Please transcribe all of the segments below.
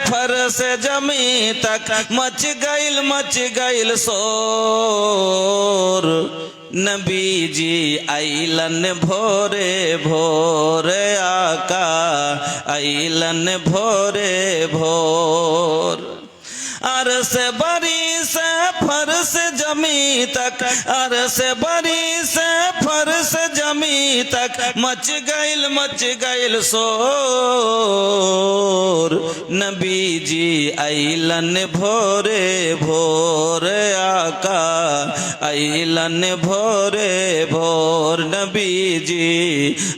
फर्श जमी तक मच गइल शोर। नबी जी आइलन भोरे भोरे आका आइलन भोरे भोर। अरस बरी से फर्श जमी तक अरस बरी से फर्श जमी तक मच गइल शोर। नबी जी आइलन भोरे भोरे आका आइलन भोरे भोर। नबी जी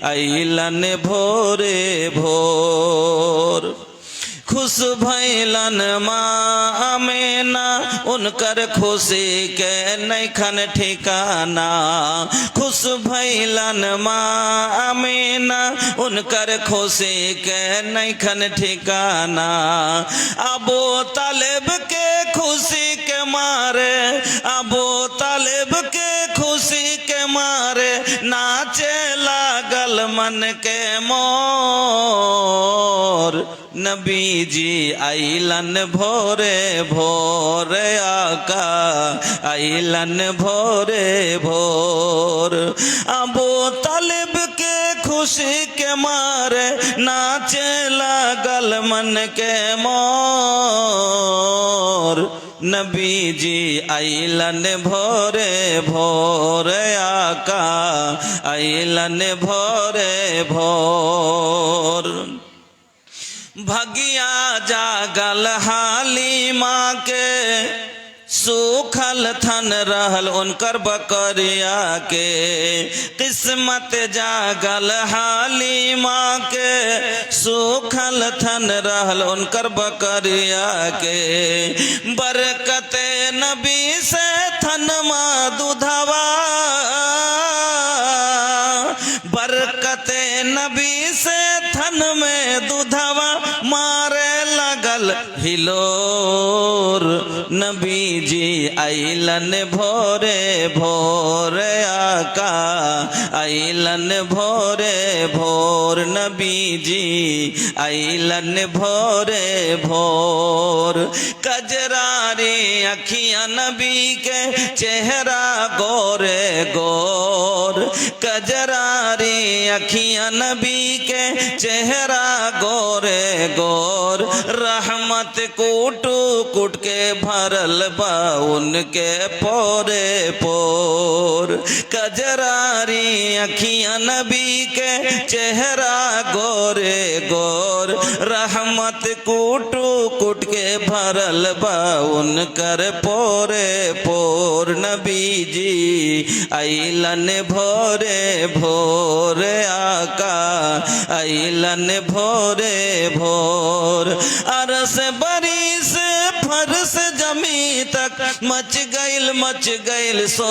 आइलन भोरे भोर। खुश भैलन माँ आमेना उनकर खुशी के नैखन ठिकाना। खुश भैलन माँ आमेना उनकर खुशी के नैखन ठिकाना। अबू तालिब के खुशी के मारे अबू तालिब के खुशी के मारे नाचे लागल मन के मोर। नबी जी आइलन भोरे भोरे आका आइलन भोरे भोर। अबू तालिब के खुशी के मारे नाचे लागल मन के मोर। नबी जी आइलन भोरे भोरे आका आइलन भोरे भोर। भगिया जागल हालिमा के सूखल थन रहल उनकर बकरिया के। किस्मत जागल हालिमा के सूखल थन रहल उनकर बकरिया के। बरकते नबी से थन मा दुधवा बरकते नबी से थन में दुधवा मारे लगल हिलोर। नबी जी आइलन भोरे भोरे आका आइलन भोरे भोर। नबी जी आइलन भोरे भोर। कजरारी अखियां नबी के चेहरा गोरे गोर। कजरारी अखियां नबी के चेहरा गोरे गोर। रहमत कूट कूट के भरल बा उनके पोरे पोर। कजरारी अखियां नबी के चेहरा गोरे गोर। रहमत कूट कूट के भरल बा उनकर पोरे पोर। नबी जी आइलन भोरे भोरे आका आइलन भोरे भोर। अरस बरिस फर्श जमी तक मच गइल शोर।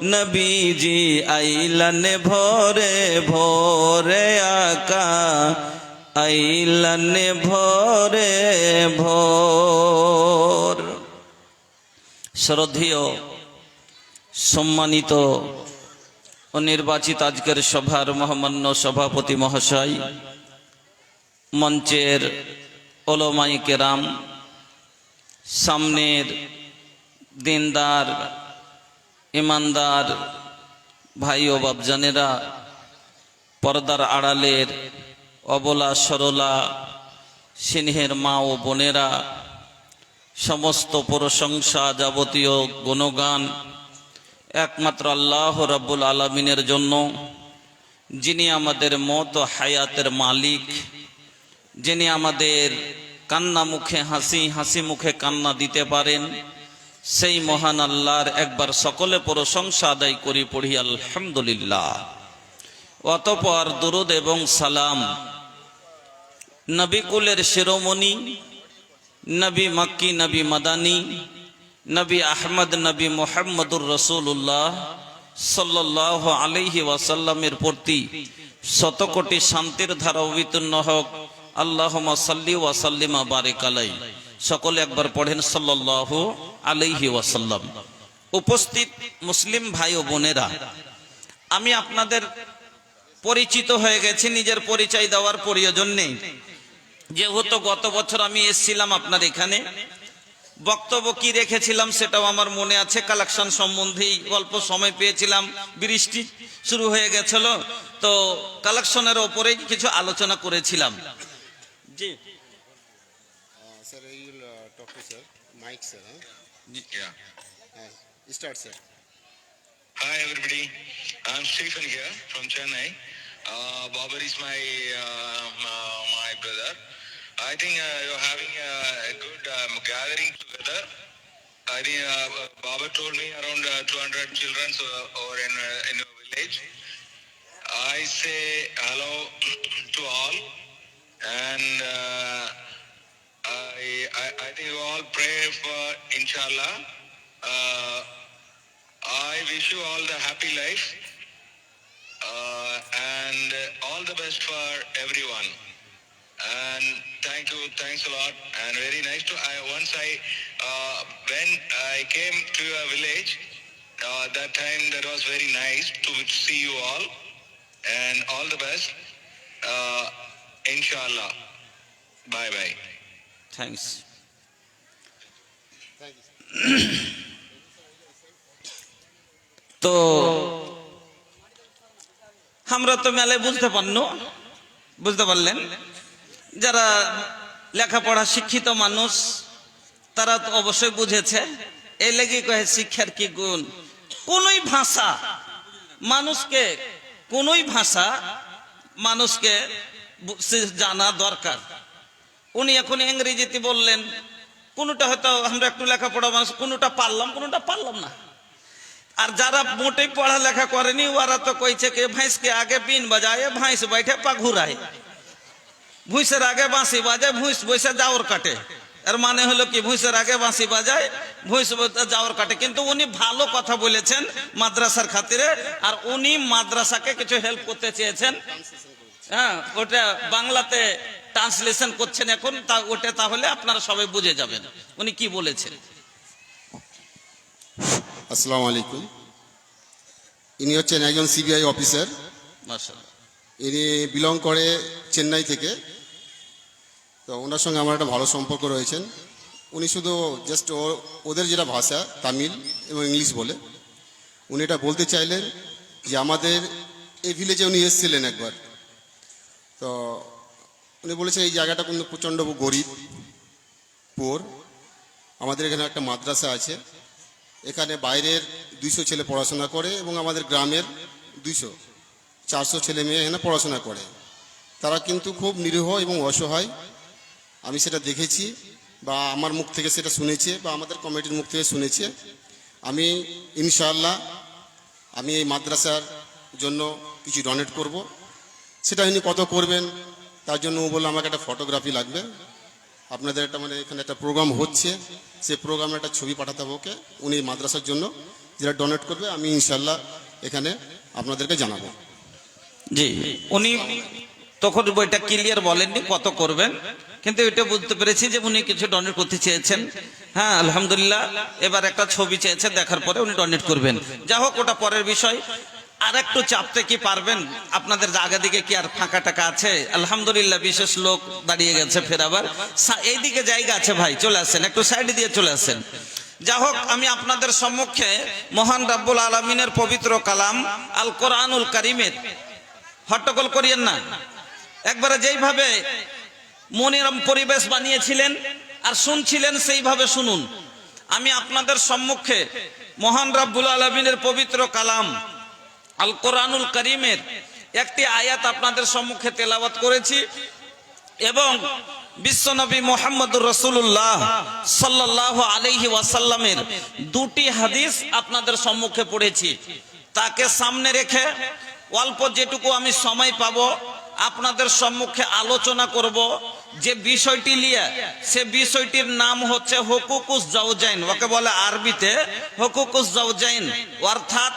नबी जी आइलन भोरे भोरे आका आइलन भोरे भोर। শ্রদ্ধেয় সম্মানিত ও নির্বাচিত আজকের সভার মহামান্য সভাপতি মহাশয়, মঞ্চের ওলামায়ে কেরাম, সামনের দিনদার ইমানদার ভাই ও বাপজানেরা, পর্দার আড়ালের অবলা সরলা স্নেহের মা ও বোনেরা, সমস্ত প্রশংসা যাবতীয় গুণগান একমাত্র আল্লাহ রাব্বুল আলামিনের জন্য, যিনি আমাদের মত ও হায়াতের মালিক, যিনি আমাদের কান্না মুখে হাসি, হাসি মুখে কান্না দিতে পারেন, সেই মহান আল্লাহর একবার সকলে প্রশংসা আদায় করি, পড়ি আলহামদুলিল্লাহ। অতঃপর দুরুদ এবং সালাম নবী কুলের শিরোমণি, নবী মক্কি, নবী মাদানী, নবী আহমদ, নবী মুহাম্মদুর রাসূলুল্লাহ সাল্লাল্লাহু আলাইহি ওয়াসাল্লামের প্রতি শত কোটি শান্তির ধারা অবতীর্ণ হোক। আল্লাহুম্মা সাল্লি ওয়া সাল্লিম ওয়া বারিক আলাইহি। সকলে একবার পড়েন সাল্লাল্লাহু আলাইহি ওয়াসাল্লাম। উপস্থিত মুসলিম ভাই ও বোনেরা, আমি আপনাদের পরিচিত হয়ে গেছি, নিজের পরিচয় দেওয়ার প্রয়োজন নেই। যেহেতু গত বছর আমি এসেছিলাম আপনার এখানে, বক্তব্য কি রেখেছিলাম সেটাও আমার মনে আছে। কালেকশন সম্বন্ধেই অল্প সময় পেয়েছিলাম, বৃষ্টি শুরু হয়ে গেছিল, তো কালেকশনের ওপরেই কিছু আলোচনা করেছিলাম। জি Sir, I will talk to sir. Mike, sir. Huh? Yeah. Start, sir. Hi everybody. I'm Stephen here from Chennai. Babar is my brother. I think you're having a good gathering together. I think Babar told me around 200 children over in your village. I say hello to all, and I think you all pray for inshallah. Uh, I wish you all the happy life and all the best for everyone. And thanks a lot, and very nice to. When I came to your village, that time that was very nice to see you all, and all the best. Inshallah. Bye bye. Thanks. Thank you, sir. তো আমরা তো মেলায় বুঝতে পারলেন, যারা লেখাপড়া শিক্ষিত মানুষ তারা তো অবশ্যই বুঝেছে। এই লেগে কয়ে শিক্ষার কি গুণ। কোনই ভাষা মানুষকে জানা দরকার। উনি এখন ইংরেজিতে বললেন, কোনটা হয়তো আমরা একটু লেখাপড়া মানুষ, কোনটা পারলাম না। আর যারা মোটেই পড়ালেখা করেনি ওরা তো কইছে কে ভैंस আগে বিন বাজায় ভैंस बैठे পা ঘুরায়, ভুঁইসের আগে বাঁশি বাজায় ভুঁইস বসে যাওর কাটে। এর মানে হলো কি, ভুঁইসের আগে বাঁশি বাজায় ভুঁইস যাওর কাটে। কিন্তু উনি ভালো কথা বলেছেন মাদ্রাসার খাতিরে, আর উনি মাদ্রাসাকে কিছু হেল্প করতে চেয়েছেন। হ্যাঁ, ওটা বাংলাতে ট্রান্সলেশন করছেন এখন, ওটা তাহলে আপনারা সবাই বুঝে যাবেন উনি কি বলেছেন। আসসালামু আলাইকুম। ইনি হচ্ছেন একজন সিবিআই অফিসার। মাশাআল্লাহ। ইনি বিলং করে চেন্নাই থেকে। তো ওনার সঙ্গে আমার একটা ভালো সম্পর্ক রয়েছেন। উনি শুধু জাস্ট ওদের যেটা ভাষা তামিল এবং ইংলিশ বলে, উনি এটা বলতে চাইলেন যে আমাদের এই ভিলেজে উনি এসেছিলেন একবার। তো উনি বলেছেন এই জায়গাটা কিন্তু প্রচণ্ড গরিব পুর। আমাদের এখানে একটা মাদ্রাসা আছে, এখানে বাইরের 200 ছেলে পড়াশোনা করে এবং আমাদের গ্রামের 400 ছেলে মেয়ে এখানে পড়াশোনা করে। তারা কিন্তু খুব নিরীহ এবং অসহায়। আমি সেটা দেখেছি, বা আমার মুখ থেকে সেটা শুনেছি, বা আমাদের কমিটির মুখ থেকে শুনেছি। আমি ইনশাআল্লাহ এই মাদ্রাসার জন্য কিছু ডোনেট করব। সেটা উনি কত করবেন তার জন্য ও বললো আমাকে একটা ফটোগ্রাফি লাগবে। আপনাদের একটা এখানে একটা প্রোগ্রাম হচ্ছে, সেই প্রোগ্রামে একটা ছবি পাঠাতে হবে ওকে। উনি মাদ্রাসার জন্য যেটা ডোনেট করবে আমি ইনশাআল্লাহ এখানে আপনাদেরকে জানাবো। জি, উনি তখন বইটা ক্লিয়ার বলেননি কত করবেন, কিন্তু এটা বুঝতে পেরেছি যে উনি কিছু ডোনেট করতে চেয়েছেন। হ্যাঁ, আলহামদুলিল্লাহ। এবার একটা ছবি চেয়েছেন, দেখার পরে উনি ডোনেট করবেন। যা হোক, ওটা পরের বিষয়। আর একটু চাপতে কি পারবেন? আপনাদের জায়গা দিকে কি আর ফাঁকা টাকা আছে? আলহামদুলিল্লাহ, বিশেষ লোক দাঁড়িয়ে গেছে। ফের আবার এইদিকে জায়গা আছে, ভাই চলে আসেন, একটু সাইডে দিয়ে চলে আসেন। যা হোক, আমি আপনাদের সম্মুখে মহান রাব্বুল আলামিনের পবিত্র কালাম আল কোরআনুল কারীমের, হট্টগোল করিয়েন না, একবারে যেইভাবে মনিরম পরিবেশ বানিয়েছিলেন আর শুনছিলেন সেইভাবে শুনুন। আমি আপনাদের সম্মুখে মহান রাব্বুল আলামিনের পবিত্র কালাম আল কোরআনুল কারীমের একটি আয়াত আপনাদের সম্মুখে তেলাওয়াত করেছি, এবং বিশ্বনবী মুহাম্মদুর রাসূলুল্লাহ সাল্লাল্লাহু আলাইহি ওয়াসাল্লামের দুটি হাদিস আপনাদের সম্মুখে পড়েছি। তাকে সামনে রেখে অল্প যেটুকু আমি সময় পাবো আপনাদের সম্মুখে আলোচনা করব যে বিষয়টি নিয়ে। সে বিষয়টির নাম হচ্ছে হুকুকুস জাওজাইন, ওকে বলে আরবিতে হুকুকুস জাওজাইন, অর্থাৎ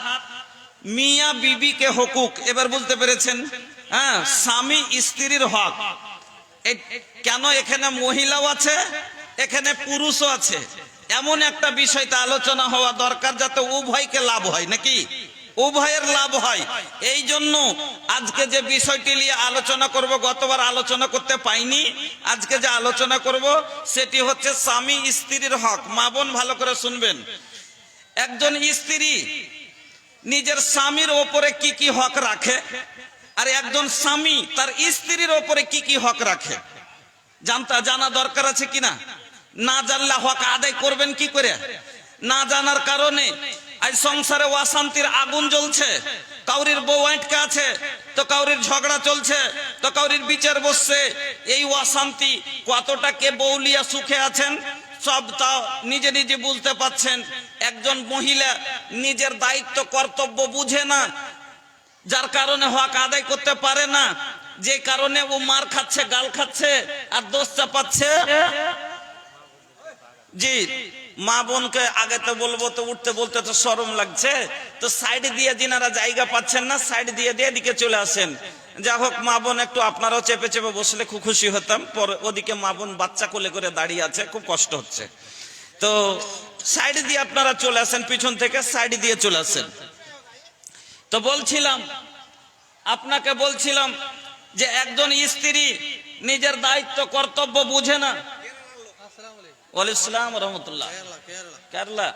মিয়া বিবিকে হুকুক। এবার বুঝতে পেরেছেন? হ্যাঁ, স্বামী স্ত্রীর হক। কেন এখানে মহিলাও আছে, এখানে পুরুষও আছে, এমন একটা বিষয়তে আলোচনা হওয়া দরকার যাতে উভয়কে লাভ হয়, নাকি উভয়ের লাভ হয়। এই জন্য আজকে যে বিষয়টি নিয়ে আলোচনা করব, গতবার আলোচনা করতে পাইনি, আজকে যে আলোচনা করব সেটি হচ্ছে স্বামী স্ত্রীর হক। মা বোন ভালো করে শুনবেন, একজন স্ত্রী নিজের স্বামীর ওপরে কি কি হক রাখে, আর একজন স্বামী তার স্ত্রীর ওপরে কি কি হক রাখে জানা দরকার আছে কিনা? না জানলে হক আদায় করবেন কি করে? না জানার কারণে আজ সংসারে অশান্তির আগুন জ্বলছে। কাউরির বউ আটকে আছে, তো কাউরির ঝগড়া চলছে, তো কাউরির বিচার বসছে। এই অশান্তি কতটা কে বউলিয়া সুখে আছেন সব তা নিজে নিজে বুঝতে পাচ্ছেন। একজন মহিলা নিজের দায়িত্ব কর্তব্য বুঝে না, যার কারণে হক আদায় করতে পারে না, যে কারণে ও মার খাচ্ছে, গাল খাচ্ছে আর দোষ চাপাচ্ছে। জি, মা বোনকে আগে তো বলবো, তো উঠতে বলতে তো শরম লাগছে, তো সাইড দিয়ে যিনারা জায়গা পাচ্ছেন না, সাইড দিয়ে দিয়ে এদিকে চলে আসেন। যা হোক, মা বোন একটু আপনারাও চেপে চেপে বসলে খুব খুশি হতাম। পরে ওদিকে মা বোন বাচ্চা কোলে করে দাঁড়িয়ে আছে, খুব কষ্ট হচ্ছে। তো সাইড দিয়ে আপনারা চলে আসেন, পিছন থেকে সাইড দিয়ে চলে আসেন। তো বলছিলাম, আপনাকে বলছিলাম যে একজন স্ত্রী নিজের দায়িত্ব কর্তব্য বুঝে না। ওয়ালাইকুম আসসালাম ওয়া রাহমাতুল্লাহ। কেরালা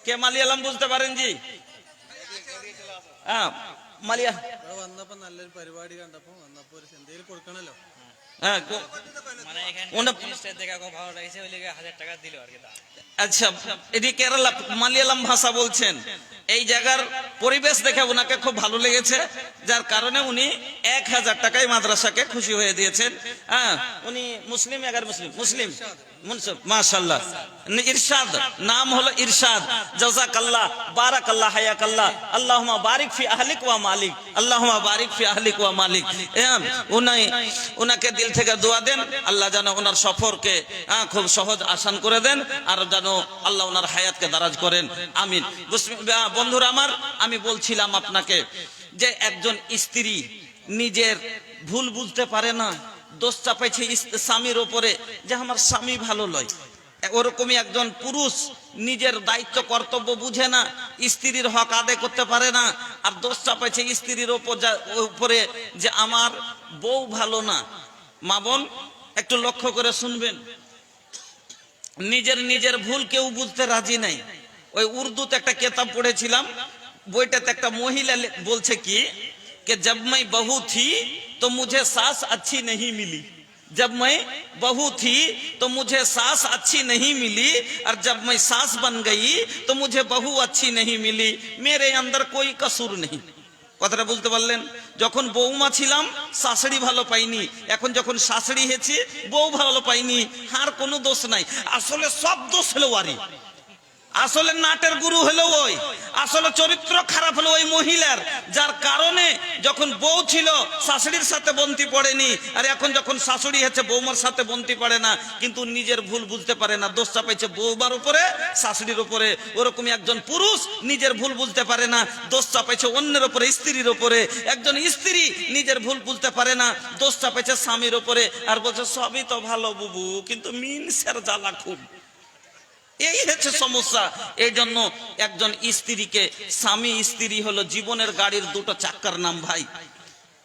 কে মালিয়ালাম বুঝতে পারেন জি? হ্যাঁ, മാലിയ വന്നപ്പോ നല്ലൊരു പരിപാടി കണ്ടപ്പോ വന്നപ്പോ ഒരു എന്തെങ്കിലും കൊടുക്കണല്ലോ. হ্যাঁ, মানে এখানে জিনিসটা দেখে খুব ভালো লাগছে, ওই লেগে 1000 টাকা দিল আর কি। আচ্ছা, এটি কেরালা মালিয়ালাম ভাষা বলছেন। এই জায়গার পরিবেশ দেখে ওনাকে খুব ভালো লেগেছে, যার কারণে উনি 1000 টাকায় মাদ্রাসাকে খুশি হয়ে দিয়েছেন। হ্যাঁ, উনি মুসলিম, এগার মুসলিম মুসলিম মাশাআল্লাহ। ইরশাদ নাম হলো ইরশাদ। জাযাকাল্লাহ, বারাকাল্লাহ, হায়াকাল্লাহ, আল্লাহুম্মা বারিক ফি আহলিক ওয়া মালিক, আল্লাহুম্মা বারিক ফি আহলিক ওয়া মালিক। উনাকে দিল থেকে দোয়া দেন, আল্লাহ যেন ওনার সফরকে খুব সহজ আসান করে দেন, আর যেন আল্লাহ ওনার হায়াতকে দারাজ করেন, আমিন। বন্ধুরা আমার, আমি বলছিলাম আপনাকে যে একজন স্ত্রী নিজের ভুল বুঝতে পারে না, দোষ চাপাইছে স্বামীর ওপরে যে আমার স্বামী ভালো লয়। ওরকমই একজন পুরুষ নিজের দায়িত্ব কর্তব্য বুঝে না, স্ত্রীর হক আদায় করতে পারে না, আর দোষ চাপাইছে স্ত্রীর উপরে যে আমার বউ ভালো না। মা বোন একটু লক্ষ্য করে শুনবেন, নিজের ভুল কেউ বুঝতে রাজি নাই। ওই উর্দুতে একটা কিতাব পড়েছিলাম, বইটাতে একটা মহিলা বলছে কি कि जब मैं बहू थी तो मुझे सास अच्छी नहीं मिली, जब मैं बहू थी तो मुझे सास अच्छी नहीं मिली, और जब मैं सास बन गई तो मुझे बहू अच्छी नहीं मिली, मेरे अंदर कोई कसूर नहीं। কথাটা বুঝতে পারলেন? যখন বউমা ছিলাম শাশুড়ি ভালো পাইনি, এখন যখন শাশুড়ি হয়েছি বউ ভালো পাইনি, আর কোনো দোষ নাই। আসলে সব দোষ হলো ওয়ারি, আসলে নাটের গুরু হলো ওই, আসলে চরিত্র খারাপ হলো ওই মহিলার, যার কারণে যখন বউ ছিল শাশুড়ির সাথে বন্তি পড়েনি, আর এখন যখন শাশুড়ি হচ্ছে বৌমার সাথে বন্তি পড়ে না। কিন্তু নিজের ভুল বুঝতে পারে না, দোষ চাপাইছে বৌমার উপরে, শাশুড়ির উপরে। ওরকমই একজন পুরুষ নিজের ভুল বুঝতে পারে না, দোষ চাপাইছে অন্যের উপরে, স্ত্রীর উপরে। একজন স্ত্রী নিজের ভুল বুঝতে পারে না, দোষ চাপাইছে স্বামীর উপরে, আর বলছে সবই তো ভালো বুবু, কিন্তু মিনসের জ্বালা খুব। এই হচ্ছে সমস্যা। এই জন্য একজন স্ত্রীকে, স্বামী স্ত্রী হলো জীবনের গাড়ির দুটো চাক্কার নাম ভাই।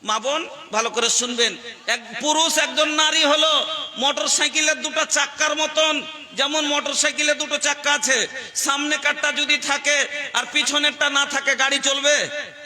মা বোন ভালো করে শুনবেন, এক পুরুষ একজন নারী হলো মোটর সাইকেলের দুটো চাক্কার মতন। যেমন মোটর সাইকেলের দুটো চাক্কা আছে, সামনে কারটা যদি থাকে আর পিছনেরটা না থাকে গাড়ি চলবে?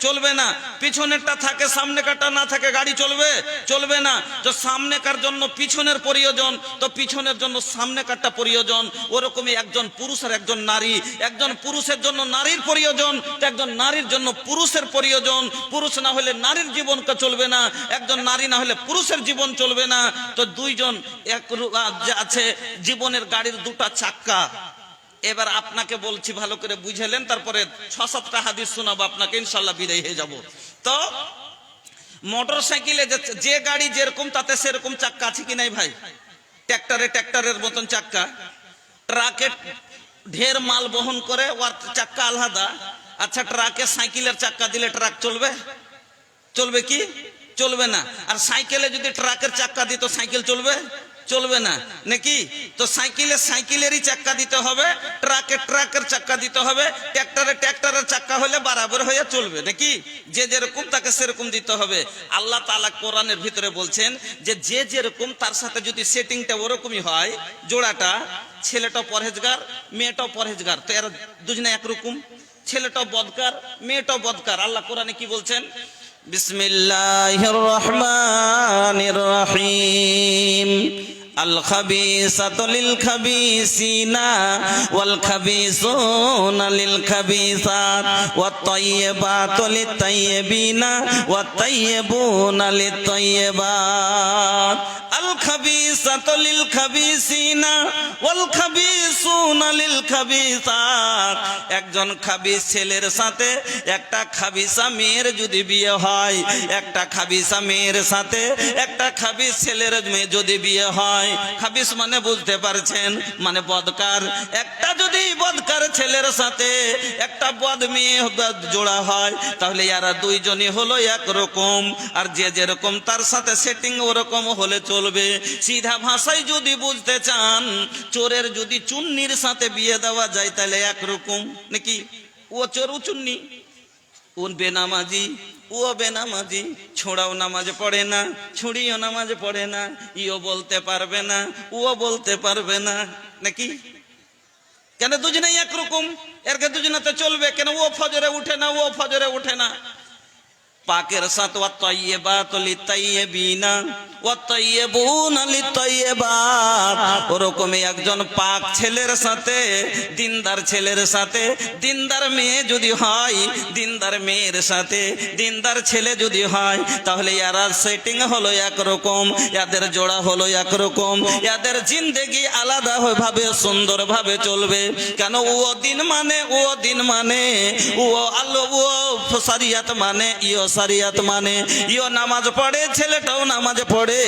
চলবে না। পিছনেরটা থাকে, সামনে কারটা না থাকে, গাড়ি চলবে? চলবে না। তো সামনে কার জন্য পিছনের প্রয়োজন, তো পিছনের জন্য সামনে কারটা প্রয়োজন। ওরকমই একজন পুরুষ আর একজন নারী, একজন পুরুষের জন্য নারীর প্রয়োজন, তো একজন নারীর জন্য পুরুষের প্রয়োজন। পুরুষ না হলে নারীর জীবনকে চলবে না, একজন নারী না হলে পুরুষের জীবন চলবে না। তো দুইজন এক আছে জীবনের গাড়ির দুটা চাক্কা। এবার আপনাকে বলছি, ভালো করে বুঝালেন, তারপরে 6-7টা হাদিস শোনাবো আপনাকে, ইনশাল্লাহ বিদায় হয়ে যাব। তো মোটর সাইকেলে যে গাড়ি যেরকম তাতে সেরকম চাক্কা আছে কি নাই ভাই? ট্র্যাক্টরের মতন চাক্কা। ট্রাকে ঢের মাল বহন করে, ওর চাক্কা আলাদা। আচ্ছা, ট্রাকে সাইকেলের চাক্কা দিলে ট্রাক চলবে? চলবে কি? চলবে না। আর সাইকেলে যদি ট্রাকের চাক্কা দিত সাইকেল চলবে? চলবে না নাকি? তো সাইকেলেরই চাক্কা দিতে হবে, ট্রাকের চাক্কা দিতে হবে, ট্র্যাক্টরের চাক্কা হলে বরাবর হয়ে চলবে নাকি? যে যেরকম তাকে সেরকম দিতে হবে। আল্লাহ তাআলা কোরআনের ভিতরে বলছেন যে যে যেরকম তার সাথে যদি সেটিংটা ওরকমই হয়, জোড়াটা, ছেলেটা পরহেজগার মেয়েটাও পরহেজগার, তো এরা দুজনে একরকম, ছেলেটাও বদকার মেয়েটাও বদকার। আল্লাহ কোরআনে কি বলছেন? বিসমিল্লাহির রহমানির রহিম। আল খাবিসাতু লিল খাবিসিনা ওয়াল খাবিসুনা লিল খাবিসাত ওয়াত তাইয়্যিবাতু লিত তাইয়্যিবিনা ওয়াত তাইয়্যিবুনা লিত তাইয়্যিবাত। আল খাবিসাতু লিল খাবিসিনা ওয়াল খাবিসুনা লিল খাবিসাত। একজন খাবিস ছেলের সাথে একটা খাবিসা মেয়ের যদি বিয়ে হয়, একটা খাবিসা মেয়ের সাথে একটা খাবিস ছেলের মেয়ে যদি বিয়ে হয়, খাবিস মানে বুঝতে পারছেন, মানে বদকার। একটা যদি বদকার ছেলের সাথে একটা বদ মেয়ে জোড়া হয়, তাহলে এরা দুইজনই হলো একরকম। আর যে যেরকম তার সাথে সেটিং ওরকম হলে চলবে। সিধা ভাষায় যদি বুঝতে চান, চোরের যদি চুন্নির সাথে বিয়ে দেওয়া যায় তাহলে একরকম নাকি? ও চোর ও চুন্নি, ও বেনামাজি ও বেনামাজি, ছোড়াও নামাজ পড়ে না, ছুড়িও নামাজ পড়ে না, ইও বলতে পারবে না ও বলতে পারবে না নাকি? কেন দুজনেই একরকম, এরকে দুজনাতে চলবে কেন? ও ফজরে উঠে না ও ফজরে উঠে না। পাকের সাথে ওয়াত তাইয়্যিবাতু লিত তাইয়্যিবিনা ওয়াত তাইয়্যিবুনা লিত তাইয়্যিবাত। ওরকমই একজন পাক ছেলের সাথে দিনদার ছেলের সাথে দিনদার মেয়ে যদি হয়, দিনদার মেয়ের সাথে দিনদার ছেলে যদি হয়, তাহলে এরা সেটিং হলো একরকম, এদের জোড়া হলো একরকম, এদের জিন্দেগি আলাদা ভাবে সুন্দরভাবে চলবে। কেন? ও দিন মানে ও দিন মানে, ও আলো ও শরিয়ত মানে ইও শরিয়ত মানে, ইও নামাজ পড়ে, ছেলেটাও নামাজ পড়ে,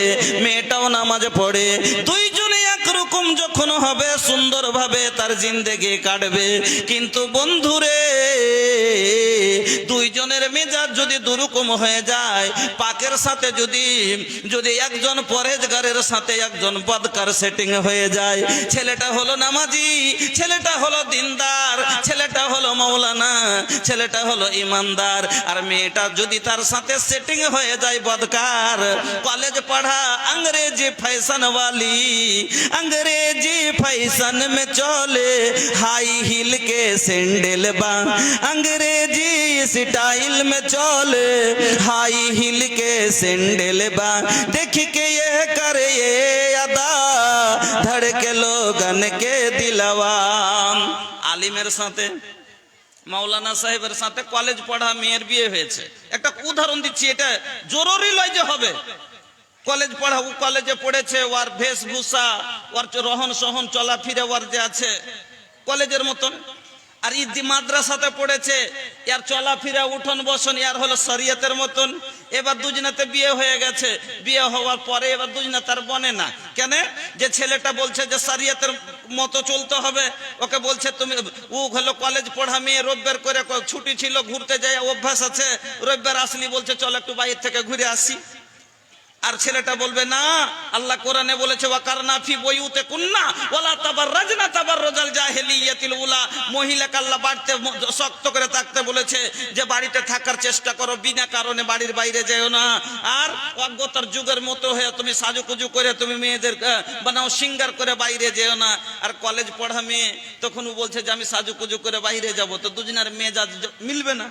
মেয়েটাও নামাজ পড়ে। দুইজনে একরকম যখন হবে সুন্দরভাবে তার জিন্দেগি কাটবে। কিন্তু বন্ধুরে, দুইজনের মেজাজ যদি দুরকম হয়ে যায়, পাকের সাথে যদি একজন পরহেজগারের সাথে একজন বদকার সেটিং হয়ে যায়, ছেলেটা হলো নামাজি, ছেলেটা হলো দিনদার, ছেলেটা হলো মাওলানা, ছেলেটা হলো ইমানদার, আর মেয়েটা যদি তার সাথে সেটিং হয়ে যায় বদকার, কলেজ পড়া अंग्रेजी फैशन वाली, अंग्रेजी फैशन में चले हाई हिल के सैंडल बा, अंग्रेजी स्टाइल में चले हाई हिल के सैंडल बा, देख के ये करे ये अदा धड़के लोगन के दिलवा। আলিমের সাথে মাওলানা সাহেবের সাথে কলেজ পড়া মেয়ের বিয়ে হয়েছে। একটা উদাহরণ দিচ্ছি, এটা জরুরি লয় যে হবে। কলেজ পড়া, ও কলেজে পড়েছে, ওর বেশভূষা, ওর রহন সহন চলাফিরে ওর যে আছে কলেজের মতন। আর ঈদ মাদ্রাসাতে পড়েছে, এর চলাফিরা উঠন বসন এর হলো শরীয়তের মতন। এবার দুজনাতে বিয়ে হয়ে গেছে, বিয়ে হওয়ার পরে এবার দুজনা তার বনে না। কেন? যে ছেলেটা বলছে যে শরীয়তের মতো চলতে হবে, ওকে বলছে তুমি, ও হলো কলেজ পড়া মেয়ে, রবিবার করে ছুটি ছিল, ঘুরতে যায় অভ্যাস আছে, রবিবার আসলি বলছে চল একটু বাইরে থেকে ঘুরে আসি। আর ছেলেটা বলবে না, আল্লাহ কোরআনে বলেছে ওয়াকারনা ফি বুয়ুতিকুন্না ওয়ালা তাবাররাজনা তাবাররুজাল জাহিলিয়াতিল উলা। মহিলাকে আল্লাহ বাড়িতে শক্ত করে থাকতে বলেছে, যে বাড়িতে থাকার চেষ্টা করো, বিনা কারণে বাড়ির বাইরে যেও না। আর অজ্ঞতার যুগের মতো হয়ে তুমি সাজুকুজু করে তুমি মেয়েদের বানাও সিঙ্গার করে বাইরে যেও না। আর কলেজ পড়া মেয়ে তখন ও বলছে যে আমি সাজুকুজু করে বাইরে যাব, তো দুজনের মেজাজ মিলবে না।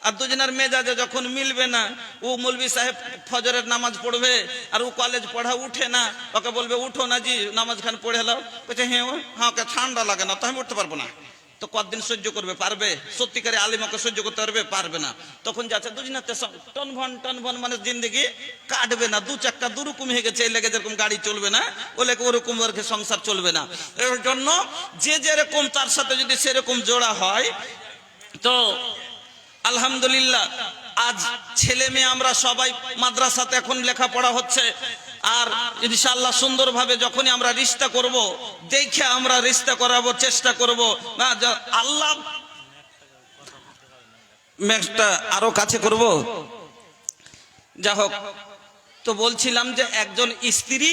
আর দুজনের মেজাজে যখন মিলবে না, ও মৌলভী সাহেব ফজরের নামাজ পড়বে আর ও কলেজ পড়া উঠে না, ওকে বলবে উঠো না জি নামাজ খান পড়ে এলো, বলছে হ্যাঁ ওকে ঠান্ডা লাগে না, তো আমি উঠতে পারবো না। তো কতদিন সহ্য করবে? পারবে? সত্যিকারে আলিমাকে সহ্য করতে পারবে? পারবে না। তখন যাচ্ছে দুজনাতে টনভন মানে জিন্দগি কাটবে না, দু চাক্কা দুরকম হয়ে গেছে, এই লেগে যেরকম গাড়ি চলবে না ও লেগে ওরকম সংসার চলবে না। এর জন্য যে যেরকম তার সাথে যদি সেরকম জোড়া হয়, তো আলহামদুলিল্লাহ আজ ছেলে মেয়ে আমরা সবাই মাদ্রাসাতে এখন লেখাপড়া হচ্ছে। আর ইনশাআল্লাহ সুন্দরভাবে যখনই আমরা রিশতা করব, দেখে আমরা রিশতা করাবো, চেষ্টা করব। না আল্লাহ ম্যাচটা আরো কাছে করব। যা হোক, তো বলছিলাম যে একজন স্ত্রী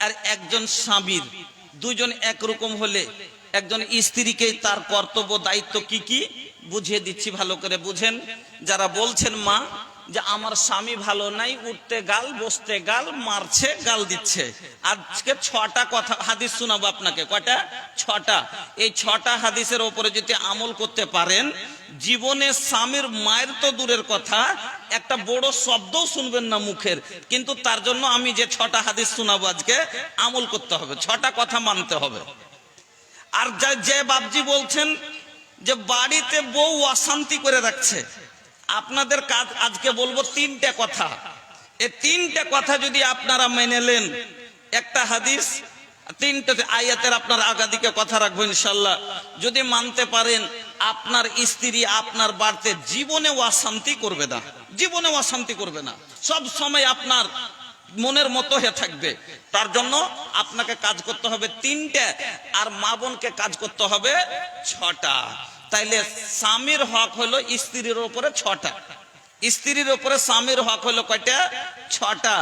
আর একজন স্বামীর, দুজন একরকম হলে একজন স্ত্রীকে তার কর্তব্য দায়িত্ব কি কি বুঝিয়ে দিচ্ছি, ভালো করে বুঝেন। যারা বলছেন মা যে আমার স্বামী ভালো নাই, উঠতে গাল বসতে গাল, মারছে গাল দিচ্ছে, আজকে 6টা কথা হাদিস শোনাবো আপনাকে। কয়টা? 6টা। এই 6টা হাদিসের উপরে যদি আমল করতে পারেন, জীবনে স্বামীর মায়ের তো দূরের কথা, একটা বড় শব্দও শুনবেন না মুখের, কিন্তু তার জন্য আমি যে 6টা হাদিস শোনাবো আজকে আমল করতে হবে, 6টা কথা মানতে হবে। আর যে বাপজি বলছেন যে বাড়িতে বউ অশান্তি করে রাখছে, আপনাদের কাজ আজকে বলবো 3টে কথা। এই 3টে কথা যদি আপনারা মেনে নেন, একটা হাদিস 3টে আয়াতের আপনার আগাদিকে কথা রাখবো ইনশাল্লাহ, যদি মানতে পারেন আপনার স্ত্রী আপনার বাড়িতে জীবনে অশান্তি করবে না, জীবনে অশান্তি করবে না, সব সময় আপনার মনের মতো হয়ে থাকবে। তার জন্য আপনাকে কাজ করতে হবে 3টে, আর মা বোনকে কাজ করতে হবে 6টা। তাইলে স্বামীর হক হলো স্ত্রীর উপরে 6টা, স্ত্রীর উপরে স্বামীর হক হলো কয়টা? 6টা।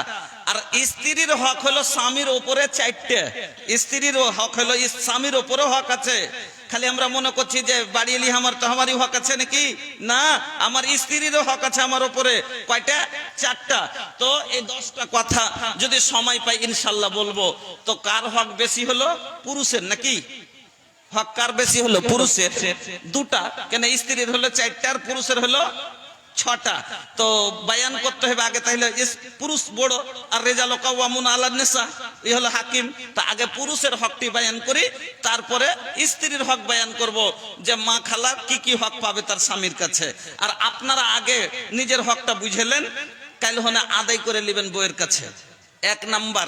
আর স্ত্রীর হক হলো স্বামীর উপরে 4টে। স্ত্রীর হক হলো স্বামীর উপরে হক আছে। খালি আমরা মনে করছি যে বাড়ি এলি আমার তো আমারই হক আছে নাকি, না, আমার স্ত্রীরও হক আছে আমার উপরে। কয়টা? 4টা। তো এই 10টা কথা যদি সময় পাই ইনশাল্লাহ বলবো। তো কার হক বেশি হলো? পুরুষের নাকি? হক কার বেশি হলো? পুরুষের। 2টা। কেন? স্ত্রীর হলো 4টা আর পুরুষের হলো 6টা। তো বায়ান করতে হবে আগে, তাহলে পুরুষ বড়, আর রেজাল কাওয়ামুন আলান নিসা, এই হলো হাকিম। তা আগে পুরুষের হকটি বায়ান করি, তারপরে স্ত্রীর হক বায়ান করব, যে মা খালা কি কি হক পাবে তার স্বামীর কাছে। আর আপনারা আগে নিজের হকটা বুঝেলেন, কাল হনে আদায় করে নেবেন বউয়ের কাছে। 1 নাম্বার,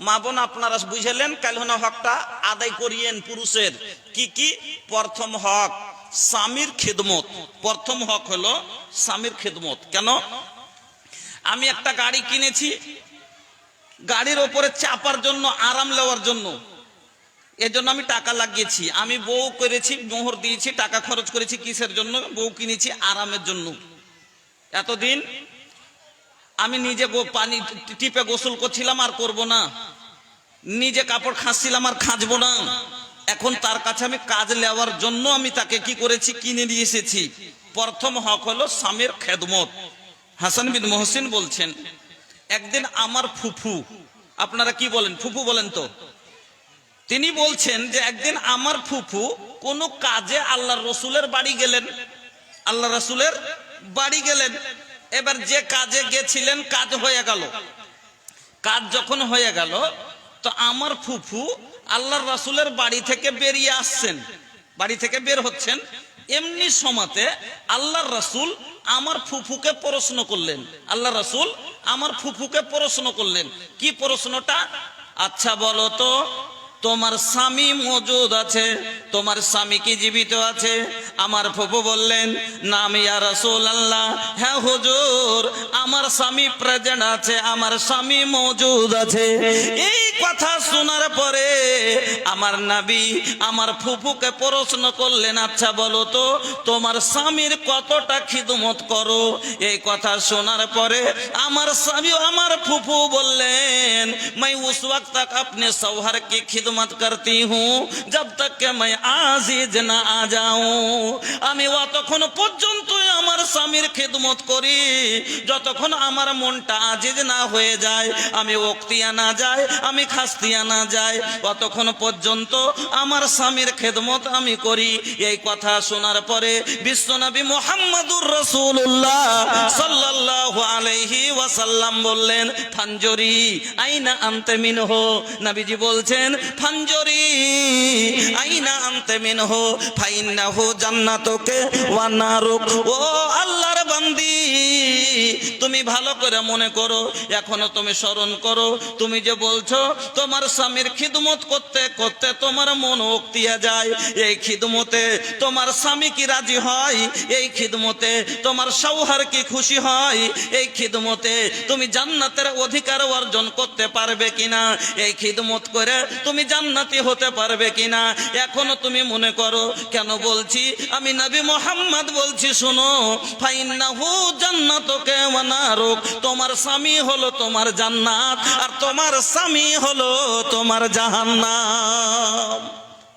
মা বোন আপনারা বুঝেলেন, কাল হনে হকটা আদায় করিয়েন পুরুষের। কি কি? প্রথম হক স্বামীর খিদমত। প্রথম হক হলো স্বামীর খিদমত। কেন? আমি একটা গাড়ি কিনেছি, গাড়ির ওপরে চাপার জন্য, আরাম নেওয়ার জন্য, এজন্য আমি টাকা লাগিয়েছি। আমি বউ করেছি, মোহর দিয়েছি, টাকা খরচ করেছি। কিসের জন্য? বউ কিনেছি আরামের জন্য। এতদিন আমি নিজে পানি টিপে গোসল করছিলাম, আর করব না। নিজে কাপড় খাঁচছিলাম, আর খাঁচবো না। এখন তার কাছে আমি কাজ নেওয়ার জন্য আমি তাকে কি করেছি? কিনে নিয়ে এসেছি। প্রথম হক হলো স্বামীর খেদমত। হাসান বিন মহসিন বলছেন, একদিন আমার ফুফু, আপনারা কি বলেন? ফুফু বলেন তো? তিনি বলছেন যে একদিন আমার ফুফু কোন কাজে আল্লাহর রসুলের বাড়ি গেলেন, আল্লাহ রসুলের বাড়ি গেলেন। এবার যে কাজে গেছিলেন কাজ হয়ে গেল। কাজ যখন হয়ে গেল, তো আমার ফুফু আল্লাহর রাসূলের বাড়ি থেকে বেরিয়ে আসছেন, বাড়ি থেকে বের হচ্ছেন। এমনি সময়তে আল্লাহর রাসূল আমার ফুফুকে প্রশ্ন করলেন। আল্লাহর রাসূল আমার ফুফুকে প্রশ্ন করলেন। কি প্রশ্নটা? আচ্ছা বলো তো, তোমার স্বামী মজুদ আছে? তোমার স্বামী কি জীবিত আছে? আমার ফুফু বললেন, নাম ইয়া রাসূলুল্লাহ, হ্যাঁ হুজুর, আমার স্বামী প্রেজেন্ট আছে, আমার স্বামী মজুদ আছে। এই কথা শোনার পরে আমার নবী আমার ফুফুকে প্রশ্ন করলেন, আচ্ছা বলো তো, তোমার স্বামীর কতটা খিদমত করো? এই কথা শোনার পরে আমার স্বামী, আমার ফুফু বললেন, मैं उस वक्त तक अपने शौहर की खिदमत करती हूँ जब तक कि मैं आजीज ना आ जाऊं। আমি অতক্ষণ পর্যন্ত আমার স্বামীর খিদমত করি যতক্ষণ আমার মনটা আজিজ না হয়ে যায়, আমি ওক্তিয়া না যায়, আমি খাস্তিয়া না যায়, ততক্ষণ পর্যন্ত আমার স্বামীর খেদমত আমি করি। এই কথা শোনার পরে বিশ্বনবী মুহাম্মদুর রাসূলুল্লাহ সাল্লাল্লাহু আলাইহি ওয়াসাল্লাম বললেন, ফানজরি আইনা আনতে মিনহু। নবীজি বলছেন, ফানজরি আইনা আনতে মিনহু ফাইন্নাহু জান্নাতুকা ওয়া নারুক। ও আল্লাহর বান্দি, তুমি ভালো করে মনে করো, এখনো তুমি স্মরণ করো, তুমি যে বলছো তোমার স্বামীর খিদমত করতে করতে তোমার মন উক্তিয়া যায়, এই খিদমতে তোমার স্বামী কি রাজি হয়? এই খিদমতে তোমার শৌহর কি খুশি হয়? এই খিদমতে তুমি জান্নাতের অধিকার অর্জন করতে পারবে কিনা? এই খিদমত করে তুমি জান্নাতি হতে পারবে কিনা? এখনো তুমি মনে করো। কেন বলছি? আমি নবী মুহাম্মদ বলছি, শোনো, ফাইন্নাহু জান্নাতুকা ওয়া নারুক। ফারুক, তোমার স্বামী হলো তোমার জান্নাত আর তোমার স্বামী হলো তোমার জাহান্নাম।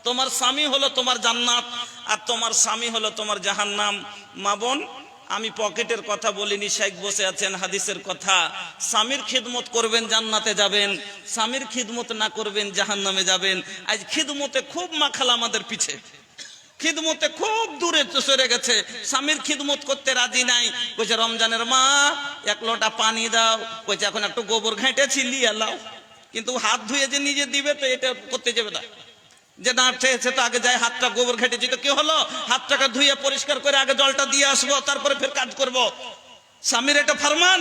তোমার স্বামী হলো তোমার জান্নাত আর তোমার স্বামী হলো তোমার জাহান্নাম। মা বোন, আমি পকেটের কথা বলিনি, শেখ বসে আছেন, হাদিসের কথা। স্বামীর খিদমত করবেন জান্নাতে যাবেন, স্বামীর খিদমত না করবেন জাহান্নামে যাবেন। আজ খিদমতে খুব মাখাল আমাদের পিছে, খিদমতে খুব দূরে সরে গেছে, স্বামীর খিদমত করতে রাজি নাই। কইছে রমজানের মা এক লোটা পানি দাও, কইছে এখন একটু গোবর ঘেঁটেছি লিয়ে লাও, কিন্তু হাত ধুয়ে যে নিজে দিবে তো এটা করতে যাবে না। যে না চেয়েছে তো আগে যাই হাতটা গোবর ঘেটেছি তো কি হলো, হাতটাকে ধুয়ে পরিষ্কার করে আগে জলটা দিয়ে আসবো, তারপরে ফের কাজ করব। স্বামীর এটা ফরমান।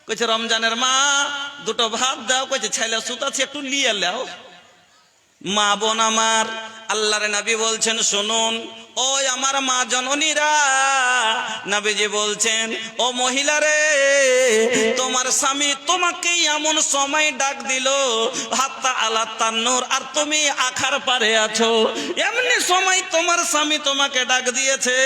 কইছে রমজানের মা দুটো ভাত দাও, কইছে ছেলে সুতাছি একটু লিয়ে লাও। মা বোন আমার, আল্লাহর নবী বলছেন শুনুন, ওই আমার মা জননীরা, নবীজি বলছেন ও মহিলা রে, তোমার স্বামী তোমাকে এমন সময় ডাক দিল হাত্তা আলা তান্নুর, আর তুমি আখার পারে আছো। এমনি সময় তোমার স্বামী তোমাকে ডাক দিয়েছে,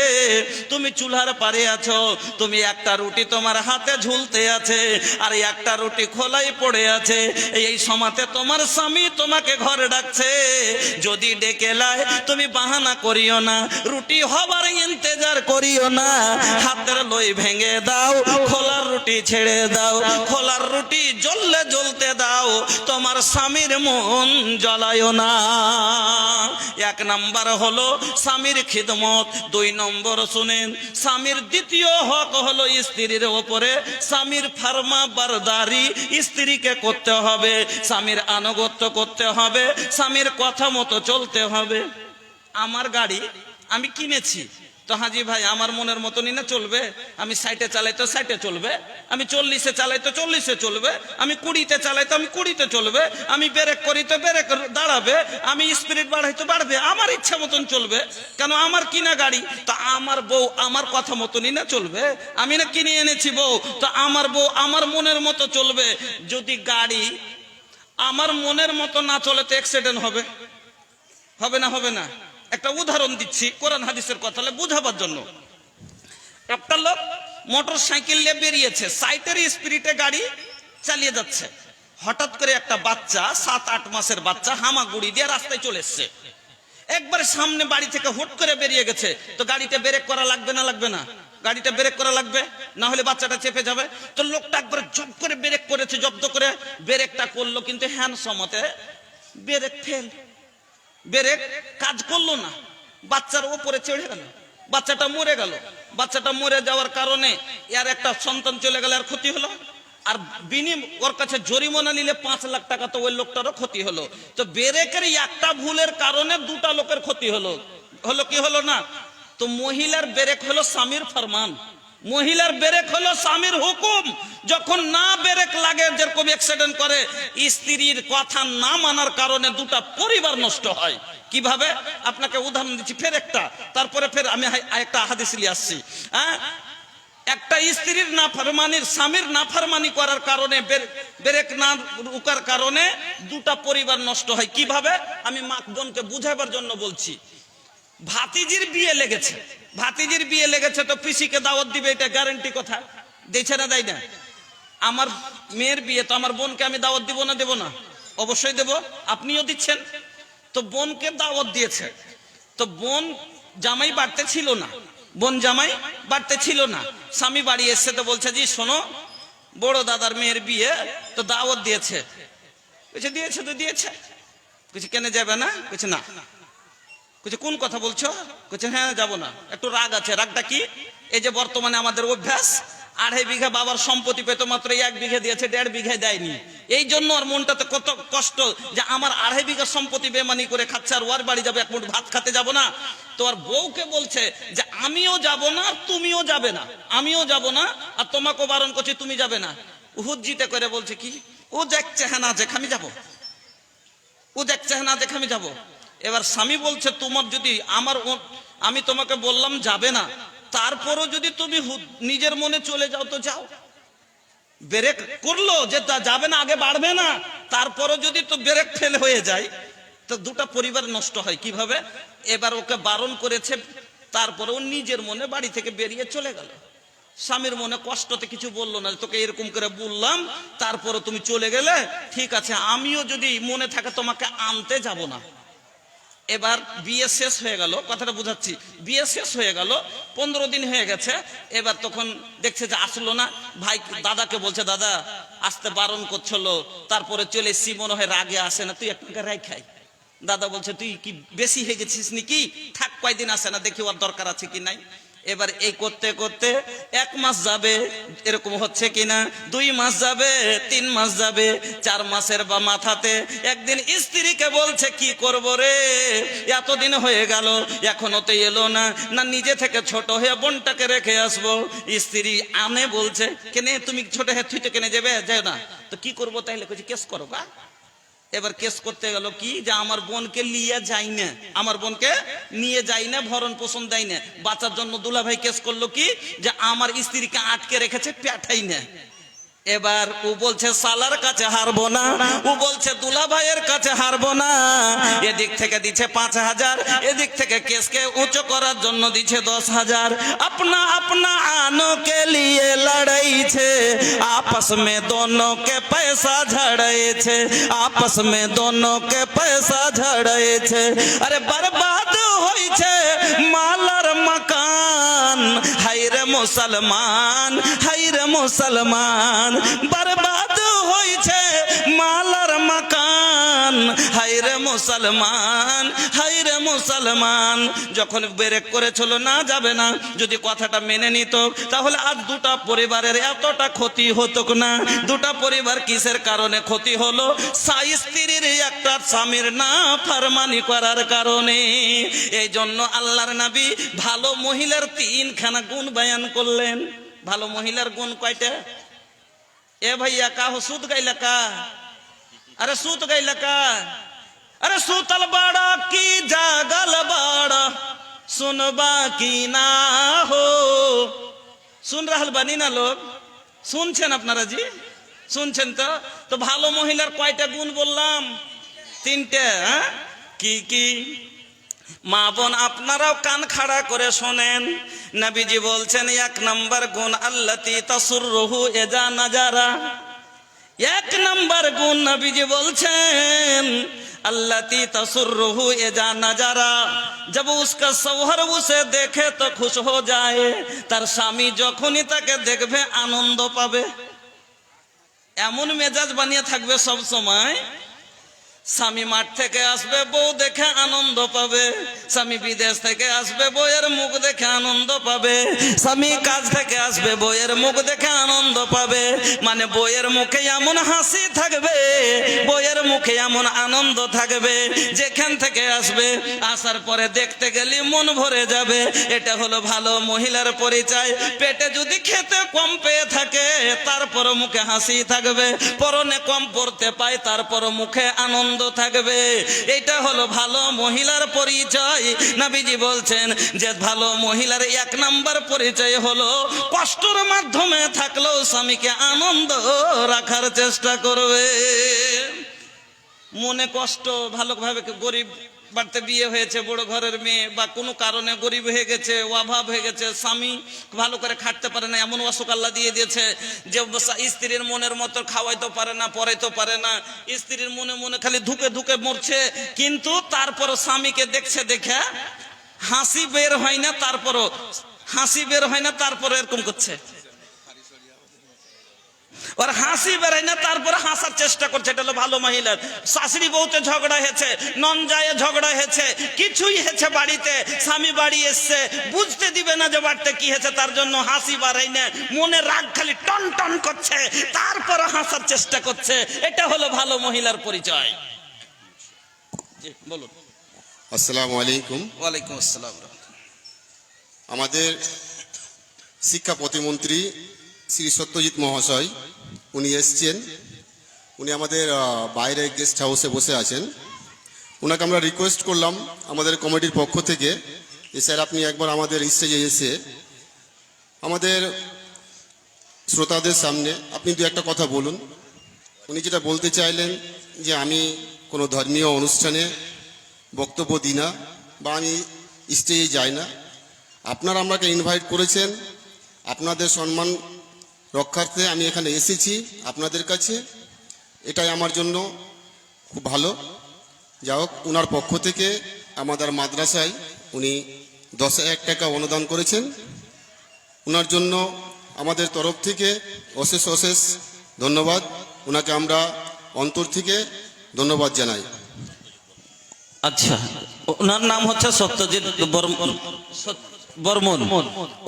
তুমি চুলার পারে আছো, তুমি একটা রুটি তোমার হাতে ঝুলতে আছে আর একটা রুটি খোলাই পড়ে আছে। এই সময়তে তোমার স্বামী তোমাকে ঘরে ডাকছে, যদি ডেকে লাই তুমি বাহানা করিও না, রুটি হবার ইন্তজার করিও না, হাতের লই ভেঙে দাও, খোলার রুটি ছেড়ে দাও, খোলার রুটি জ্বললে জ্বলতে দাও, তোমার স্বামীর মন জ্বলায়ও না। এক নাম্বার হলো স্বামীর খিদমত। দুই নম্বর শুনেন, স্বামীর দ্বিতীয় হক হলো স্ত্রীর ওপরে স্বামীর ফার্মা বারদারি স্ত্রীকে করতে হবে, স্বামীর আনুগত্য করতে হবে, স্বামীর কথা মতো চলতে হবে। আমার গাড়ি আমি কিনেছি তো হাজি ভাই আমার মনের মতনই না চলবে, আমি 60-এ চালাই তো 60-এ চলবে, আমি 40-এ চালাই তো 40-এ চলবে, আমি 20-তে চালাই তো আমি 20-তে চলবে, আমি ব্রেক করি তো ব্রেক দাঁড়াবে, আমি স্পিড বাড়াই তো বাড়বে, আমার ইচ্ছা মতন চলবে। কেন, আমার কিনা গাড়ি, তা আমার বউ আমার কথা মতনই না চলবে, আমি না কিনে এনেছি বউ, তো আমার বউ আমার মনের মতো চলবে। যদি গাড়ি আমার মনের মতো না চলে তো অ্যাক্সিডেন্ট হবে, হবে না? হবে না? একটা উদাহরণ দিচ্ছি কোরআন হাদিসের কথা বুঝাবার জন্য। একটা লোক মোটর সাইকেল নিয়ে বেরিয়েছে, 60-এর স্পিডে গাড়ি চালিয়ে যাচ্ছে, হঠাৎ করে একটা বাচ্চা 7-8 মাসের বাচ্চা হামাগুড়ি দিয়ে রাস্তায় চলে এসছে, একবারে সামনে বাড়ি থেকে হুট করে বেরিয়ে গেছে। তো গাড়িটা ব্রেক করা লাগবে না? লাগবে না? গাড়িটা ব্রেক করা লাগবে, না হলে বাচ্চাটা চেপে যাবে। তো লোকটা একবার জব করে ব্রেক করেছে, জব্দ করে ব্রেকটা করলো, কিন্তু হ্যান্ডসমতে ব্রেক ফেল, ব্রেক কাজ করলো না, বাচ্চার উপরে চড়ে গেল, বাচ্চাটা মরে গেল। বাচ্চাটা মরে যাওয়ার কারণে এর একটা সন্তান চলে গেল, আর ক্ষতি হলো। আর ওর কাছে জরিমানা নিলে 5 লাখ টাকা, তো ওই লোকটারও ক্ষতি হলো। তো ব্রেকের একটা ভুলের কারণে 2টা লোকের ক্ষতি হলো, হলো কি হলো না? তো মহিলার ব্রেক হলো স্বামীর ফরমান, মহিলার ব্রেক হলো স্বামীর হুকুম। যখন না ব্রেক লাগে, যেরকম অ্যাক্সিডেন্ট করে, স্ত্রীর কথা না মানার কারণে 2টা পরিবার নষ্ট হয়। কিভাবে? আপনাকে উদাহরণ দিচ্ছি ফের একটা, তারপরে ফের আমি একটা হাদিস নিয়ে আসছি। হ্যাঁ, একটা স্ত্রীর নাফরমানির, স্বামীর নাফরমানি করার কারণে, ব্রেক না রুকার কারণে 2টা পরিবার নষ্ট হয়। কিভাবে? আমি মা বোনকে বুঝাবার জন্য বলছি। ভাতিজির বিয়ে লেগেছে, ভাতিজির বিয়ে লেগেছে, তো পিসিকে দাওয়াত দিবে, এটা গ্যারান্টি কথা দিয়েছে না? দেয় না? আমার মেয়ের বিয়ে, তো আমার বোনকে আমি দাওয়াত দিব না? দেব না? অবশ্যই দেব, আপনিও দিচ্ছেন। তো বোনকে দাওয়াত দিয়েছে, তো বোন জামাই বাড়তে ছিল না, বোন জামাই বাড়তে ছিল না, স্বামী বাড়ি এসছে, তো বলছে জি শোনো, বড় দাদার মেয়ের বিয়ে, তো দাওয়াত দিয়েছে। বলছে দিয়েছে তো দিয়েছে। বলছে কেন যাবে না? বলছে না। বলছে কোন কথা বলছো? বলছে হ্যাঁ যাবো না। একটু রাগ আছে। রাগটা কি? এই যে বর্তমানে আমাদের অভ্যাস, 2.5 বিঘা বাবার সম্পত্তি পেত, মাত্র 1 বিঘা দিয়েছে, 1.5 বিঘা দেয়নি। এই জন্য আর মনটাতে কত কষ্ট যে আমার 2.5 বিঘা সম্পত্তি বেমানি করে খাচ্ছে, আর ওর বাড়ি যাবে, এক মুঠ ভাত খেতে যাব না। তো আর বউকে বলছে যে আমিও যাব না, তুমিও যাবে না, আমিও যাব না, আর তোমাকেও বারণ করছি, তুমি যাবে না। হুজ্জিতে করে বলছে কি, ও দেখছে হ্যাঁ না দেখ আমি যাবো, ও দেখছে হ্যাঁ না দেখ আমি যাবো। এবার স্বামী বলছে তোমার যদি আমি তোমাকে বললাম যাবে না, তারপরও যদি তুমি নিজের মনে চলে যাও তো যাও। ব্রেক করলো যে যাবে না, আগে বাড়বে না, তারপরও যদি তো ব্রেক ফেল হয়ে যায়, তো 2টা পরিবার নষ্ট হয়। কিভাবে? এবার ওকে বারণ করেছে, তারপরে ও নিজের মনে বাড়ি থেকে বেরিয়ে চলে গেল। স্বামীর মনে কষ্টতে কিছু বললো না, তোকে এরকম করে বললাম তারপরে তুমি চলে গেলে, ঠিক আছে আমিও যদি মনে থাকে তোমাকে আনতে যাব না। এবার বিয়ে শেষ হয়ে গেল, কথাটা বুঝাচ্ছি, বিয়ে শেষ হয়ে গেল, 15 দিন হয়ে গেছে। এবার তখন দেখছে যে আসলো না, ভাই দাদাকে বলছে দাদা আসতে বারণ করছিল, তারপরে চলে এসছি, মনে হয় রাগে আসে না, তুই একটা রাই খাই। দাদা বলছে তুই কি বেশি হয়ে গেছিস নাকি, থাক কয়দিন আসে না, দেখি ওর দরকার আছে কি নাই। এবার এই করতে করতে 1 মাস যাবে, এরকম হচ্ছে কিনা, 2 মাস যাবে, 3 মাস যাবে, 4 মাসের বা মাথাতে একদিন স্ত্রীকে বলছে কি করব রে, এতদিন হয়ে গেল এখনো তো এলো না, না নিজে থেকে ছোট হয়ে বোনটাকে রেখে আসবো। স্ত্রী আনে বলছে কেনে তুমি ছোট হয়ে তুই তো কেনে যাবে, যায় না তো কি করবো, তাইলে কিছু কেস করো গা। এবার কেস করতে গেল কি, যে আমার বোনকে নিয়ে যাই না, আমার বোনকে নিয়ে যাই না, ভরণ পোষণ দেয় না, বাচ্চার জন্য দুলাভাই কেস করলো কি, যে আমার স্ত্রীকে আটকে রেখেছে, পেটাই না। এবার ও বলছে সালার কাছে হারবো না, ও বলছে দুলাভাইয়ের কাছে হারবো না। এদিক থেকে দিচ্ছে 5000, এদিক থেকে কেসকে উঁচু করার জন্য দিচ্ছে 10,000। अपना अपना आनों के लिए लड़ाई छे, आपस में दोनों के पैसा झड़े छे, आपस में दोनों के पैसा झड़े छे। अरे बर्बाद होई छे मालर मकान, हाय रे मुसलमान, हाय रे मुसलमान, बर्बाद होई छे मालर मकान, हाय रे मुसलमान, हाय रे मुसलमान। যখন ব্রেক করেছিল না যাবে না, যদি কথাটা মেনে নিত তাহলে আজ 2টা পরিবারের এতটা ক্ষতি হতো না। 2টা পরিবার কিসের কারণে ক্ষতি হলো, স্ত্রীর একটা স্বামীর না ফরমানি করার কারণে। এই জন্য আল্লাহর নবী ভালো মহিলার 3খানা গুণ বয়ান করলেন। ভালো মহিলার গুণ কয়টা? এ ভাইয়া কা হো সুত গাইলা কা, अरे सूत गई लका, अरे सूतल बाड़ा की जागल बाड़ा, सुनबा की ना हो। सुन रहल बानी ना लोग, শুনছেন আপনারা জি, শুনছেন তো? তো ভালো মহিলার কয়টা গুণ বললাম? 3টে। কি কি? মা বোন আপনারাও কান খাড়া করে শোনেন, নবীজি বলছেন 1 নম্বর গুণ আল্লাতি তাসুররুহু ইজা নাজারা। 1 নম্বর গুণ নবীজি বলছেন अल्लाती तसुर्रुहु इजा नजारा, जब उसका शौहर उसे देखे तो खुश हो जाए, तार स्वामी যখনই তাকে দেখবে আনন্দ পাবে। এমন মেজাজ বানিয়ে থাকবে সব সময়, স্বামী মাঠ থেকে আসবে বউ দেখে আনন্দ পাবে, স্বামী বিদেশ থেকে আসবে বউয়ের মুখ দেখে আনন্দ পাবে, স্বামী কাজ থেকে আসবে বউয়ের মুখ দেখে আনন্দ পাবে। মানে বউয়ের মুখে এমন হাসি থাকবে, বউয়ের মুখে এমন আনন্দ থাকবে, যেখান থেকে আসবে আসার পরে দেখতে গেলে মন ভরে যাবে। এটা হলো ভালো মহিলার পরিচয়। পেটে যদি খেতে কম পেয়ে থাকে তারপর মুখে হাসি থাকবে, পরনে কম পড়তে পায় তারপর মুখে আনন্দ থাকবে। এটা হলো ভালো মহিলার পরিচয়। নবীজি বলছেন যে ভালো মহিলার 1 নম্বর পরিচয় হলো কষ্টের মাধ্যমে থাকলেও স্বামীকে আনন্দ রাখার চেষ্টা করবে। মনে কষ্ট, ভালোভাবে গরিব বাড়িতে বিয়ে হয়েছে, বড় ঘরের মেয়ে, বা কোনো কারণে গরিব হয়ে গেছে, অভাব হয়ে গেছে, স্বামী ভালো করে খাটতে পারে না, এমন অসুখ আল্লাহ দিয়ে দিয়েছে যে স্ত্রীর মনের মতো খাওয়াইতে পারে না, পড়াইতে পারে না, স্ত্রীর মনে মনে খালি ধুকে ধুকে মরছে, কিন্তু তারপর স্বামীকে দেখছে, দেখে হাসি বের হয় না, তারপরও হাসি বের হয় না, তারপর এরকম করছে, और হাসি বেরাই না তারপরে হাসার চেষ্টা করছে। এটা হলো ভালো মহিলার। শাশুড়ি বউতে ঝগড়া হয়েছে, ননজায়ে ঝগড়া হয়েছে, কিছুই হয়েছে বাড়িতে, স্বামী বাড়ি এসছে, বুঝতে দিবে না যে বাড়িতে কি হয়েছে, তার জন্য হাসি বাড়াই না, মনে রাগ খালি টন টন করছে, তারপর হাসার চেষ্টা করছে। এটা হলো ভালো মহিলার পরিচয়। জি বলুন। আসসালামু আলাইকুম। ওয়ালাইকুম আসসালাম। আমাদের শিক্ষা প্রতিমন্ত্রী শ্রী সত্যজিৎ মহাশয় উনি এসছেন, উনি আমাদের বাইরে গেস্ট হাউসে বসে আছেন। ওনাকে আমরা রিকোয়েস্ট করলাম আমাদের কমিটির পক্ষ থেকে যে স্যার আপনি একবার আমাদের স্টেজে এসে আমাদের শ্রোতাদের সামনে আপনি 2-1 কথা বলুন। উনি যেটা বলতে চাইলেন যে আমি কোনো ধর্মীয় অনুষ্ঠানে বক্তব্য দিই না বা আমি স্টেজে যাই না, আপনারা আমাকে ইনভাইট করেছেন, আপনাদের সম্মান রক্ষার্থে আমি এখানে এসেছি আপনাদের কাছে, এটাই আমার জন্য খুব ভালো। যা হোক, ওনার পক্ষ থেকে আমাদের মাদ্রাসায় উনি 10,000 টাকা অনুদান করেছেন। ওনার জন্য আমাদের তরফ থেকে অশেষ অশেষ ধন্যবাদ। ওনাকে আমরা অন্তর থেকে ধন্যবাদ জানাই। আচ্ছা, ওনার নাম হচ্ছে সত্যজিৎ বর্মন।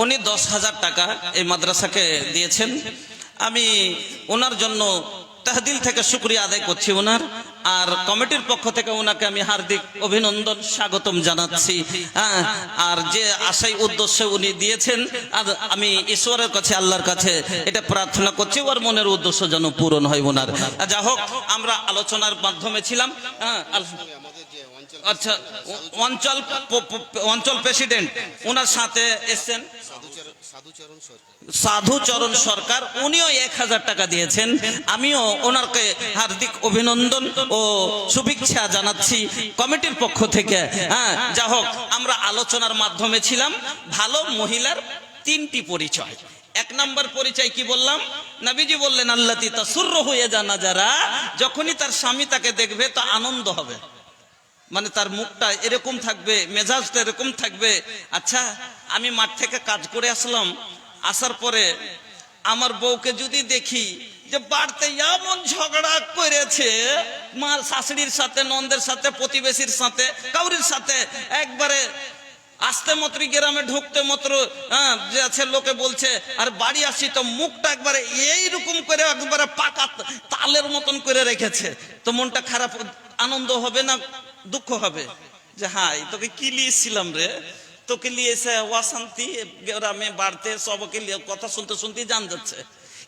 উনি 10,000 টাকা এই মাদ্রাসাকে দিয়েছেন। আমি ওনার জন্য তহদিল থেকে শুকরিয়া আদায় করছি ওনার, আর কমিটির পক্ষ থেকে ওনাকে আমি হার্দিক অভিনন্দন স্বাগতম জানাচ্ছি। হ্যাঁ, আর যে আশাই উদ্দেশ্যে উনি দিয়েছেন, আর আমি ঈশ্বরের কাছে, আল্লাহর কাছে এটা প্রার্থনা করছি ওর মনের উদ্দেশ্য যেন পূরণ হয় ওনার। যা হোক, আমরা আলোচনার মাধ্যমে ছিলাম। হ্যাঁ, আচ্ছা, অঞ্চল প্রেসিডেন্ট ওনার সাথে এসছেন সাধুচরণ সরকার, উনিও 1,000 টাকা দিয়েছেন। আমিও ওনাকে হার্দিক অভিনন্দন ও শুভেচ্ছা জানাচ্ছি কমিটির পক্ষ থেকে। হ্যাঁ, যা হোক, আমরা আলোচনার মাধ্যমে ছিলাম ভালো মহিলার 3টি পরিচয়। 1 নম্বর পরিচয় কি বললাম? নবীজি বললেন আল্লাতি তাসুররু হয়ে জানা যারা, যখনই তার স্বামী তাকে দেখবে তো আনন্দ হবে, মানে তার মুখটা এরকম থাকবে, মেজাজটা এরকম থাকবে। আচ্ছা, আমি মাঠ থেকে কাজ করে আসলাম, আসার পরে আমার বউকে যদি দেখি যে বাড়িতে এমন ঝগড়া করেছে, মার শাশুড়ির সাথে, নন্দের সাথে, প্রতিবেশীর সাথে, কাউরির সাথে, একবারে আসতে মাত্র গ্রামে ঢুকতে মাত্র যে আছে লোকে বলছে, আর বাড়ি আসি তো মুখটা একবারে এইরকম করে একবারে পাকা তালের মতন করে রেখেছে, তো মনটা খারাপ, আনন্দ হবে না দুঃখ হবে? যে হাই, তোকে কি লিয়েছিলাম রে, তোকে লিয়েছে অশান্তি গ্রামে বাড়তে, সবকে কথা শুনতে শুনতে জান যাচ্ছে।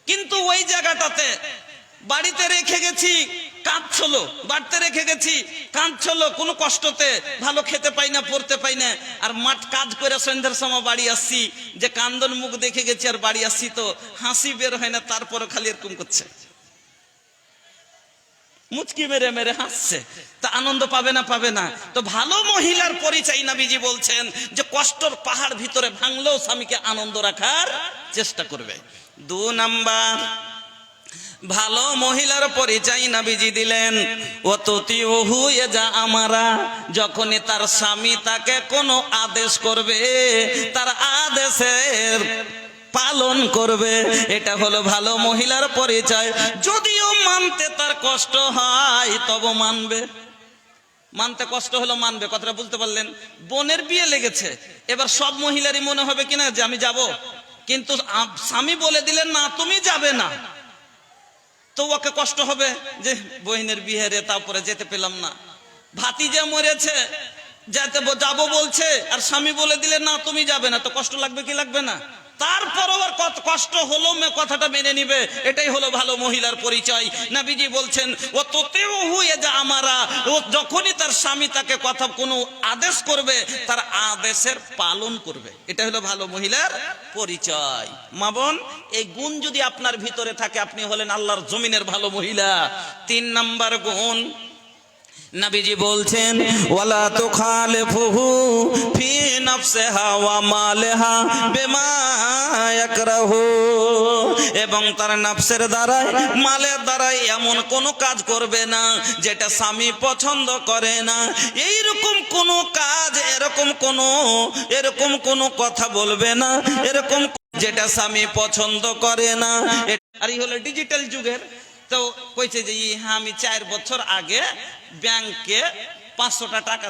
কিন্তু ওই জায়গাটাতে বাড়িতে রেখে গেছি কাঁদছিল, বাড়িতে রেখে গেছি কাঁদছিল কোনো কষ্টতে, ভালো খেতে পাই না, পড়তে পাই না, আর মাঠ কাজ করে সন্ধ্যার সময় বাড়ি আসছি, যে কান্দন মুখ দেখে গেছি আর বাড়ি আসছি তো হাসি বের হয় না, তারপরে খালি এরকম করছে, মুচকি মেরে মেরে হাসছে, তা আনন্দ পাবে না? পাবে না। তো ভালো মহিলার পরিচয় নবীজি বলছেন যে কষ্টর পাহাড় ভিতরে ভাঙলেও স্বামীকে আনন্দ রাখার চেষ্টা করবে। 2 নাম্বার ভালো মহিলার পরিচয় নবীজি দিলেন ওয়াতুতিউহু ইয়াজা আমারা, যখনই তার স্বামী তাকে কোনো আদেশ করবে তার আদেশের পালন করবে, এটা হলো ভালো মহিলার পরিচয়। যদিও মানতে তার কষ্ট হয় তবে মানবে, মানতে কষ্ট হলো মানবে, কথাটা বুঝতে পারলেন? বোনের বিয়ে লেগেছে, এবার সব মহিলারই মনে হবে কিনা যে আমি যাব, কিন্তু স্বামী বলে দিলেন না তুমি যাবে না, তো ওকে কষ্ট হবে যে বহিনের বিয়ে রে, তারপরে যেতে পেলাম না। ভাতিজা মরেছে, যেতে যাবো বলছে, আর স্বামী বলে দিলেন না তুমি যাবে না, তো কষ্ট লাগবে কি লাগবে না? তারপর আবার কত কষ্ট হলো কথাটা মেনে নিবে, এটাই হলো ভালো মহিলার পরিচয়। নবীজি বলছেন ও তোতেও হয়ে যা আমারা, ও যখনই তার স্বামী তাকে কথা কোনো আদেশ করবে তার আদেশের পালন করবে, এটা হলো ভালো মহিলার পরিচয়। মা বোন, এই গুণ যদি আপনার ভিতরে থাকে আপনি হলেন আল্লাহর জমিনের ভালো মহিলা। 3 নাম্বার গুণ নবীজি বলছেন ওয়ালা তুখালিফুহু ফি নাফসিহা ওয়া মালিহা বিমা ইয়াকরাহু, এবং তার নফসের দ্বারা, মালের দ্বারা এমন কোন কাজ করবে না যেটা স্বামী পছন্দ করে না। এইরকম কোন কাজ, এরকম কোন কথা বলবে না এরকম যেটা স্বামী পছন্দ করে না। আর এই হলো ডিজিটাল যুগের। তো কইছে যে হ্যাঁ আমি 4 বছর আগে ব্যাংকে 500 টাকা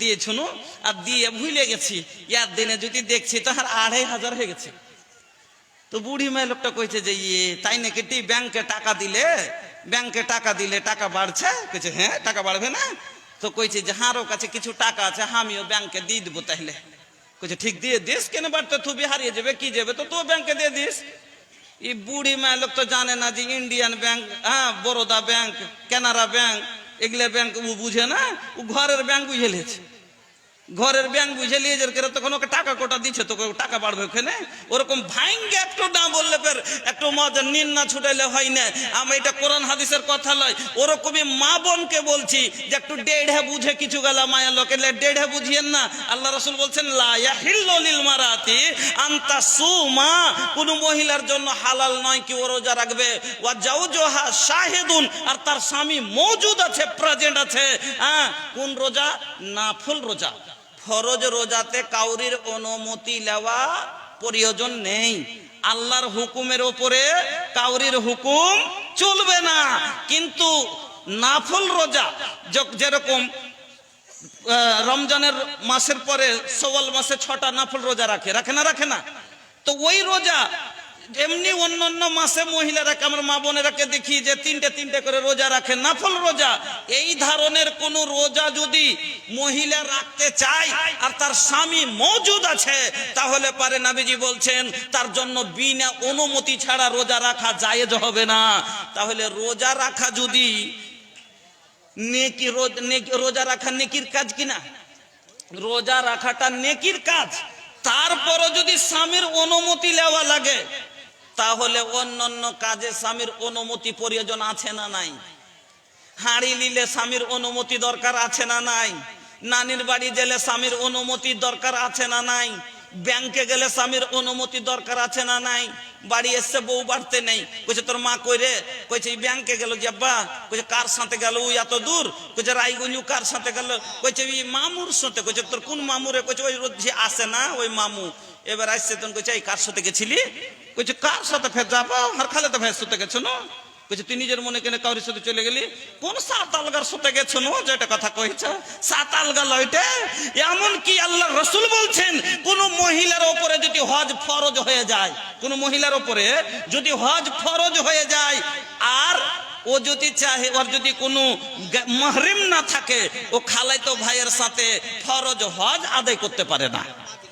দিয়েছিল, আর দিয়ে ভুলে গেছি, ইয়ার দিনে যদি দেখছি তাহার 2500 হয়ে গেছে। তো বুড়ি মেয়ে লোকটা কইছে যে তাই নাকি, ব্যাংকে টাকা দিলে টাকা বাড়ছে? কইছে হ্যাঁ, টাকা বাড়বে না? তো কইছে যে হারও কাছে কিছু টাকা আছে, আমিও ব্যাংকে দিয়ে দেবো। তাইলে কইছে ঠিক দিয়ে দিস, কেন বাড়তে তুই হারিয়ে যাবে কি যাবে, তো তুই ব্যাংকে দিয়ে দিস। এই বুড়ি মেয়ে লোক তো জানে না যে ইন্ডিয়ান ব্যাংক, হ্যাঁ বরোদা ব্যাংক, কানাড়া ব্যাংক, এগুলা ব্যাংক ও বুঝে না, ও ঘরের ব্যাংক বুঝে লেছে। ঘরের ব্যাংক বুঝে নিয়ে যে তখন ওকে টাকা কোটা দিচ্ছে, তোকে টাকা বাড়বে ওখানে। ওরকম ভাঙ্গে একটু না বললে ফের একটু মজা নিন না ছুটাইলে হয় না। আমি এটা কোরআন হাদিসের কথা লয়, ওরকমই মা বোনকে বলছি যে একটু দেড়ে বুঝে কিছু গেলা মায়া লোকে দেড়ে বুঝিয়েন না। আল্লাহ রাসূল বলছেন লা ইয়াহিল্লু লিল মারাতি আনতা সুমা, কোন মহিলার জন্য হালাল নয় কি ও রোজা রাখবে, ওয়া জাওজুহা শাহিদুন, আর তার স্বামী মওজুদ আছে, প্রেজেন্ট আছে। হ্যাঁ, কোন রোজা? নাফল রোজা। ফরজ রোজাতে কাউরির অনুমতি নেওয়া প্রয়োজন নেই। আল্লাহর হুকুমের উপরে কাউরির হুকুম চলবে না। কিন্তু নাফল রোজা যেরকম রমজানের মাসের পরে শাওয়াল মাসে 6টা নাফল রোজা রাখে না? তো ওই রোজা এমনি অন্যান্য মাসে মহিলারা, আমার মা বোনেরাকে দেখি যে তিনটে করে রোজা রাখে, নাফল রোজা। এই ধরনের কোন রোজা যদি মহিলা রাখতে চায় আর তার স্বামী মওজুদ আছে, তাহলে পারে নবীজি বলছেন তার জন্য বিনা অনুমতি ছাড়া রোজা রাখা জায়েজ হবে না। তাহলে রোজা রাখা যদি রোজা রাখা নেকির কাজ কিনা? রোজা রাখাটা নেকির কাজ। তারপরও যদি স্বামীর অনুমতি নেওয়া লাগে, তাহলে অন্যান্য কাজে স্বামীর অনুমতি প্রয়োজন আছে না নাই? হাঁড়ি নিলে স্বামীর অনুমতি দরকার আছে না নাই? নানির বাড়ি গেলে স্বামীর অনুমতি দরকার আছে না নাই? ব্যাংকে গেলে স্বামীর অনুমতি দরকার আছে না নাই? বাড়ি এসছে বউ বাড়তে নেই, কইছে তোর মা কই রে? কইছে ব্যাংকে গেল। যে আব্বা, কইছে কার সাথে গেল? ওই এত দূর। কইছে রায়গঞ্জ। কার সাথে গেল? কইছে ওই মামুর সাথে। কইছে তোর কোন মামু রে? কইছে ওই রোজ আসে না ওই মামু। এবার আসছে তখন কইছে এই কার সাথে গেছিলি? কইছে কার সাথে? ফের যাবো আর খালে তো ভাইয়ের সাথে গেছো না। কইছে তুই নিজের মনে কেন কাউরির সাথে চলে গেলি? কোন সাত আলগার সাথে গেছো না? যেটা কথা কইছ সাত আলগা লইটে। এমন কি আল্লাহ রাসূল বলছেন কোন মহিলার উপরে যদি হজ ফরজ হয়ে যায়, কোন মহিলার উপরে যদি হজ ফরজ হয়ে যায়, আর ও যদি চাহে, ওর যদি কোনো মাহরিম না থাকে, ও খালাতো ভাইয়ের সাথে ফরজ হজ আদায় করতে পারে না।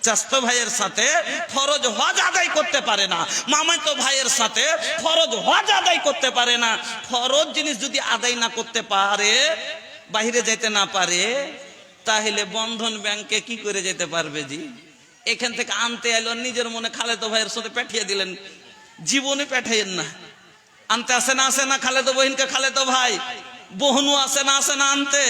চাচতো ভাইয়ের সাথে ফরজ হজ আদায় করতে পারে না। মামাতো ভাইয়ের সাথে ফরজ হজ আদায় করতে পারে না। ফরজ জিনিস যদি আদায় না করতে পারে, বাইরে যেতে না পারে, তাহলে বন্ধন ব্যাংকে কি করে যেতে পারবে? জি, এখান থেকে আনতে এলো, নিজের মনে খালেতো ভাইয়ের সাথে পাঠিয়ে দিলেন। জীবনে পাঠাইয়েন না। আনতে আসে না খালেতো বহিনকে খালেতো ভাই, বহনু আসে না আনতে।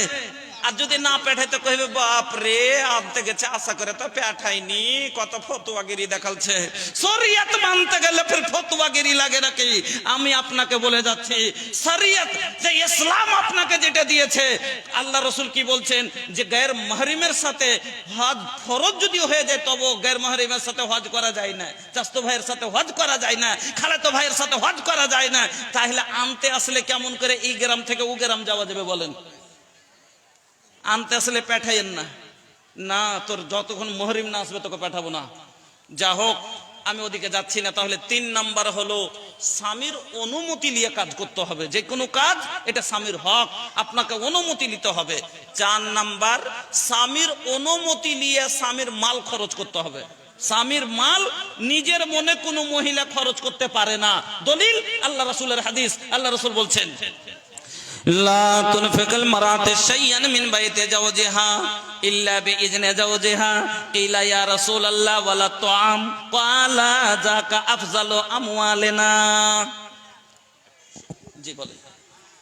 আর যদি না পেঠাইতে কইবে বাপ রে আনতে গেছে, আশা করে তো পেঠাইনি, কত ফতুয়াগিরি দেখালছে। শরিয়ত মানতে গেলে ফির ফতুয়াগিরি লাগে নাকি? আমি আপনাকে বলে যাচ্ছি, শরিয়ত যে ইসলাম আপনাকে যেটা দিয়েছে, আল্লাহ রাসূল কি বলছেন যে গায়ের মাহরিমের সাথে হজ ফরজ যদি হয়ে যায়, তবু গায়ের মাহরিমের সাথে হজ করা যায় না, চাচতো ভাইয়ের সাথে হজ করা যায় না, খালাতো ভাইয়ের সাথে হজ করা যায় না। তাহলে আনতে আসলে কেমন করে এই গ্রাম থেকে ও গ্রাম যাওয়া যাবে বলেন? আনতে আসলে পাঠাইয়েন না। না, তোর যতক্ষণ মুহরিম না আসবে তোকে পাঠাবো না। যা হোক, আমি ওদিকে যাচ্ছি না। তাহলে 3 নাম্বার হলো স্বামীর অনুমতি নিয়ে কাজ করতে হবে। যে কোনো কাজ, এটা স্বামীর হক, আপনাকে অনুমতি নিতে হবে। 4 নাম্বার, স্বামীর অনুমতি নিয়ে স্বামীর মাল খরচ করতে হবে। স্বামীর মাল নিজের মনে কোনো মহিলা খরচ করতে পারে না। দলিল আল্লাহ রাসূলের হাদিস। আল্লাহ রাসূল বলছেন লা তুনফিকুল মারাতু শাইয়ান মিন বাইতি জাওজিহা ইল্লা বিইজনি জাওজিহা। কিলা ইয়া রাসূলুল্লাহ ওয়ালা তুআম, ক্বালা যাকা আফজালু আমওয়ালিনা। জি বলেন।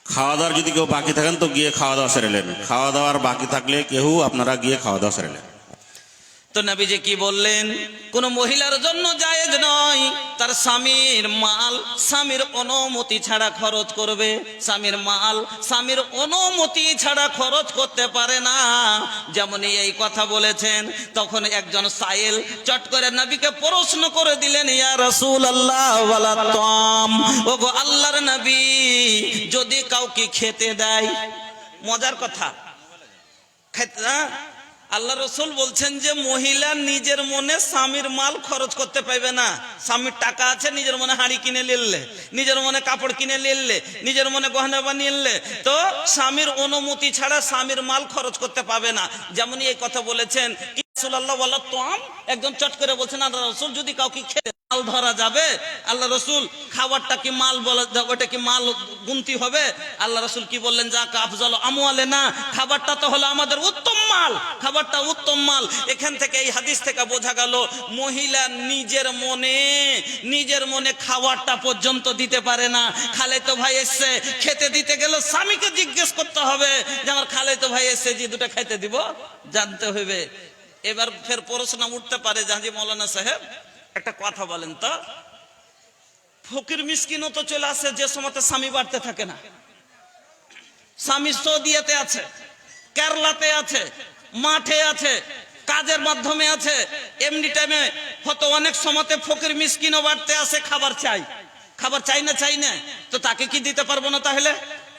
খাওয়া দাওয়ার যদি কেউ বাকি থাকেন তো গিয়ে খাওয়া দাওয়া সেরেলেন। খাওয়া দাওয়ার বাকি থাকলে কেউ আপনারা গিয়ে খাওয়া দাওয়া সেরেলেন। তো নবীজি কি বললেন? কোন মহিলার জন্য জায়েজ নয় তার স্বামীর মাল স্বামীর অনুমতি ছাড়া খরচ করবে। স্বামীর মাল স্বামীর অনুমতি ছাড়া খরচ করতে পারে না। যেমন এই কথা বলেছেন, তখন একজন সাইল চট করে নবীকে প্রশ্ন করে দিলেন, ইয়া রাসূলুল্লাহ ওয়ালা তাম, ওগো আল্লাহর নবী, যদি কাউকে খেতে দেয়, মজার কথা, খেতে আল্লাহ রাসূল বলছেন যে মহিলা নিজের মনে স্বামীর মাল খরচ করতে পারবে না। স্বামীর টাকা আছে, নিজের মনে হাড়ি কিনে নিলে, নিজের মনে কাপড় কিনে নিলে, নিজের মনে গহনা বানিয়ে নিলে, তো স্বামীর অনুমতি ছাড়া স্বামীর মাল খরচ করতে পাবে না। যেমন এই কথা বলেছেন রাসূলুল্লাহ ওয়ালা তাম, একজন চট করে বলছেন আল্লাহ রাসূল, যদি কাউকে খেতে মাল ধরা যাবে? আল্লাহ রসুল খাবারটা কি মাল বলা, ওটা কি মাল গুনতি হবে? আল্লাহ রসুল কি বললেন? যা কাফজাল আমওয়ালে না, খাবারটা তো হলো আমাদের উত্তম মাল, খাবারটা উত্তম মাল। এখান থেকে এই হাদিস থেকে বোঝা গেল মহিলা নিজের মনে খাবারটা পর্যন্ত দিতে পারে না। খালাতো ভাই এসছে, খেতে দিতে গেল স্বামীকে জিজ্ঞেস করতে হবে যে আমার খালাতো ভাই এসছে, যে দুটো খাইতে দিব, জানতে হবে। এবার ফের প্রশ্ন উঠতে পারে, জাহাজি মৌলানা সাহেব একটা কথা বলেন তো, ফকির মিসকিনও তো চলে আসে যে সময় স্বামী বাড়তে থাকে না। স্বামী সৌদিয়াতে আছে, কেরালাতে আছে, মাঠে আছে, কাজের মাধ্যমে আছে, এমনি টাইমে হয়তো অনেক সময়তে ফকির মিসকিনও বাড়তে আসে, খাবার চাই না, তো তাকে কি দিতে পারবো না?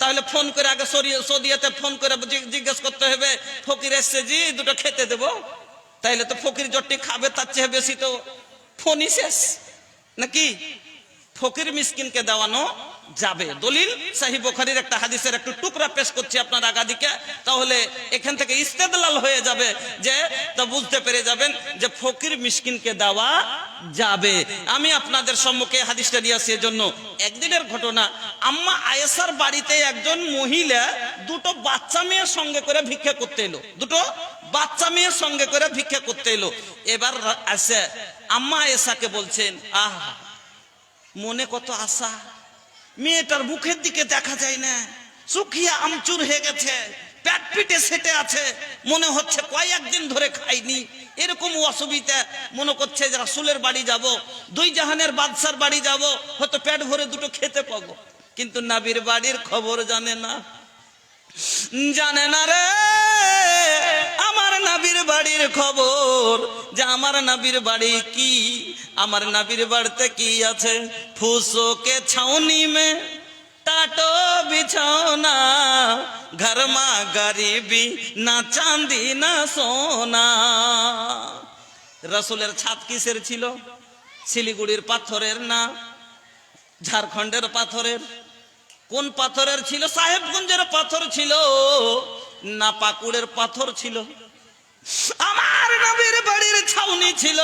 তাহলে ফোন করে আগে সৌদিয়াতে ফোন করে জিজ্ঞেস করতে হবে, ফকির এসছে জি দুটো খেতে দেবো। তাইলে তো ফকির জটটি খাবে, তার চেয়ে বেশি তো ফোনই শেষ নাকি? ফকির মিসকিনকে দেওয়ানো যাবে। দলিল সহিহ বুখারীর একটা হাদিসের একটু টুকরা পেশ করছি আপনার আগাদিকে, তাহলে এখান থেকে ইস্তেদলাল হয়ে যাবে, যে তা বুঝতে পেরে যাবেন যে ফকির মিসকিনকে দেওয়া যাবে। আমি আপনাদের সম্মুখে হাদিসটা নিয়ে আসি এজন্য। একদিনের ঘটনা, আম্মা আয়েশার বাড়িতে একজন মহিলা দুটো বাচ্চা মেয়ের সঙ্গে করে ভিক্ষা করতে এলো, এবার আসে আম্মা আয়েশাকে বলছেন, আহা মনে কত আশা, মেয়েটার মুখের দিকে দেখা যায় না, শুকিয়ে আমচুর হয়ে গেছে, পেট পিটে সেটে আছে, মনে হচ্ছে কয়েকদিন ধরে খাইনি, এরকম অসুবিধা মনে করছে যে রাসূলের বাড়ি যাব, দুই জাহানের বাদশার বাড়ি যাব, হয়তো পেট ভরে দুটো খেতে পাবো। কিন্তু নবীর বাড়ির খবর জানে না রে, আমার নবীর বাড়ির খবর, যে আমার নবীর বাড়ি কি, আমার নবীর বাড়িতে কি আছে? ফুসো কে ছাউনি মে টাটো বিছাওনা, ঘর মা গরিবি না চাঁদি না সোনা। রাসূলের ছাদ কিসের ছিল? শিলিগুড়ির পাথরের না ঝাড়খণ্ডের পাথরের? কোন পাথরের ছিল? সাহেবগঞ্জের পাথর ছিল না পাকুড়ের পাথর ছিল? আমার নবীর বাড়ির ছাউনি ছিল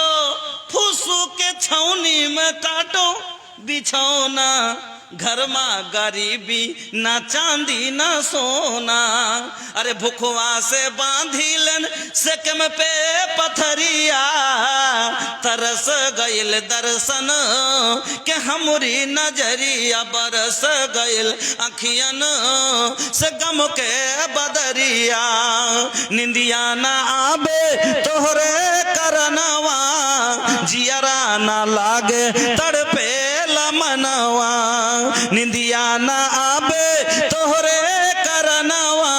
ফুসুকে ছাউনি মে কাটো বিছাওনা, घर माँ गरीबी ना चांदी ना सोना। अरे भुखवा से बांधिलन सेकम पे पथरिया, तरस गइल दर्शन के हमरी नजरिया, बरस गइल अखियन से गम के बदरिया। निंदिया ना आबे तोहरे करनवा, जियरा ना लागे तड़पे मनवा। निंदिया ना आबे तोहरे करनवा,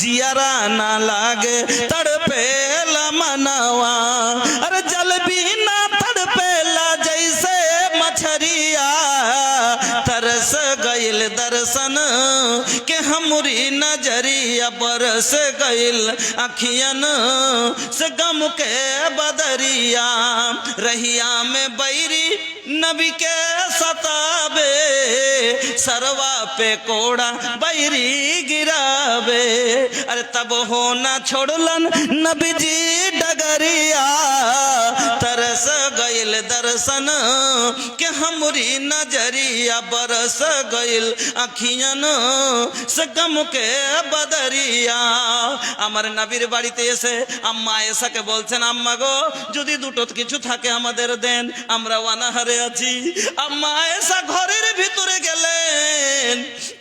जियरा ना लागे तड़पे मनवा। अरे जल भी ना तड़पेला जैसे मछरिया, तरस गइल दर्शन के हमरी नजरिया, बरस गइल अखियन से गम के बदरिया। रहिया में बैरी नबी के सताबे, सरवा पे कोड़ा बैरी गिराबे। अरे तब हो ना छोड़लन नबी जी डगरिया, तरस गइल दर्शन के हमरी नजरिया, बरस गइल अखियन से गम के बदरिया। আমার নবীর বাড়িতে এসে আম্মা আয়েশাকে বলছেন, আম্মা গো যদি দুটো কিছু থাকে আমাদের দেন, আমরা অনাহারে আছি। আম্মা আয়েশা ঘরের ভিতরে গেলেন,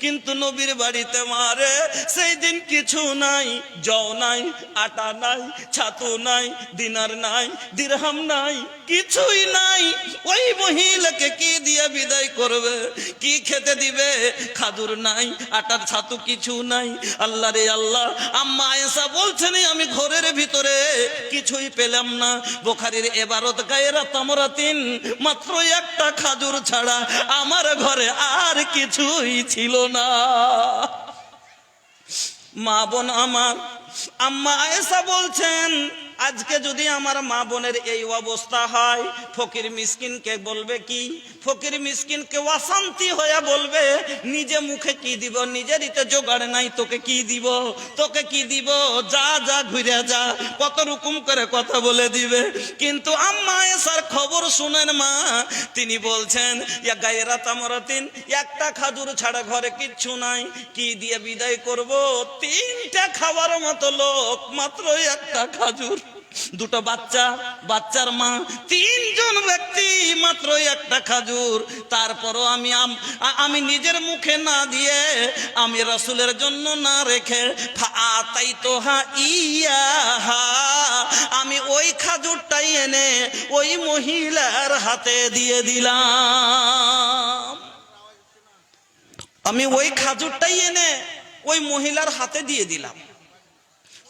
কিন্তু নবীর বাড়িতে মারে সেই দিন কিছু নাই, জও নাই, আটা নাই, ছাতু নাই, দিনার নাই, দিরহাম নাই, কিছুই নাই। ওই মহিলাকে কি দিয়ে বিদায় করবে, কি খেতে দিবে? খাদুর নাই, আটার ছাতু কিছু নাই। আল্লাহ রে আল্লাহ, আম্মা আয়েশা বলছেন আমি ঘরের ভিতরে কিছুই পেলাম না। বুখারীর ইবারত গায়রা তামরাতিন, মাত্র একটা খাজুর ছাড়া আমার ঘরে আর কিছুই ছিল না। মা বোন আমার, আম্মা আয়েশা বলছেন আজকে যদি আমার মা বোনের এই অবস্থা হয়, ফকির মিসকিনকে বলবে কি? ফকির মিসকিনকে অশান্তি হয়ে বলবে, নিজে মুখে কি দিব, নিজেরই তো জোগাড় নাই, তোকে কি দিব, তোকে কি দিব, যা যা ঘুরে যা, কত রকম করে কথা বলে দিবে। কিন্তু আম্মা আয়েশার খবর শুনেন মা, তিনি বলছেন ইয়া গায়রা তামরাতিন, একটা খাজুর ছাড়া ঘরে কিচ্ছু নাই, কি দিয়ে বিদায় করব? তিনটা খাওয়ার মতো লোক, মাত্র একটা খাজুর, দুটো বাচ্চা, বাচ্চার মা, তিনজন ব্যক্তি, মাত্র একটা খাজুর। তারপরও আমি নিজের মুখে না দিয়ে, আমি রাসূলের জন্য না রেখে, ফাআতাইতুহা ইয়াহা, আমি ওই খাজুরটাই এনে ওই মহিলার হাতে দিয়ে দিলাম। আমি ওই খাজুরটাই এনে ওই মহিলার হাতে দিয়ে দিলাম।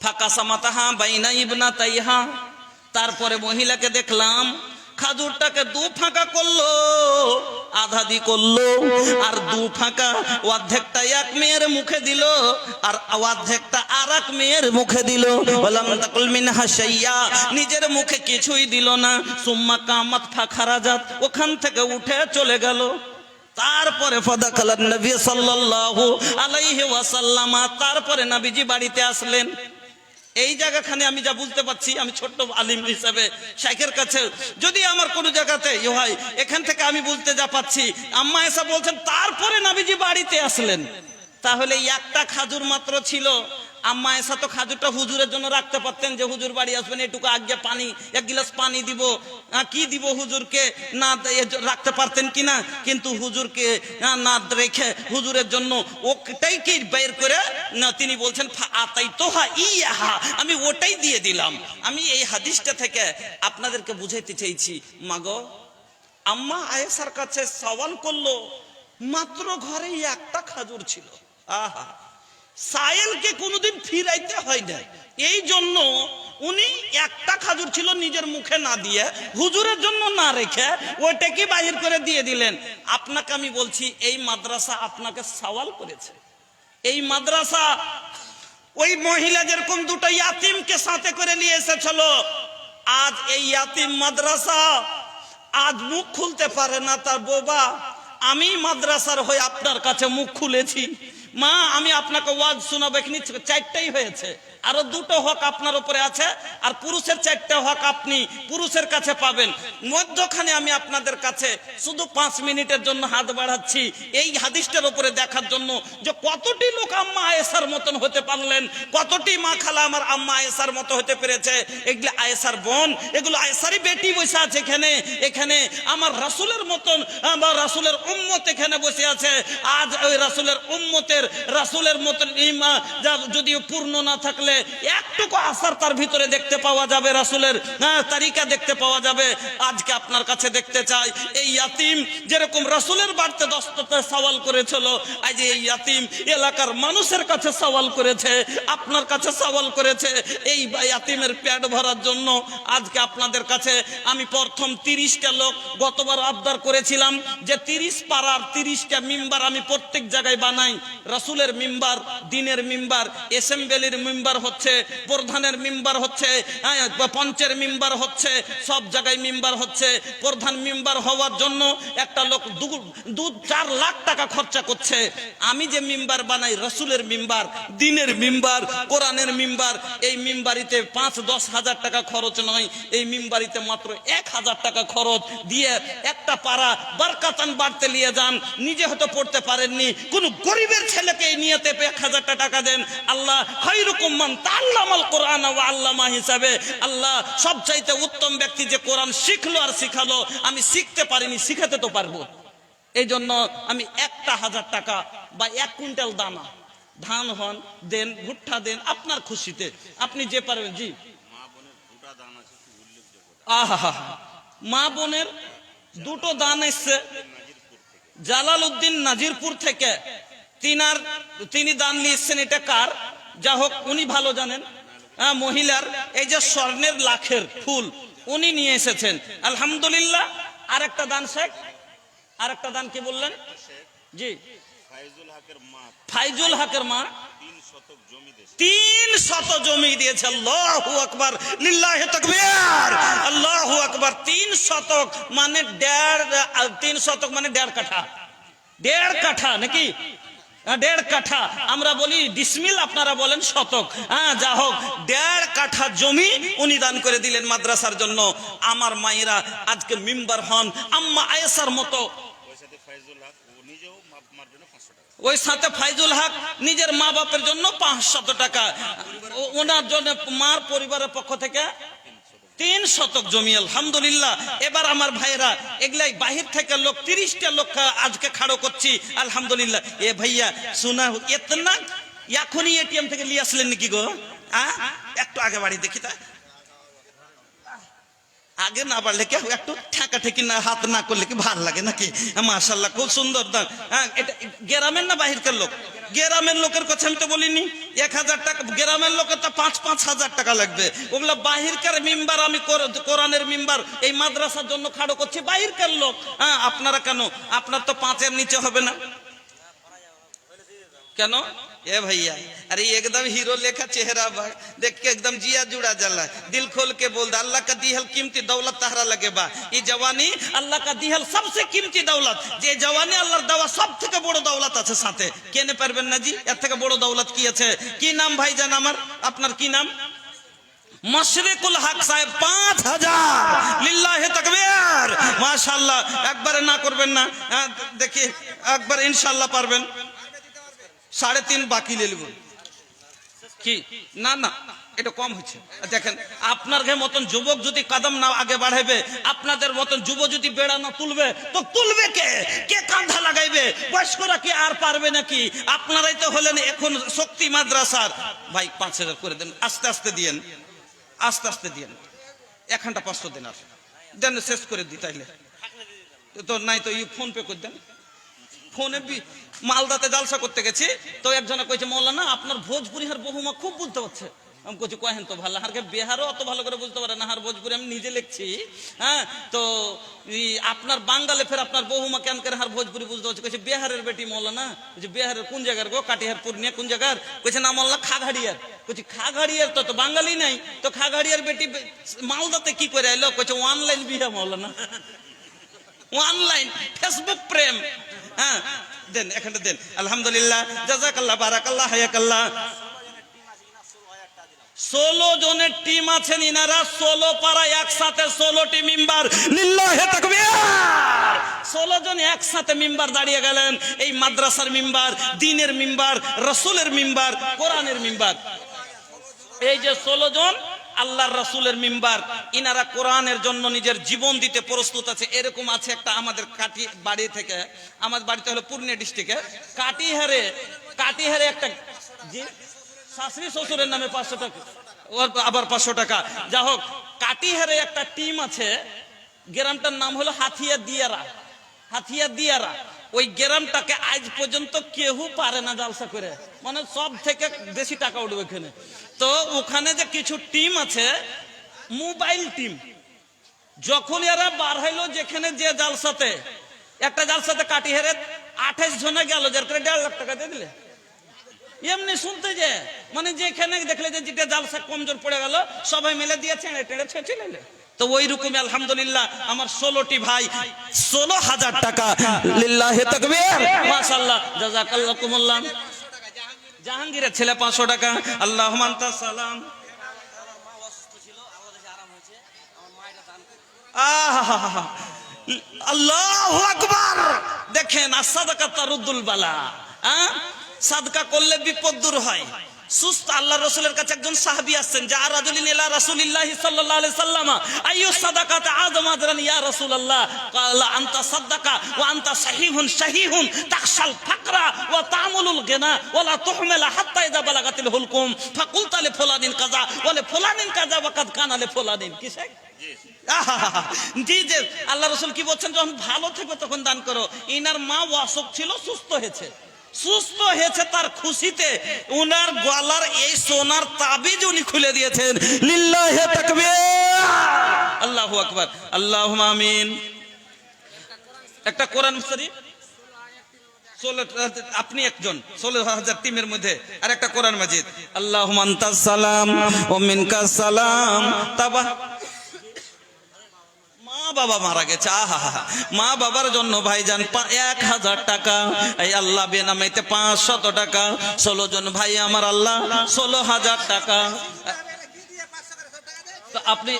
ফাঁকা সামাতাহা বাইনা ইবনা তাইহা, তারপরে মহিলাকে দেখলাম খাজুরটাকে দু ফাঁকা করলো, আধা দি করলো, আর দু ফাঁকা অর্ধেকটা এক মেয়ের মুখে দিল, আর অর্ধেকটা আর এক মেয়ের মুখে দিল। ওয়ালাম তাকুল মিনহা শাইয়া, নিজের মুখে কিছুই দিল না। সুম্মা কামাত ফাখারাজাত, ওখান থেকে উঠে চলে গেল। তারপরে ফাদাখালান নবী সাল্লাল্লাহু আলাইহি ওয়াসাল্লাম, তারপরে নবীজি বাড়িতে আসলেন। এই জায়গাখানে আমি যা বুঝতে পারছি, আমি ছোট্ট আলিম হিসাবে শাইখের কাছে যদি আমার কোনো জায়গাতে হয়, এখান থেকে আমি বুঝতে যা পাচ্ছি, আম্মা আয়েশা বলছেন তারপরে নবীজি বাড়িতে আসলেন। তাহলে একটা খাজুর মাত্র ছিল। আম্মা আয়েশা তো খাজুরটা হুজুরের জন্য রাখতে পারতেন, যে হুজুর বাড়ি আসবেন, এটুকু আগে পানি, এক গিলাস পানি দিব, কি দিব হুজুরকে, না রাখতে পারতেন কিনা। কিন্তু হুজুরকে না রেখে হুজুরের জন্য ওটাই কি বের করে না, তিনি বলছেন ফাআতাইতুহা ইয়াহা, আমি ওটাই দিয়ে দিলাম। আমি এই হাদিসটা থেকে আপনাদেরকে বুঝাইতে চাইছি, মাগো আম্মা আয়েশার কাছে সওয়াল করলো, মাত্র ঘরে একটা খাজুর ছিল। আহা, সায়েলকে কোনোদিন ফিরাইতে হয় না, এই জন্য উনি একটা খাজুর ছিল, নিজের মুখে না দিয়ে, হুজুরের জন্য না রেখে, ওইটাকে বাহির করে দিয়ে দিলেন। আপনাকে আমি বলছি, এই মাদ্রাসা আপনাকে সওয়াল করেছে। এই মাদ্রাসা ওই মহিলা যেরকম দুটো ইয়াতিমকে সাথে করে নিয়ে এসেছিল, আজ এই ইয়াতিম মাদ্রাসা আজ মুখ খুলতে পারে না তার বোবা। আমি মাদ্রাসার হয়ে আপনার কাছে মুখ খুলেছি। মা, আমি আপনাকে ওয়াজ শোনাবো, এখানে 4টাই হয়েছে, আরো 2টো হক আপনার উপরে আছে, আর পুরুষের 4টে হক আপনি পুরুষের কাছে পাবেন। মধ্যখানে আমি আপনাদের কাছে শুধু 5 মিনিটের জন্য হাত বাড়াচ্ছি, এই হাদিসটার উপরে দেখার জন্য যে কতটি লোক আম্মা আয়েশার মতন হতে পারলেন, কতটি মা খালা আমার আম্মা আয়েশার মতো হতে পেরেছে। এগুলো আয়েশার বোন, এগুলো আয়েশারই বেটি বসে আছে এখানে। এখানে আমার রাসূলের মতন, আমার রাসূলের উম্মত এখানে বসে আছে। আজ ওই রাসূলের মতন ঈমান যদিও পূর্ণ না থাকলে একটুকু আসার তার ভিতরে দেখতে পাওয়া যাবে, রাসূলের তারিকা দেখতে পাওয়া যাবে। আজকে আপনার কাছে দেখতে চাই, এই ইয়াতিম যেরকম রাসূলের বাড়িতে দস্ততে সওয়াল করেছিল, আজ এই ইয়াতিম এলাকার মানুষের কাছে সওয়াল করেছে, আপনার কাছে সওয়াল করেছে এই ইয়াতিমের পেট ভরার জন্য। আজকে আপনাদের কাছে আমি প্রথম 30টা লোক গতবার আবদার করেছিলাম যে 30 পাড়ার 30টা মিম্বার আমি প্রত্যেক জায়গায় বানাই। রাসূলের মিম্বার, দ্বীনের মিম্বার, অ্যাসেম্বলির মিম্বার হচ্ছে, প্রধানের মিম্বার হচ্ছে, পঞ্চের মিম্বার হচ্ছে, সব জায়গায় মিম্বার হচ্ছে। প্রধান মিম্বার হওয়ার জন্য একটা লোক 2-4 লাখ টাকা খরচা করছে। আমি যে মিম্বার বানাই, রাসূলের মিম্বার, দ্বীনের মিম্বার, কোরআনের মিম্বার, এই মিম্বারিতে 5-10 হাজার টাকা খরচ নয়, এই মিম্বারিতে মাত্র 1000 টাকা খরচ দিয়ে একটা পাড়া বারকাতান বাড়তে নিয়ে যান। নিজে হয়তো পড়তে পারেননি, কোন গরিবের ছেলেকে নিয়েতে 1000 টাকা দেন। আল্লাহ খায়রুকুম মান তাআল্লামাল কোরআন ওয়া আল্লামা হিসাবে, আল্লাহ সবচাইতে উত্তম ব্যক্তি যে কোরআন শিখলো আর শিখালো। আমি শিখতে পারিনি, শিখাতে তো পারবো। এই জন্য আমি 1000 টাকা বা 1 কুইন্টাল দানা, ধান হন দেন, ভুট্টা দেন, আপনার খুশিতে আপনি যে পারবেন। জি, আহা, মা বোনের 2টো দান এসছে জালালউদ্দিন নাজিরপুর থেকে। তিনি দান নিয়েছেন, এটা কার যা হোক উনি ভালো জানেন। মহিলার এই যে স্বর্ণের লাখের ফুল উনি নিয়ে এসেছেন, আলহামদুলিল্লাহ। আরেকটা দান শেখ, আরেকটা দান কি বললেন? জি, ফাইজুল হকের মা 300 জমি দিয়েছে। আল্লাহু আকবার, লিল্লাহি তাকবীর, আল্লাহু আকবার। 3 শতক মানে 1.5 কাঠা, 1.5 কাঠা নাকি? 1.5 কাঠা আমরা বলি ডিসমিল, আপনারা বলেন শতক। হ্যাঁ, যা হোক 1.5 কাঠা জমি উনি দান করে দিলেন মাদ্রাসার জন্য। আমার মায়েরা আজকে মেম্বার হন আম্মা আয়েশার মতো। ওই সাথে ফাইজুল হক নিজের মা বাপের জন্য 500 টাকা, ওনার জন্য মার পরিবারের পক্ষ থেকে 3 শতক জমি। আলহামদুলিল্লাহ। এবার আমার ভাইরা এগুলাই বাহির থেকে লোক 30টা লোক আজকে খাড়ো করছি। আলহামদুলিল্লাহ। এ ভাইয়া শোনা এতনা এখনই এটিএম থেকে নিয়ে আসলেন নাকি গো? একটু আগে বাড়ি দেখি তা আগে না বাড়লে কি একটু ঠেকা ঠেকি না হাত না করলে কি ভালো লাগে নাকি? মাশাআল্লাহ, খুব সুন্দর দান। এটা গ্রামের না বাহিরকার লোক? গ্রামের লোকের কথা আমি তো বলিনি। 1000 টাকা গ্রামের লোকের তো 5-5 হাজার টাকা লাগবে। ওগুলা বাহিরকার মেম্বার, আমি কোরআনের মেম্বার এই মাদ্রাসার জন্য খাড়ো করছি, বাহিরকার লোক। আপনারা কেন? আপনার তো 5-এর নিচে হবে না কেন? ए भैया, अरे एकदम हीरो लेखा चेहरा बा, देख के एकदम जिया जुड़ा जाला, दिल खोल के बोल दा अल्लाह का दिहल कीमती दौलत तहरा लगे बा। ये जवानी अल्लाह का दिहल सबसे कीमती दौलत। जे जवानी अल्लाहर देवा सब থেকে বড় দৌলত আছে সাথে। কেনে পারবেন না জি? এর থেকে বড় দৌলত কি আছে? কি নাম ভাইজান আমার? আপনার কি নাম? মশরিকুল হক সাহেব 5000। লিল্লাহি তাকবীর, মাশাআল্লাহ। একবারে না করবেন না, দেখি একবার ইনশাআল্লাহ পারবেন। 3.5 বাকি ले लेব কি? না না, এটা কম হচ্ছে। দেখেন, আপনার মতন যুবক যদি কদম না আগে বাড়াইবে, আপনাদের মতন যুব যদি বেড়া না তুলবে, তো তুলবে কে? কে কাঁধা লাগাইবে? বয়স্করা কি আর পারবে নাকি? আপনারাই তো হলেন এখন শক্তি মাদ্রাসার। ভাই 5000 করে দেন, আস্তে আস্তে দিয়েন, আস্তে আস্তে দিয়েন। 1 ঘন্টা 500 দিন আর দেন, শেষ করে দিই তাইলে তো। নাই তো ফোন পে করে দেন। ফোনে মালদাতে জালসা করতে গেছি, তো একজনে কইছে মৌলানা আপনার ভোজপুরি হার বহুমা খুব বুঝতে পারছে। আমি কইছি কহেন তো ভালো, হারকে বিহারও অত ভালো করে বুঝতে পারে না, হার ভোজপুরি আমি নিজে লিখছি। হ্যাঁ, তো আপনার বাঙ্গালে ফের আপনার বহুমা কেন করে হার ভোজপুরি বুঝতে পারছে? কইছে বিহারের বেটি মৌলানা। কইছে বিহারের কোন জায়গার গো? কাটিহার পূর্ণিয়া কোন জায়গার? কইছে না মৌলানা খাগড়িয়ার। কইছি খাগড়িয়ার তো বাঙালি নাই, তো খাগড়িয়ার বেটি মালদাতে কি করে আইলো? কইছে অনলাইন বিয়া মৌলানা, অনলাইন ফেসবুক প্রেম। হ্যাঁ, দেন এখানে দেন। আলহামদুলিল্লাহ, জাযাকাল্লাহ, বারাকাল্লাহ, হায়াকাল্লাহ। 16 জনের টিম আছেন ইনারা, 16 পাড়া একসাথে 16টি মেম্বার। লিল্লাহি তাকবীর। 16 জন একসাথে মেম্বার দাঁড়িয়ে গেলেন। এই মাদ্রাসার মেম্বার, দ্বীনের মেম্বার, রাসূলের মেম্বার, কোরআনের মেম্বার। এই যে 16 জন আল্লাহর রাসূলের মেম্বার, ইনারা কোরআনের জন্য নিজের জীবন দিতে প্রস্তুত আছে। এরকম আছে একটা আমাদের কাটি বাড়ি থেকে, আমার বাড়িতে হলো পূর্ণিয়া ডিস্ট্রিক্টে কাটিহারে একটা শাশুড়ি শ্বশুরের নামে 500 টাকা, ওর আবার 500 টাকা। যা হোক, কাটিহারে একটা টিম আছে, গ্রামটার নাম হলো হাতিয়া দিয়ারা। ওই গ্রামটাকে আজ পর্যন্ত কেউ পারে না জালসা করে, মানে সব থেকে বেশি টাকা উঠবে এখানে। তো ওখানে যে কিছু টিম আছে, মোবাইল টিম, যখন এরা বার হইলো যেখানে যে জালসাতে, একটা জালসাতে কাটিহারে 28 জনে গেল, যার করে 1.5 লাখ টাকা দিয়ে দিলে। এমনি শুনতে যে মানে যেখানে দেখলে যে যেটা জালসা কমজোর পড়ে গেল, সবাই মিলে দিয়ে টেনে টেনে ছেঁচে নিলে। তো ওই রকমই আলহামদুলিল্লাহ আমার 16টি ভাই 16,000 টাকা। লিল্লাহি তাকবীর, মাশাআল্লাহ, জাযাকাল্লাহুমুল্লাহ। জাহাঙ্গীরের ছেলে 500 টাকা। আল্লাহুম্মা আনতা সালাম। আল্লাহু আকবার। দেখেন, আস-সাদাকা তারুদ্দুল বালা। সাদকা করলে বিপদ দূর হয়। সুস্থ আল্লাহ রাসূলের কাছে একজন সাহাবী আসছেন, যা রাজুলিন ইলা রাসূলিল্লাহি সাল্লাল্লাহু আলাইহি সাল্লাম, আইয়ু সাদাকাত আযম আজরান ইয়া রাসূলুল্লাহ? ক্বালা আনতা সাদাকা ওয়া আনতা শাহীহুন তাখশাল ফাকরা ওয়া তা'মুলুল গিনা ওয়া লা তুহমিলা হাত্তা ইযা বালাগাতিল হুলকুম ফাকুলতা লি ফুলানিন কাযা ওয়া লি ফুলানিন কাযা ওয়া কাদ কানা লি ফুলানিন। কি শেখ? জি জি, আল্লাহ রাসূল কি বলছেন? যখন ভালো থাকবে তখন দান করো। ইনার মা অসুখ ছিল, সুস্থ হয়েছে, তার খুশিতে উনার গলার এই সোনার তাবিজ উনি খুলে দিয়েছেন। লিল্লাহি তাকবীর, আল্লাহু আকবার, আল্লাহুম্মা আমিন। একটা কোরআন শরীফ আপনি একজন 16,000 টিমের মধ্যে আর একটা কোরআন মাজিদ আল্লাহুম্মা আনতাস সালাম ওয়া মিনকাস সালাম তাবা মা বাবা মারা গেছে আহা মা বাবার জন্য ভাইজান 1000 টাকা এই আল্লাহ বেনামাইতে 500 টাকা 16 জন ভাই আমার আল্লাহ 16,000 টাকা তো আপনি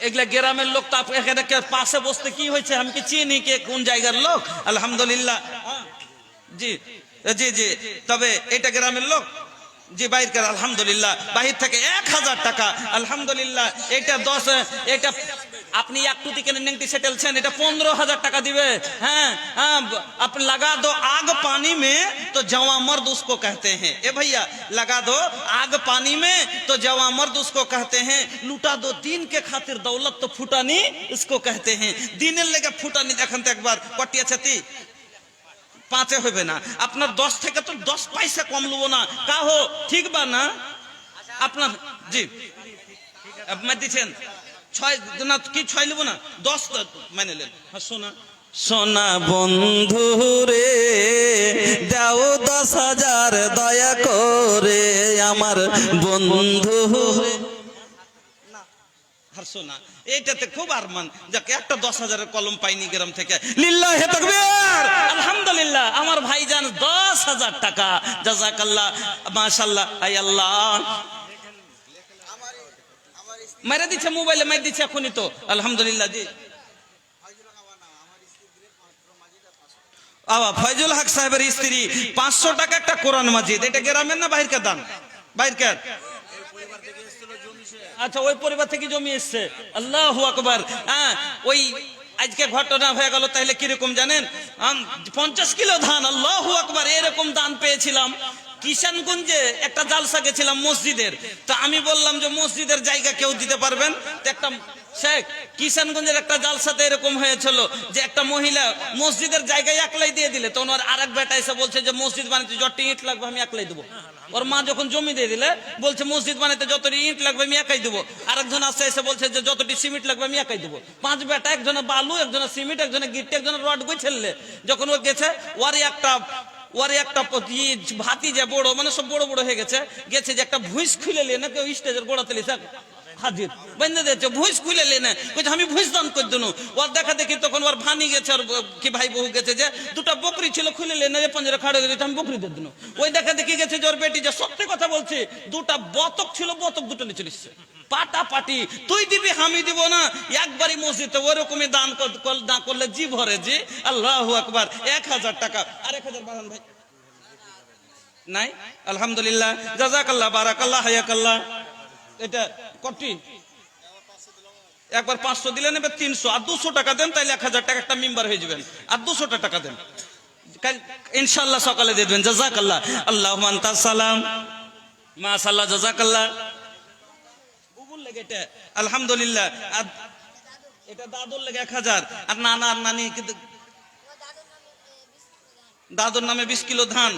এগুলা গ্রামের লোক তো এখানে পাশে বসতে কি হয়েছে আমি কি চিনি কে কোন জায়গার লোক আলহামদুলিল্লাহ জি জি জি তবে এটা গ্রামের লোক জি বাইরের আলহামদুলিল্লাহ বাহির থেকে 1000 টাকা আলহামদুলিল্লাহ এটা 10 এটা আপনি একটু দিকে নেংটি সেটেলছেন এটা 15,000 টাকা দিবে হ্যাঁ आप लगा दो आग पानी में तो जवां मर्द उसको कहते हैं ए भैया लगा दो आग पानी में तो जवां मर्द उसको कहते हैं लुटा दो दीन के खातिर दौलत तो फुटानी इसको कहते हैं দিনের লেগে ফুটানি দেখেন তো একবার কটিয়া ছাতি পাঁচে হবে না আপনার 10 থেকে তো 10 পয়সা কম লবো না কাহো ঠিক বা না আপনার জি আপনি দিচ্ছেন 6 না কি 6 লবো না 10 মানে নেন শোনা সোনা বন্ধু রে দাও 10,000 দয়া করে আমার বন্ধু আর শোনা এইটাতে খুব আরমান যাকে একটা 10,000 কলম পাইনি গ্রাম থেকে লিল্লাহি তাকবীর আলহামদুলিল্লাহ আমার ভাইজান 10,000 টাকা জাযাকাল্লাহ মাশাআল্লাহ আয় আল্লাহ মেরে দিচ্ছে মোবাইলে মেরে দিচ্ছে এখনই তো আলহামদুলিল্লাহ জি ফয়জুল হক সাহেবের স্ত্রী 500 টাকা একটা কোরআন মাজিদ এটা গ্রামের না বাহিরকার দান বাহিরকার আচ্ছা ওই পরিবার থেকে জমি এসছে আল্লাহু আকবার হ্যাঁ ওই আজকে ঘটনা হয়ে গেল তাহলে কিরকম জানেন 50 কিলো ধান আল্লাহু আকবার এরকম দান পেয়েছিলাম কিষানগঞ্জে একটা জালসা গেছিলাম মসজিদের তা আমি বললাম যে মসজিদের জায়গা কেউ দিতে পারবেন তো একটা শেখ কিষানগঞ্জের একটা জালসাতে এরকম হয়েছিল যে একটা মহিলা মসজিদের জায়গায় একলাই দিয়ে দিলে তখন ওর আরেক বেটা এসে বলছে যে মসজিদ বানাতে যত ইট লাগবে আমি একলাই দেবো ওর মা যখন জমি দিয়ে দিলে বলছে মসজিদ বানাতে যতটি ইট লাগবে আমি একাই দেবো আরেকজন আসছে এসে বলছে যে যতটি সিমেন্ট লাগবে আমি একাই দেবো 5 বেটা একজনে বালু একজনে সিমেন্ট একজনে গিট্টি একজনে রড গুছালে যখন ও গেছে ওরে একটা ভাতি যে বড় মানে সব বড় বড় হয়ে গেছে যে একটা ভুঁইস খুলে নিয়ে না কেউ স্টেজের গোড়াতে হাজির বেঁধে দিয়েছে ভুঁইস খুলে নিয়ে না আমি ভুঁইস দান করে দিনু ওর দেখা দেখি তখন ওর ভানি গেছে আর কি ভাই বহু গেছে যে 2টা বকরি ছিল খুলে নিয়ে না পঞ্জরে খাড়ে দিতে আমি বকরি দিয়ে দিনু ওই দেখা দেখি গেছে যে ওর বেটি যে সত্যি কথা বলছে 2টা বতক ছিল বতক 2টো নিয়ে চলেছে পাটাপাটি তুই দিবি আমি দিব না একবারই মসজিদে ওরকমই দান করলে জি ভরে জি আল্লাহু আকবার 1000 টাকা আর 1000 বাড়ান ভাই নাই আলহামদুলিল্লাহ জাযাকাল্লাহ বারাকাল্লাহ হায়াকাল্লাহ এটা কটি একবার 500 দিলে নেবে 300 আর 200 টাকা দেন তাইলে 1000 টাকা একটা মেম্বার হয়ে যাবেন আর 200 টাকা দেন ইনশাআল্লাহ সকালে দিয়ে দেবেন জাযাকাল্লাহ আল্লাহুম্মা আনতাস সালাম মাশাআল্লাহ জাযাকাল্লাহ বুবুল লাগে এটা আলহামদুলিল্লাহ আর এটা দাদুর লাগে 1000 আর নানা আর নানি দাদুর নামে 20 কিলো ধান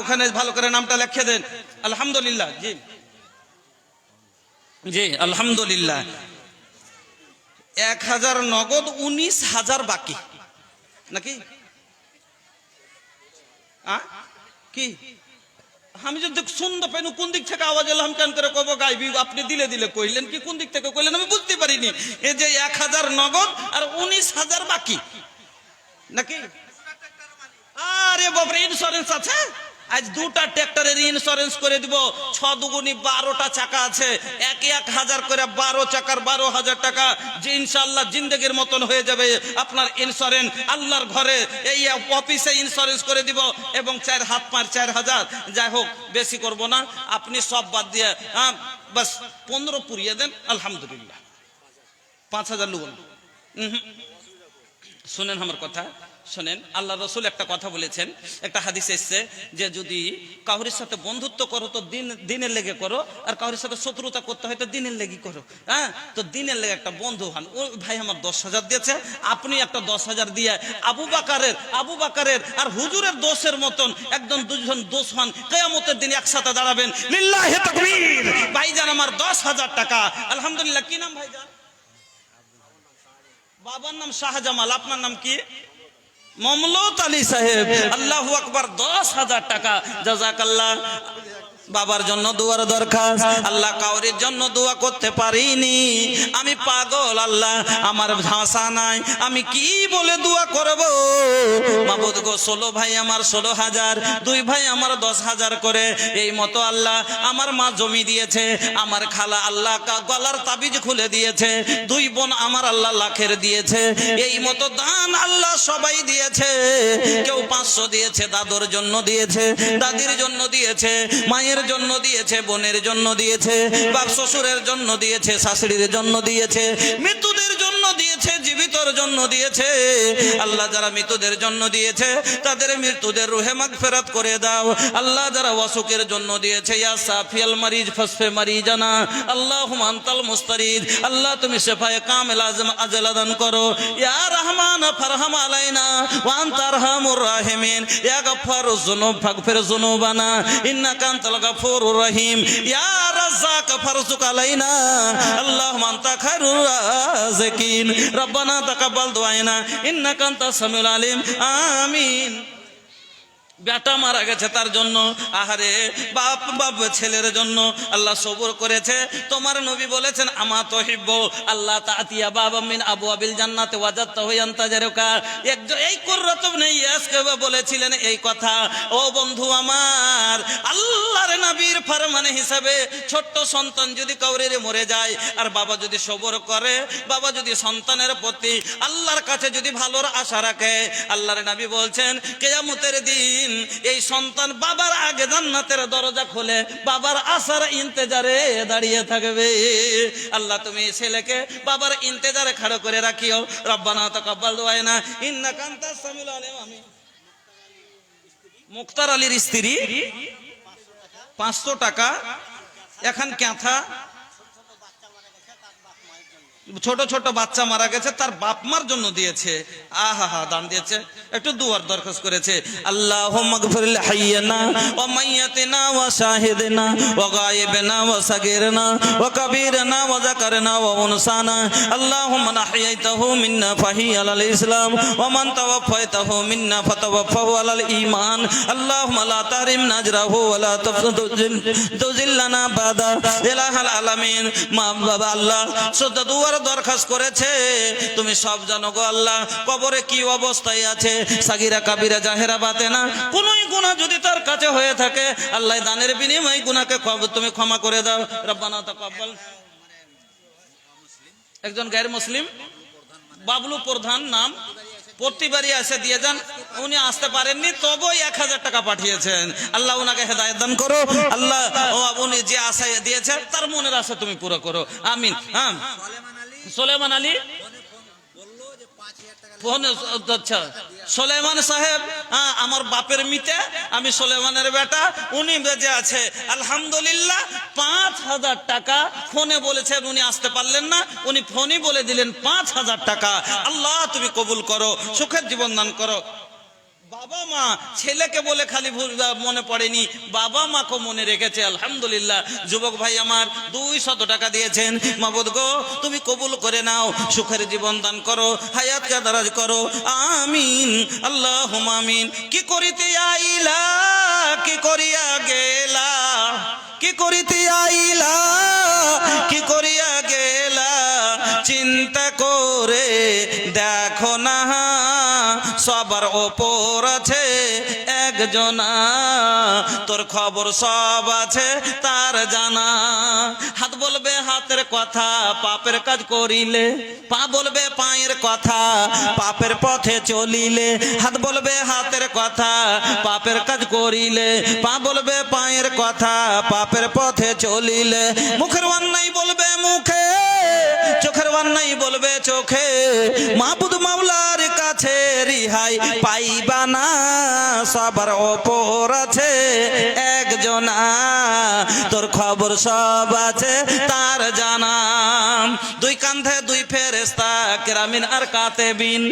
ওখানে ভালো করে নামটা লিখে দেন আলহামদুলিল্লাহ জি জি আলহামদুলিল্লাহ 1000 নগদ 19,000 বাকি নাকি কি আমি যদি শুনতে পাইনি কোন দিক থেকে আওয়াজ এলো আমি কেন করে কব গাইবি আপনি দিলে দিলে কইলেন কি কোন দিক থেকে কইলেন আমি বুঝতে পারিনি এই যে 1000 নগদ আর 19,000 বাকি নাকি আরে বাপরে ইন্স্যুরেন্স আছে আজ 2টা ট্রাক্টরের ইন্স্যুরেন্স করে দিব 6 দুগুনি 12টা চাকা আছে 1000 করে 12 চাকার 12,000 টাকা যে ইনশাআল্লাহ জিন্দেগির মতন হয়ে যাবে আপনার ইন্স্যুরেন্স আল্লাহর ঘরে এই অফিসে ইন্স্যুরেন্স করে দিব এবং 4 হাত পার 4,000 যাই হোক বেশি করব না আপনি সব বাদ দিয়ে বাস 15 পুরিয়ে দেন আলহামদুলিল্লাহ 5,000 লুবন শুনেন আমার কথা শুনেন আল্লাহ রসুল একটা কথা বলেছেন একটা হাদিস এসছে যে যদি কাউরির সাথে বন্ধুত্ব করো তো দিনের লেগে করো আর কাউরির সাথে শত্রুতা করতে হয় তো দিনের লেগে করো তো দিনের লেগে একটা বন্ধু হন ও ভাই আমার 10,000 দিয়েছে আপনি একটা 10,000 দিয়ে আবু বাকারের আর হুজুরের দোষের মতন একজন দুজন দোষ হন কিয়ামতের দিন একসাথে দাঁড়াবেন লিল্লাহি তাকবীর ভাইজান আমার 10,000 টাকা আলহামদুলিল্লাহ কি নাম ভাইজান বাবার নাম শাহজামাল আপনার নাম কি মমলুত আলী সাহেব, আল্লাহু আকবার, 10,000 টাকা। জাযাকাল্লাহ। বাবার জন্য দোয়ার দরকার। আল্লাহ কাউরির জন্য দোয়া করতে পারিনি, আমি পাগল আল্লাহ, আমার ভাষা নাই, আমি কি বলে দোয়া করব। মাবুদ গো, 16 ভাই আমার 16,000, 2 ভাই আমার 10,000 করে, এই মতো আল্লাহ আমার মা জমি দিয়েছে, আমার খালা আল্লাহ গলার তাবিজ খুলে দিয়েছে, 2 বোন আমার আল্লাহ লাখের দিয়েছে, এই মতো দান আল্লাহ সবাই দিয়েছে। কেউ 500 দিয়েছে, দাদুর জন্য দিয়েছে, দাদির জন্য দিয়েছে, মায়ের জন্য দিয়েছে, বোনের জন্য দিয়েছে, বাপ শ্বশুরের জন্য দিয়েছে, শাশুড়ির জন্য দিয়েছে, মৃত্যুদের জন্য দিয়েছে, জীবিতর জন্য দিয়েছে। আল্লাহ যারা মৃত্যুদের জন্য দিয়েছে তাদের মৃত্যুদের রুহে মাগফিরাত করে দাও। আল্লাহ যারা অসুখের জন্য দিয়েছে, ইয়া সাফিয়াল মারিজ ফাসফে মারিজানা, আল্লাহুম্মা আনতাল মুস্তারিদ, আল্লাহ তুমি শিফায়ে কামিল আজলা দান করো। ইয়া রহমান ফারহাম আলাইনা ওয়া আনতা আরহামুর রাহিমিন, ইয়া গফফারুজ যুনুব ফাগফির যুনুবানা ইন্নাকা আনতাল গফুরুর রহিম, ইয়া রাজ্জাক ফারজুক আলাইনা, আল্লাহুম্মা আনতা খায়রুর রাযিকিন, রব্বানা তাকাব্বাল দুআনা ইন্নাকা আনতাস সামিউল আলিম। আমিন। বেটা মারা গেছে তার জন্য, আহারে বাপ ছেলের জন্য আল্লাহ সবর করেছে। তোমার নবী বলেছেন, আমা তুহিব্বু আল্লাহ তাতিয়া বাবা মিন আবওয়াবিল জান্নাতে ওয়াজাদতাহু ইয়ানতাজিরুকা। একজন এই কুররাতুবনে ইয়াসকে বলেছিলেন এই কথা। ও বন্ধু আমার, আল্লাহর নবীর ফরমান হিসাবে ছোট্ট সন্তান যদি কাউরির মরে যায় আর বাবা যদি সবর করে, বাবা যদি সন্তানের প্রতি আল্লাহর কাছে যদি ভালোর আশা রাখে, আল্লাহর নবী বলছেন কিয়ামতের দিন এই সন্তান বাবার আগে জান্নাতের দরজা খুলে বাবার আশার ইন্তেজারে দাঁড়িয়ে থাকবে। আল্লাহ তুমি ছেলেকে বাবার ইন্তেজারে খাড়া করে রাখিও। রব্বানা তাকাব্বাল দুআনা ইন্নাকা আনতাস সামিউল আলিম। আমি মুক্তার আলীর স্ত্রী 500 টাকা এখন ক্যাথা, ছোট ছোট বাচ্চা মারা গেছে তার বাপ মার জন্য দিয়েছে। আহা দান দিয়েছে, একটু দুয়ার দরখাস্ত করেছে। আল্লাহুম্মা গফির হাইয়িনা ওয়া মাইয়াতিনা ওয়া শাহিদিনা ওয়া গায়িবিনা ওয়া সাগীরিনা ওয়া কাবীরিনা ওয়া যাকারিনা ওয়া উনসানা, আল্লাহুম্মা নাহইয়াতাহু মিন্না ফাহিয়া আলাল ইসলাম ওয়া মান তাওয়াফাইতাহু মিন্না ফাতাওয়াফাহু আলাল ঈমান, আল্লাহুম্মা লা তাহরিমনা আজরাহু ওয়া লা তুযিল্লানা বাদা ইলাহাল আলামিন। মা বাবা আল্লাহ সদা দুয়ার দরখাস্ত করেছে, তুমি সব জানো গো আল্লাহ, কবরে কি অবস্থায় আছে, সাগীরা কাবীরা জাহেরা বাতেনা, কোনই গুনাহ যদি তার কাছে হয়ে থাকে আল্লাহ দানের বিনিময়ে গুনাহকে তুমি ক্ষমা করে দাও। রব্বানা তাকাব্বাল। একজন গায়র মুসলিম বাবলু প্রধান নাম, প্রতিবারই এসে দিয়ে যান, উনি আসতে পারেননি তবুই 1000 টাকা পাঠিয়েছেন। আল্লাহ ওনাকে হেদায়েত দান করো। আল্লাহ উনি যে আশা দিয়েছে তার মনের আশা তুমি পুরো করো। আমিন। হ্যাঁ, সুলেমান আলী আচ্ছা, সুলেমান সাহেব, আমার বাপের মিতে, আমি সুলেমানের বেটা, উনি বেঁচে আছে আলহামদুলিল্লাহ। 5,000 টাকা ফোনে বলেছেন, উনি আসতে পারলেন না, উনি ফোনই বলে দিলেন 5,000 টাকা। আল্লাহ তুমি কবুল করো, সুখের জীবন দান করো। বাবা মা ছেলেকে বলে খালি মনে পড়েনি, বাবা মাকে মনে রেখেছে আলহামদুলিল্লাহ। যুবক ভাই আমার 200 টাকা দিয়েছেন, মাবুদ গো তুমি কবুল করে নাও, সুখের জীবন দান করো, হায়াতকে দারাজ করো। আমিন আল্লাহুম্মা আমিন। কি করিতে আইলা কি করিয়া গেলা, কি করিতে আইলা কি করিয়া গেলা, চিন্তা করে দেখো না সবার ওপর আছে একজনা, তোর খবর সব আছে তার জানা। হাত বলবে হাতের কথা পাপের কাজ করিলে, পা বলবে পায়ের কথা পাপের পথে চলিলে, হাত বলবে হাতের কথা পাপের কাজ করিলে, পা বলবে পায়ের কথা পাপের পথে চলিলে, মুখের অন্যায় বলবে মুখে, চোখের অন্যায় বলবে চোখে, মাবুদ মাওলার কাছে রিহাই পাইবা না, সবার ওপর আছে একজনা, তোর খবর সব আছে তার জানা। দুই কাঁধে দুই ফেরেশতা কিরামিন আর কাতেবিন,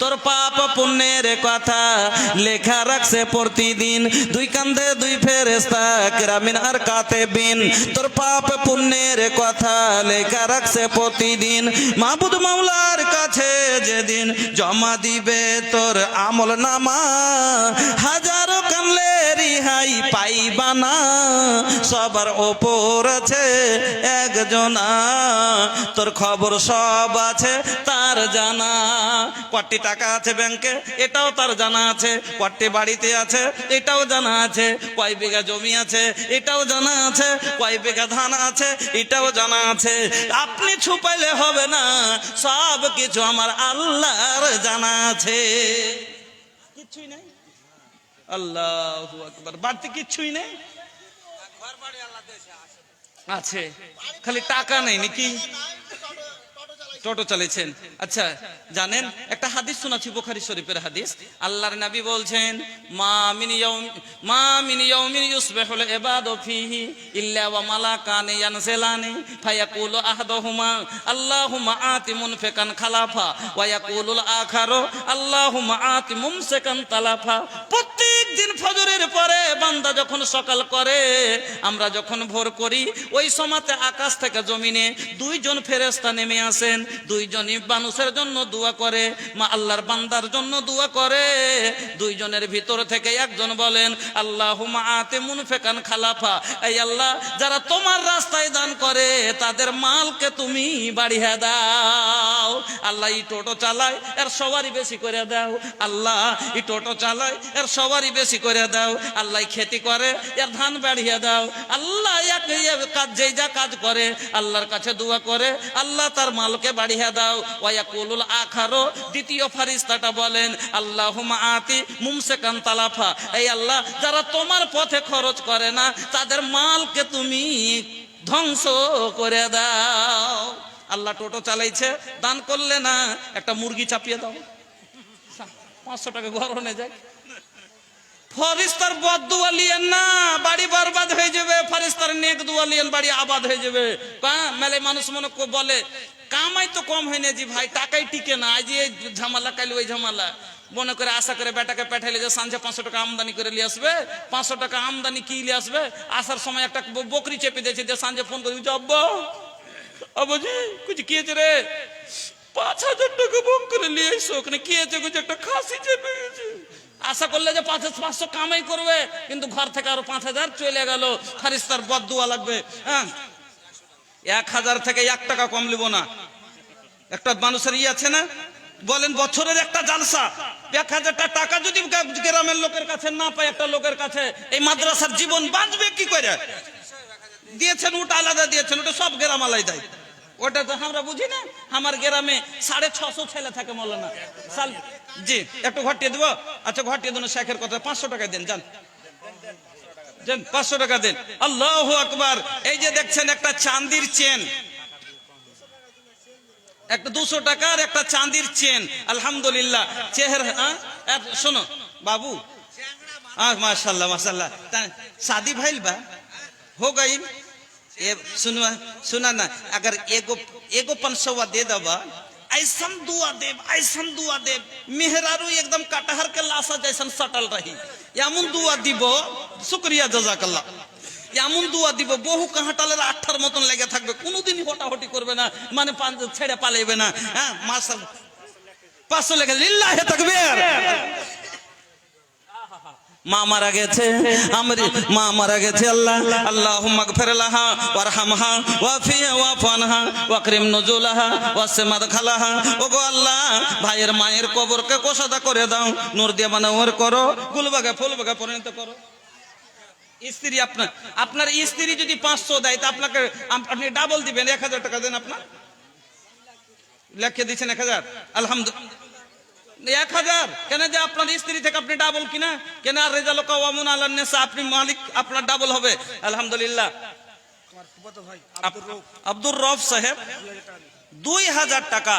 তোর পাপ পুণ্যের কথা লেখা রাখছে প্রতিদিন। দুই কান্ধে দুই ফেরেশতা কিরামিন আর কাতেবিন, তোর পাপ পুণ্যের কথা লেখা রাখছে প্রতিদিন। মাবুদ মাওলার কাছে যেদিন জমা দিবে তোর আমল নামা, হাজারো কানলে রিহাই পাইবা না, সবার ওপর আছে একজনা, তোর খবর সব আছে তার জানা। কটি টাকা আছে ব্যাংকে এটাও তার জানা আছে, কটি বাড়িতে আছে এটাও জানা আছে, কয় বিঘা জমি আছে এটাও জানা আছে, কয় বিঘা ধান আছে এটাও জানা আছে। আপনি ছুপাইলে হবে না, সব কিছু আমার আল্লাহর জানা আছে। কিচ্ছুই নাই, আল্লাহু আকবার। বাড়তি কিচ্ছুই নেই, আছে খালি টাকা নেই নাকি? টোটো চালিয়েছেন। আচ্ছা জানেন একটা হাদিস শোনাচ্ছি, বুখারী শরীফের হাদিস। আল্লাহর নবী বলছেন, মা মিন ইয়াউমিন ইউসবিহুল ইবাদু ফীহি ইল্লা ওয়া মালাকানি ইয়ানজিলানি ফায়াকুলু আহাদুহুমা আল্লাহুম্মা আতি মুনফিকান খালাফা ওয়া ইয়াকুলুল আখারু আল্লাহুম্মা আতি মুমসিকান তালাফা। প্রত্যেক দিন ফজরের পরে বান্দা যখন সকাল করে, আমরা যখন ভোর করি, ওই সময়তে আকাশ থেকে জমিনে দুইজন ফেরেশতা নেমে আসেন। দুইজনই মানুষের জন্য দোয়া করে, মা আল্লাহর বান্দার জন্য দোয়া করে। দুইজনের ভিতর থেকে একজন বলেন, আল্লাহুম্মা আতি মুনফিকান খালাফা, এই আল্লাহ যারা তোমার রাস্তায় দান করে তাদের মালকে তুমি বাড়িয়ে দাও। আল্লাহ এই টোটো চালায় এর সবারই বেশি করে দাও, আল্লাহ এই টোটো চালায় এর সবারই বেশি করে দাও, আল্লাহ খেতি করে এর ধান বাড়িয়ে দাও, আল্লাহ কাজ যেই যা কাজ করে আল্লাহর কাছে দোয়া করে, আল্লাহ তার মালকে বাড়িয়ে দাও। ওয়ায়াকুলুল আখারু, দ্বিতীয় ফেরেশতাটা বলেন, আল্লাহুম্মা আতি মুমসিকান তালাফা, এই আল্লাহ যারা তোমার পথে খরচ করে না তাদের মালকে তুমি ধ্বংস করে দাও। আল্লাহ টোটো চালাইছে, দান করলে না একটা মুরগি চাপিয়ে দাও, 500 টাকা ঘরে যায়। ফেরেশতার বদদুয়া লিয়েন না, বাড়ি বরবাদ হয়ে যাবে। ফেরেশতার নেক দোয়া লিয়েন, বাড়ি আবাদ হয়ে যাবে। মেলে মানুষ মনে বলে কামাই তো কম হয় না জি ভাই, টাকাই টিকে না, আজ এই ঝামেলা কাল ওই ঝামেলা, মনে করে আশা করে বেটাকে পাঠাইলে যে সাঁঝে 500 টাকা আমদানি করে নিয়ে আসবে। 500 টাকা আমদানি কি নিয়ে আসবে? আসার সময় একটা বকরি চেপে দিয়েছে, যে সাঁঝে ফোন করে দিচ্ছে, আব্বা আব্বাজি কিছু কি হয়েছে রে? 5000 টাকা বক করে নিয়ে এসো, ওখানে কি হয়েছে? কিছু একটা খাসি চেপে গেছে। আশা করলে যে 500 কামাই করবে, কিন্তু ঘর থেকে আরো 5000 চলে গেল। ফেরেশতার বদদুয়া লাগবে। হ্যাঁ, 1000 থেকে 1 টাকা কম লিব না। একটা মানুষের আছে না, বলেন বছরের একটা জালসা 1000 টাকা যদি গ্রামের লোকের কাছে না পায়, একটা লোকের কাছে, এই মাদ্রাসার জীবন বাঁচবে কি করে? দিয়েছেন ওটা আলাদা দিয়েছেন, ওটা সব গ্রাম আলাই দেয়, ওটা তো আমরা বুঝি না। আমার গ্রামে 650 ছেলে থাকে মৌলানা সাল। জি একটু ঘটিয়ে দেবো। আচ্ছা ঘটিয়ে দেন, শেখের কথা 500 টাকা দেন, যান 500 টাকা দেন। আল্লাহু আকবার। এই যে দেখছেন একটা চাঁদির চেন, একটা 200 টাকার একটা চাঁদির চেন, আলহামদুলিল্লাহ। চেহারা শোনো बाबू, माशाल्लाह माशाल्लाह, शादी भइल बा हो गई? ये सुना ना, अगर एगो 500 दे दबा, ऐसन दुआ देव मेहरारू एकदम कटहर के लाशा जैसन सटल रही। एमन दुआ দিব, শুকরিয়া জাযাকাল্লাহ। এমন দুয়া দিব, বহু কাঁটালের 8টার মতন লেগে থাকবে, কোনোদিনই হটাহটি করবে না, মানে ছেড়ে পালাইবে না। হ্যাঁ মাশাআল্লাহ, 500 লেগে লিল্লাহি তাকবীর। মা মারা গেছে, মা মারা গেছে, আল্লাহ আল্লাহুম্মা গফির লাহা ওয়ারহামহা ওয়াফিহা ওয়াফানহা ওয়াকরিম নুজুলাহা ওয়াসি মাদখালাহা। ওগো আল্লাহ, ভাইয়ের মায়ের কবরকে কোষাদা করে দাও, নূর দিয়ে বানাওয়ার করো, গুলবাগে ফুলবাগে পরিণত করো। স্ত্রী আপনার স্ত্রী যদি 500 দেয়, তা আপনাকে আপনি ডাবল দিবেন, 1000 টাকা দেন। আপনার লেখে দিচ্ছেন 1000, আলহামদুলিল্লাহ 1000 কেন? যে আপনার স্ত্রী থেকে আপনি ডাবল কিনা কেন? আর রেজাল কাওয়ামুন আলান নিসা, আপনি মালিক, আপনার ডাবল হবে, আলহামদুলিল্লাহ। আব্দুর রউফ সাহেব 2000 টাকা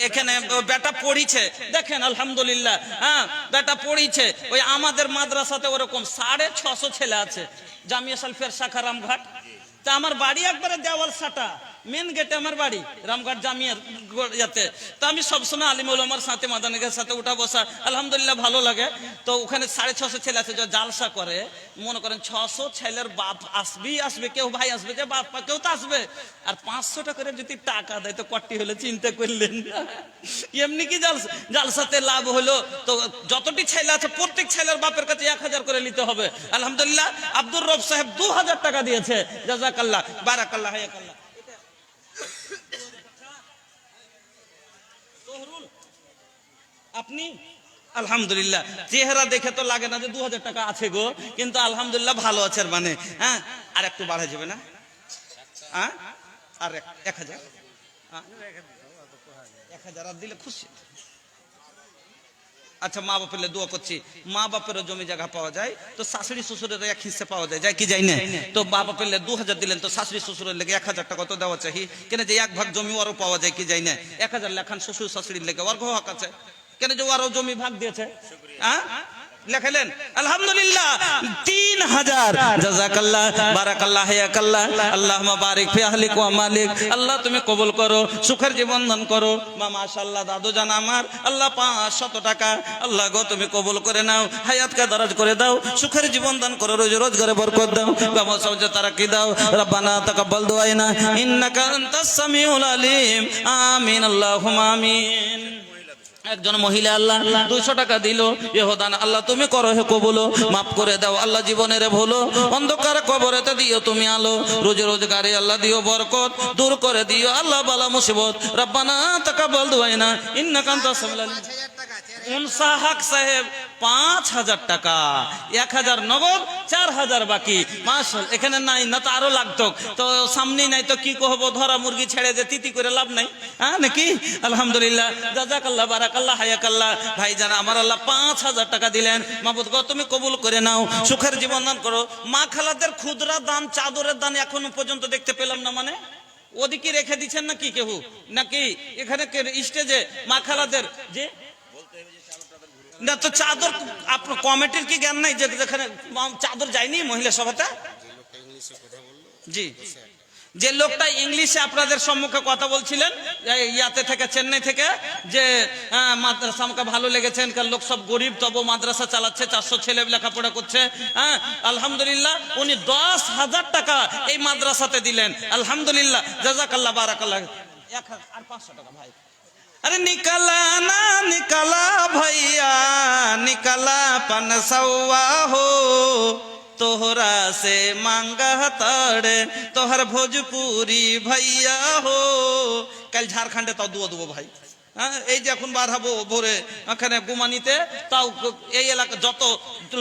এখানে বেটা পড়িছে, দেখেন আলহামদুলিল্লাহ। হ্যাঁ বেটা পড়িছে, ওই আমাদের মাদ্রাসাতে ওরকম 650 ছেলে আছে, জামিয়া সালফিয়ার শাখা রামঘাট। তা আমার বাড়ি একবারে দেওয়াল সাটা, মেন গেটে আমার বাড়ি, রামঘাট জামিয়ার ইয়াতে। তো আমি সবসময় আলিম ওলামার সাথে মাদানিকের সাথে উঠা বসা আলহামদুলিল্লাহ ভালো লাগে। তো ওখানে 650 ছেলে আছে যে জালসা করে, মনে করেন 600 ছেলের বাপ আসবে, কেউ ভাই আসবে, যে বাপ কেউ তো আসবে। আর 500 টাকা করে যদি টাকা দেয় তো কটি হলে চিন্তা করলেন। এমনি কি জালসাতে লাভ হলো? তো যতটি ছেলে আছে প্রত্যেক ছেলের বাপের কাছে 1000 করে নিতে হবে। আলহামদুলিল্লাহ আব্দুর রব সাহেব 2000 টাকা দিয়েছে, জাযাকাল্লাহ, বারাকাল্লাহ, হায়াকাল্লাহ। আপনি আলহামদুলিল্লাহ চেহারা দেখে তো লাগে না যে 2000 টাকা আছে গো, কিন্তু আলহামদুলিল্লাহ ভালো আছে মানে। হ্যাঁ, আর একটু বাড়া যাবে না? হ্যাঁ, আর 1000, 1000 আর দিলে খুশি। আচ্ছা, মা বাপের দোয়া করছি, মা বাপেরও জমি জায়গা পাওয়া যায়, তো শাশুড়ি শ্বশুরের এক হিসেবে পাওয়া যায় কি যায় না? তো মা বাপের 2000 দিলেন, তো শাশুড়ি শ্বশুরের লেগে 1000 টাকা তো দেওয়া চাই, কেন যে 1 ভাগ জমি ওরও পাওয়া যায় কি যায় না? 1000 লেখান শ্বশুর শাশুড়ির লেগে ওর হক আছে, কেন যে ওরও জমি ভাগ দিয়েছে। হ্যাঁ, লেখালেন আলহামদুলিল্লাহ 3000, জাযাকাল্লাহ, বারাকাল্লাহ, হায়াকাল্লাহ, আল্লাহুম্মা বারিক ফি আহলিক ওয়া মালিক। আল্লাহ তুমি কবুল করো, সুখের জীবন দান করো। মা মাশাআল্লাহ দাদু জান আমার, আল্লাহ 500 টাকা আল্লাহ গো তুমি কবুল করে নাও, হায়াতকে দারাজ করে দাও, সুখের জীবন দান করো, রোজি রোজগারে বরকত দাও, কামা সওজে তারাকি দাও। রব্বানা তাকাব্বাল দুআইনা ইন্নাকা আনতাস সামিউল আলিম। আমিন, আল্লাহুম্মা আমিন। একজন মহিলা আল্লাহ 200 টাকা দিল, ইহদান আল্লাহ তুমি করো হে কবুল, মাফ করে দাও আল্লাহ জীবনের ভুল, অন্ধকার কবরেতে দিও তুমি আলো, রোজি রোজগারে আল্লাহ দিও বরকত, দূর করে দিও আল্লাহ বালা মুসিবত। রব্বানা তাকাব্বাল দুআইনা ইন্নাকা আনতাস সামিউল আলিম। উনসা হক সাহেব 5000 টাকা, 1000 নগদ, 4000 বাকি। মাশাআল্লাহ, এখানে নাই না তো আরো লাগতো, তো সামনে নাই তো কি কহবো, ধরা মুরগি ছেড়ে দে, তিতি করে লাভ নাই, হ্যাঁ নাকি? আলহামদুলিল্লাহ, জাযাকাল্লাহ, বারাকাল্লাহ, হায়াকাল্লাহ। ভাইজান আমার আল্লাহ 5000 টাকা দিলেন, মাবুদ গো তুমি কবুল করে নাও, সুখের জীবন দান করো। মা খালাদের খুদরা দান, চাদরের দান এখনো পর্যন্ত দেখতে পেলাম না, মানে ওদিকে রেখে দিচ্ছেন নাকি কেউ, নাকি এখানে স্টেজে মা খালাদের যে না, তো চাদর আপনার কমিটির কি জ্ঞান নাই যে যেখানে চাদর যায়নি মহিলা সভাটা? জি, যে লোকটা ইংলিশে আপনাদের সম্মুখে কথা বলছিলেন ইয়াতে থেকে, চেন্নাই থেকে, যে মাদ্রাসা আমাকে ভালো লেগেছেন, কারণ লোক সব গরিব তবু মাদ্রাসা চালাচ্ছে, 400 ছেলে লেখাপড়া করছে। হ্যাঁ আলহামদুলিল্লাহ, উনি 10,000 টাকা এই মাদ্রাসাতে দিলেন। আলহামদুলিল্লাহ, জাযাকাল্লাহ, বারাকাল্লাহ। আর 500 টাকা ভাই। अरे निकला ना निकला भैया, निकला पनसौआ हो, तोहरा से मांगा तड़े तोहर भोजपुरी भैया हो। कल झारखंडे ताও দুবো ভাই। হ্যাঁ, এই যে এখন বার হবো ভোরে ওখানে গুমানিতে, তাও এই এলাকা যত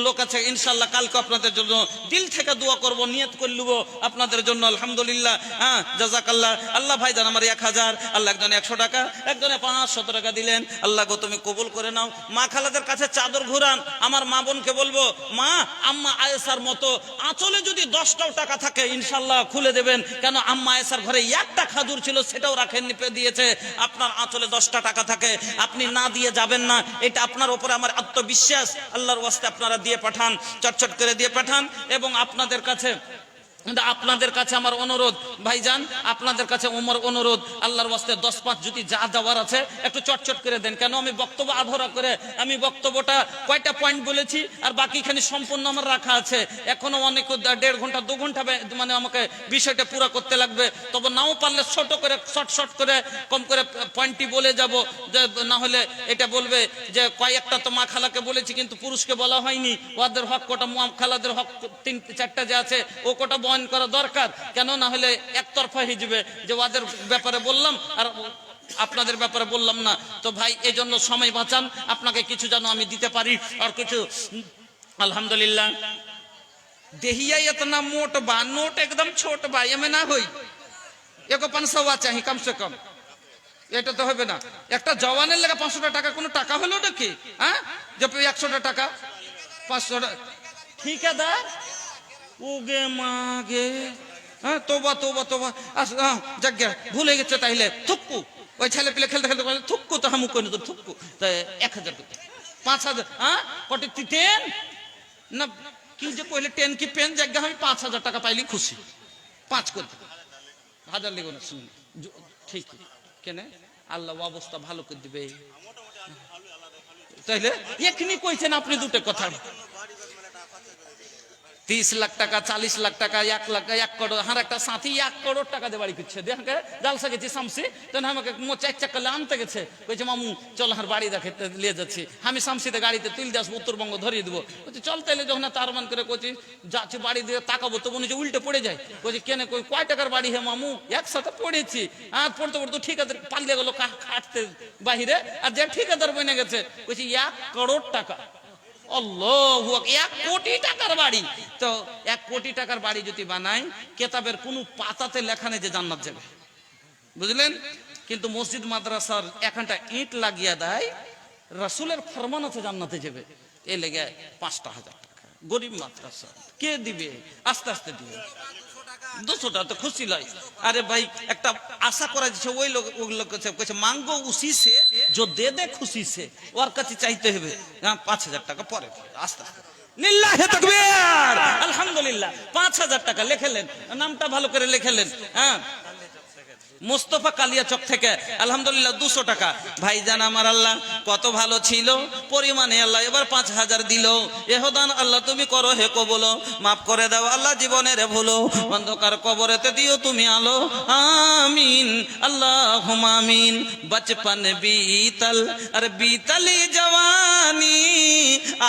লোক আছে ইনশাল্লাহ কালকে আপনাদের জন্য দিল থেকে দোয়া করব, নিয়ত করে নেবো আপনাদের জন্য। আলহামদুলিল্লাহ, হ্যাঁ জাযাকাল্লাহ। আল্লাহ ভাইজান আমার 1000, আল্লাহ একজনে 100 টাকা, একজনে 500 টাকা দিলেন, আল্লাহ গো তুমি কবুল করে নাও। মা খালাদের কাছে চাদর ঘুরান, আমার মা বোনকে বলবো, মা আম্মা আয়েশার মতো আঁচলে যদি 10টাও টাকা থাকে ইনশাল্লাহ খুলে দেবেন, কেন আম্মা আয়েশার ঘরে একটা খাজুর ছিল সেটাও রাখেননি, দিয়েছে। আপনার আঁচলে 10টা টাকা থাকে, আপনি না দিয়ে যাবেন না, এটা আপনার উপরে আমার আত্মবিশ্বাস। আল্লাহর ওয়াস্তে আপনারা দিয়ে পাঠান, চটচট করে দিয়ে পাঠান। এবং আপনাদের কাছে আমার অনুরোধ ভাইজান, আপনাদের কাছে আমার অনুরোধ, আল্লাহর ওয়াস্তে 10-5 যদি যা দেওয়ার আছে একটু চটচট করে দেন, কেন আমি বক্তব্য আধরা করে আমি বক্তব্যটা কয়টা পয়েন্ট বলেছি, আর বাকিখানি সম্পূর্ণ আমার রাখা আছে। এখনো অনেক 1.5 ঘন্টা 2 ঘন্টা মানে আমাকে বিষয়টা পুরো করতে লাগবে। তবে নাও পারলে ছোট করে শর্ট করে কম করে পয়েন্টটি বলে যাব, না হলে এটা বলবে যে কয়েকটা তো মা খালাকে বলেছি কিন্তু পুরুষকে বলা হয়নি, ওদের হক কটা, মা খালাদের হক 3-4টা যে আছে ও কটা বয়ন করা দরকার, কেন না হলে একতরফা হয়ে যাবে যে ওদের ব্যাপারে বললাম আর আপনাদের ব্যাপারে বললাম না। তো ভাই এই জন্য সময় বাঁচান, আপনাকে কিছু যেন আমি দিতে পারি আর কিছু। আলহামদুলিল্লাহ, देहिया इतना मोट बा, नोट एकदम छोट बा, ये में ना होई, एगो 500 चाहिए कम से कम, এটা তো হবে না। একটা জওয়ানের লেগে 500 টাকা কোনো টাকা হলো নাকি? হ্যাঁ, যে 100 টাকা 500 ঠিকাদার উগে মাগে। হ্যাঁ, তোবা তোবা তোবা, জায়গা ভুলে গেছে তাইলে থুক্কু, ওই ছেলে পেলে খেলতে খেলতে থুক্কু, তো হামু করে তো থুক্কু, তাই 1000 টাকা 5000। হ্যাঁ, কটি 10 না কি যে কইলে 10 কি পেন, জায়গা আমি 5000 টাকা পাইলি খুশি, 5 করতে হাজার লিখুন শুনুন ঠিক কেন আল্লাহ অবস্থা ভালো করে দিবে তাইলে এখনি কইছেন আপনি দুটো কথা 30 লাখ টাকা 40 লাখ টাকা 1 লাখ 1 করোড় হার একটা সাথী 1 করোড় টাকা দিয়ে বাড়ি করছে দেখে জালসা গেছি শামসি তখন আমাকে চার চাক্কা আনতে গেছে কইছে মামু চল হার বাড়ি দেখে নিয়ে যাচ্ছি আমি শামসিতে গাড়িতে তুলে আসবো উত্তরবঙ্গ ধরিয়ে দেবো বলছি চল তাইলে যখন তার মান করে কইছি যাচ্ছি বাড়ি দিয়ে তাকাবো তো মনে হচ্ছে উল্টে পড়ে যায় কইছে কেন কই কয় টাকার বাড়ি হে মামু একসাথে পড়েছি আর পড়তে পড়তে ঠিকাদার পালিয়ে গেল খাটতে বাহিরে আর যে ঠিকাদার বনে গেছে কইছি 1 করোড় টাকা আল্লাহু আকবার 1 কোটি টাকার বাড়ি তো 1 কোটি টাকার বাড়ি যদি বানাই কিতাবের কোনো পাতাতে লেখা নেই যে জান্নাত যাবে বুঝলেন কিন্তু মসজিদ মাদ্রাসার এখানটা ইট লাগিয়ে দেয় রাসূলের ফরমান আছে জান্নাতে যাবে এই লেগে 5,000 টাকা গরিব মাদ্রাসা কে দিবে আস্তে আস্তে দিবে 200 টাকা তো খুশি লয় আরে ভাই একটা আশা করা যাচ্ছে ওই লোক কইছে মাঙ্গো উসি সে जो दे दे खुशी से ওর কাছে চাইতে হবে 5,000 টাকা পরে আস্তে আস্তে লিল্লাহি তাকবীর আলহামদুলিল্লাহ 5,000 টাকা লিখলেন নামটা ভালো করে লিখলেন হ্যাঁ মুস্তাফা কালিয়া চক থেকে আলহামদুলিল্লাহ 200 টাকা ভাইজান আমার আল্লাহ কত ভালো ছিল পরিমাণে আল্লাহ এবার 5,000 দিল এহদান আল্লাহ তুমি করো হে কবুল মাফ করে দাও আল্লাহ জীবনের ভুলো অন্ধকার কবরেতে দিও তুমি আলো আমিন আল্লাহুম্মা আমিন বচপন बीतल अरे बीतली जवानी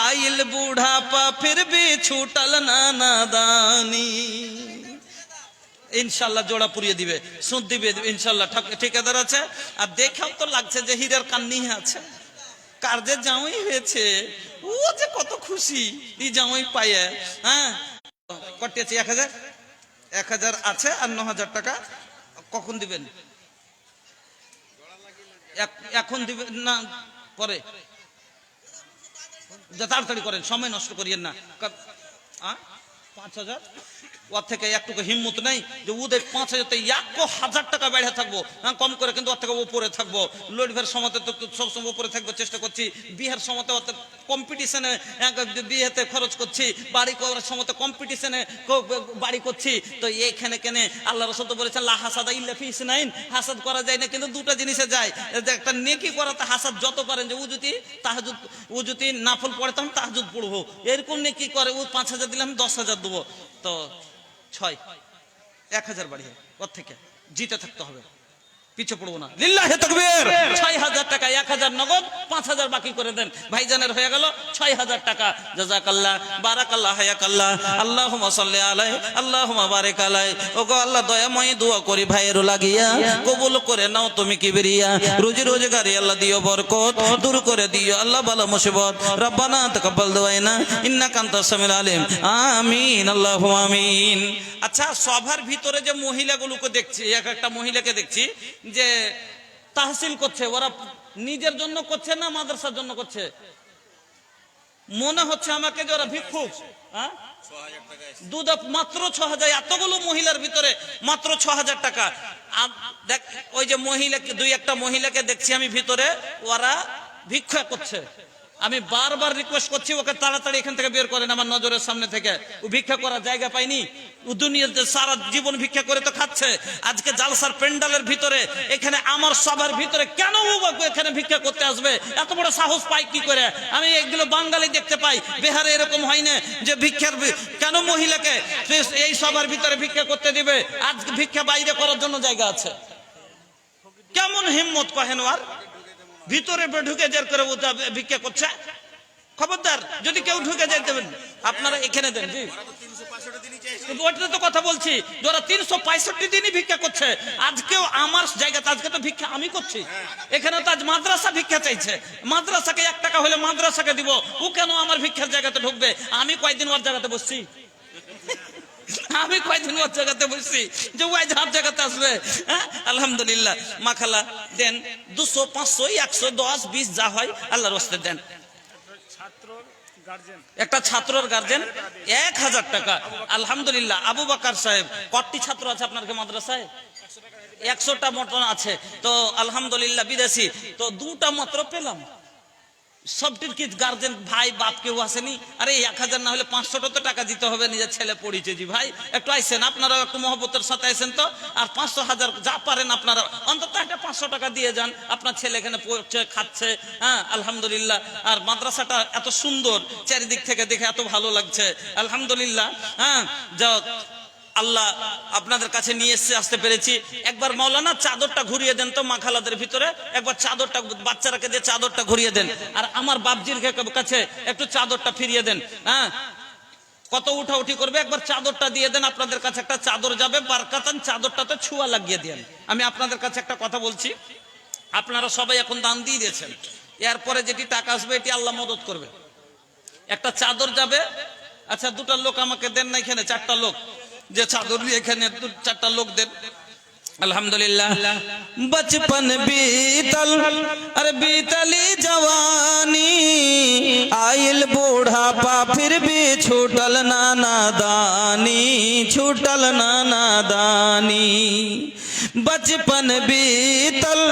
आइल बूढ़ापा फिर भी छूटल ना नादानी ইনশাআল্লাহ জোড়া পুরিয়ে দিবে সুদ দিবে ইনশাআল্লাহ ঠিকাদার আছে আর দেখাও তো লাগছে যে হীরার কান্নি আছে কার যে জামাই হয়েছে ও যে কত খুশি এই জামাই পায়ে হ্যাঁ কটিয়েছে 1,000 আছে আর 9,000 টাকা কখন দিবেন এখন দিবেন না পরে তাড়াতাড়ি করেন সময় নষ্ট করিয়েন না 5,000 ওর থেকে একটুকু হিম্মত নেই যে ওদের 5,000 1,000 টাকা বেড়ে থাকবো কম করে কিন্তু ওর থেকে উপরে থাকবো লড়িভার সময়তে তো সবসময় উপরে থাকবো চেষ্টা করছি বিয়ের সময়তে কম্পিটিশনে বিয়েতে খরচ করছি বাড়ি করার সময়তে কম্পিটিশনে বাড়ি করছি তো এইখানে কেনে আল্লাহ রাসূল তো বলেছেন লা হাসাদা ইল্লা ফি ইসনাইন হাসাদ করা যায় না কিন্তু দুটো জিনিসে যায় যে একটা নেকি করাতে হাসাদ যত পারেন যে ও যদি নাফল পড়ে তখন তাহাজ্জুদ পড়বো এরকম নেকি করে ও 5,000 দিলে আমি 10,000 দেবো তো 1,000 বাড়িয়ে ওর থেকে জিতে থাকতে হবে পিছে পড়বো না লিল্লাহি তাকবীর 6,000 টাকা 1,000 নগদ 5,000 বাকি করে দেন ভাইজানের হয়ে গেল 6,000 টাকা জাযাকাল্লাহ বারাকাল্লাহ হায়াকাল্লাহ আল্লাহুম্মা সাল্লি আলাইহি আল্লাহুম্মা বারিক আলাইহি ওগো আল্লাহ দয়াময় দোয়া করি ভাইয়ের লাগিয়া কবুল করে নাও তুমি কিবরিয়া রুজি রোজগারে আল্লাহ দিও বরকত দূর করে দিও আল্লাহ বালা মুসিবত রব্বানা তাকাব্বাল দুআইনা ইন্নাকা আনতাস সামিউল আলিম আমিন আল্লাহুম্মা আমিন আচ্ছা সভার ভিতরে যে মহিলাগুলোকে দেখছি একটা মহিলাকে দেখছি যে তাহসিল করছে ওরা নিজের জন্য করছে না মাদ্রাসার জন্য করছে মনে হচ্ছে আমাকে যে ওরা ভিক্ষুক হ্যাঁ দুধ মাত্র 6,000 এতগুলো মহিলার ভিতরে মাত্র 6,000 টাকা দেখ ওই যে মহিলাকে একটা মহিলাকে দেখছি আমি ভিতরে ওরা ভিক্ষা করছে আমি বারবার রিকোয়েস্ট করছি ওকে তাড়াতাড়ি এখান থেকে বের করেন আমার নজরের সামনে থেকে ও ভিক্ষা করার জায়গা পায়নি ও দুনিয়াতে সারা জীবন ভিক্ষা করে তো খাচ্ছে আজকে জালসার প্যান্ডালের ভিতরে এখানে আমার সবার ভিতরে কেন ও এখানে ভিক্ষা করতে আসবে এত বড় সাহস পাই কি করে আমি এগুলো বাঙালি দেখতে পাই বিহারে এরকম হয় না যে ভিক্ষার কেন মহিলাকে এই সবার ভিতরে ভিক্ষা করতে দিবে আজকে ভিক্ষা বাইরে করার জন্য জায়গা আছে কেমন হিম্মত কহেন আর ভিতরে ঢুকে জের করে ভিক্ষা করছে খবরদার যদি কেউ ঢুকে যায় দেবেন আপনারা এখানে দেন জি ওটা তো কথা বলছি যারা 365 দিনই ভিক্ষা করছে আজকেও আমার জায়গাতে আজকে তো ভিক্ষা আমি করছি এখানে তো আজ মাদ্রাসা ভিক্ষা চাইছে মাদ্রাসাকে 1 টাকা হলে মাদ্রাসাকে দিব ও কেন আমার ভিক্ষার জায়গাতে ঢুকবে আমি কয়দিন ওর জায়গাতে বসছি আমি কয়দিন ওর জায়গাতে বসছি যে ওই ঝাপ জায়গাতে আসবে হ্যাঁ আলহামদুলিল্লাহ মাখালা দেন 200 500 110 20 যা হয় আল্লাহর রাস্তে দেন একটা ছাত্রর গার্জেন 1,000 টাকা আলহামদুলিল্লাহ আবু বকর সাহেব কতটি ছাত্র আছে আপনার মাদ্রাসায় 100টা মতন আছে তো আলহামদুলিল্লাহ বিদেশি তো 2টা মাত্র পেলাম সবটির কি গার্জেন ভাই বাপ কেউ আসেনি? আরে 1000 না হলে 500টা তো টাকা দিতে হবে, নিজের ছেলে পড়িছে জি ভাই, একটু আইসেন আপনারা, একটু মহব্বতের সাথে আইসেন তো। আর 500 1000 যা পারেন আপনারা অন্তত একটা 500 টাকা দিয়ে যান, আপনার ছেলে এখানে পড়ছে খাচ্ছে, হ্যাঁ আলহামদুলিল্লাহ। আর মাদ্রাসাটা এত সুন্দর, চারিদিক থেকে দেখে এত ভালো লাগছে আলহামদুলিল্লাহ। হ্যাঁ যা আল্লাহ আপনাদের কাছে নিয়ে এসে আসতে পেরেছি। একবার মাওলানা চাদরটা ঘুরিয়ে দেন তো, মা খালাদের ভিতরে একবার চাদরটা বাচ্চারাকে দিয়ে চাদরটা ঘুরিয়ে দেন, আর আমার বাপজির কাছে একটু চাদরটা ফিরিয়ে দেন। হ্যাঁ কত উঠাউঠি করবে, একবার চাদরটা দিয়ে দেন, আপনাদের কাছে একটা চাদর যাবে বারকাতান, চাদরটাতে ছোঁয়া লাগিয়ে দেন। আমি আপনাদের কাছে একটা কথা বলছি, আপনারা সবাই এখন দান দিয়ে দিয়েছেন, এরপরে যেটি টাকা আসবে এটি আল্লাহ মদত করবে। একটা চাদর যাবে, আচ্ছা 2টা লোক আমাকে দেন না, এখানে 4টা লোক যে চাদর নিয়ে এখানে 4টা লোক দেন अल्हम्दुलिल्लाह। बचपन बीतल अरे बीतली जवानी, आइल बूढ़ापा फिर भी छूटल नादानी, छूटल नादानी। बचपन बीतल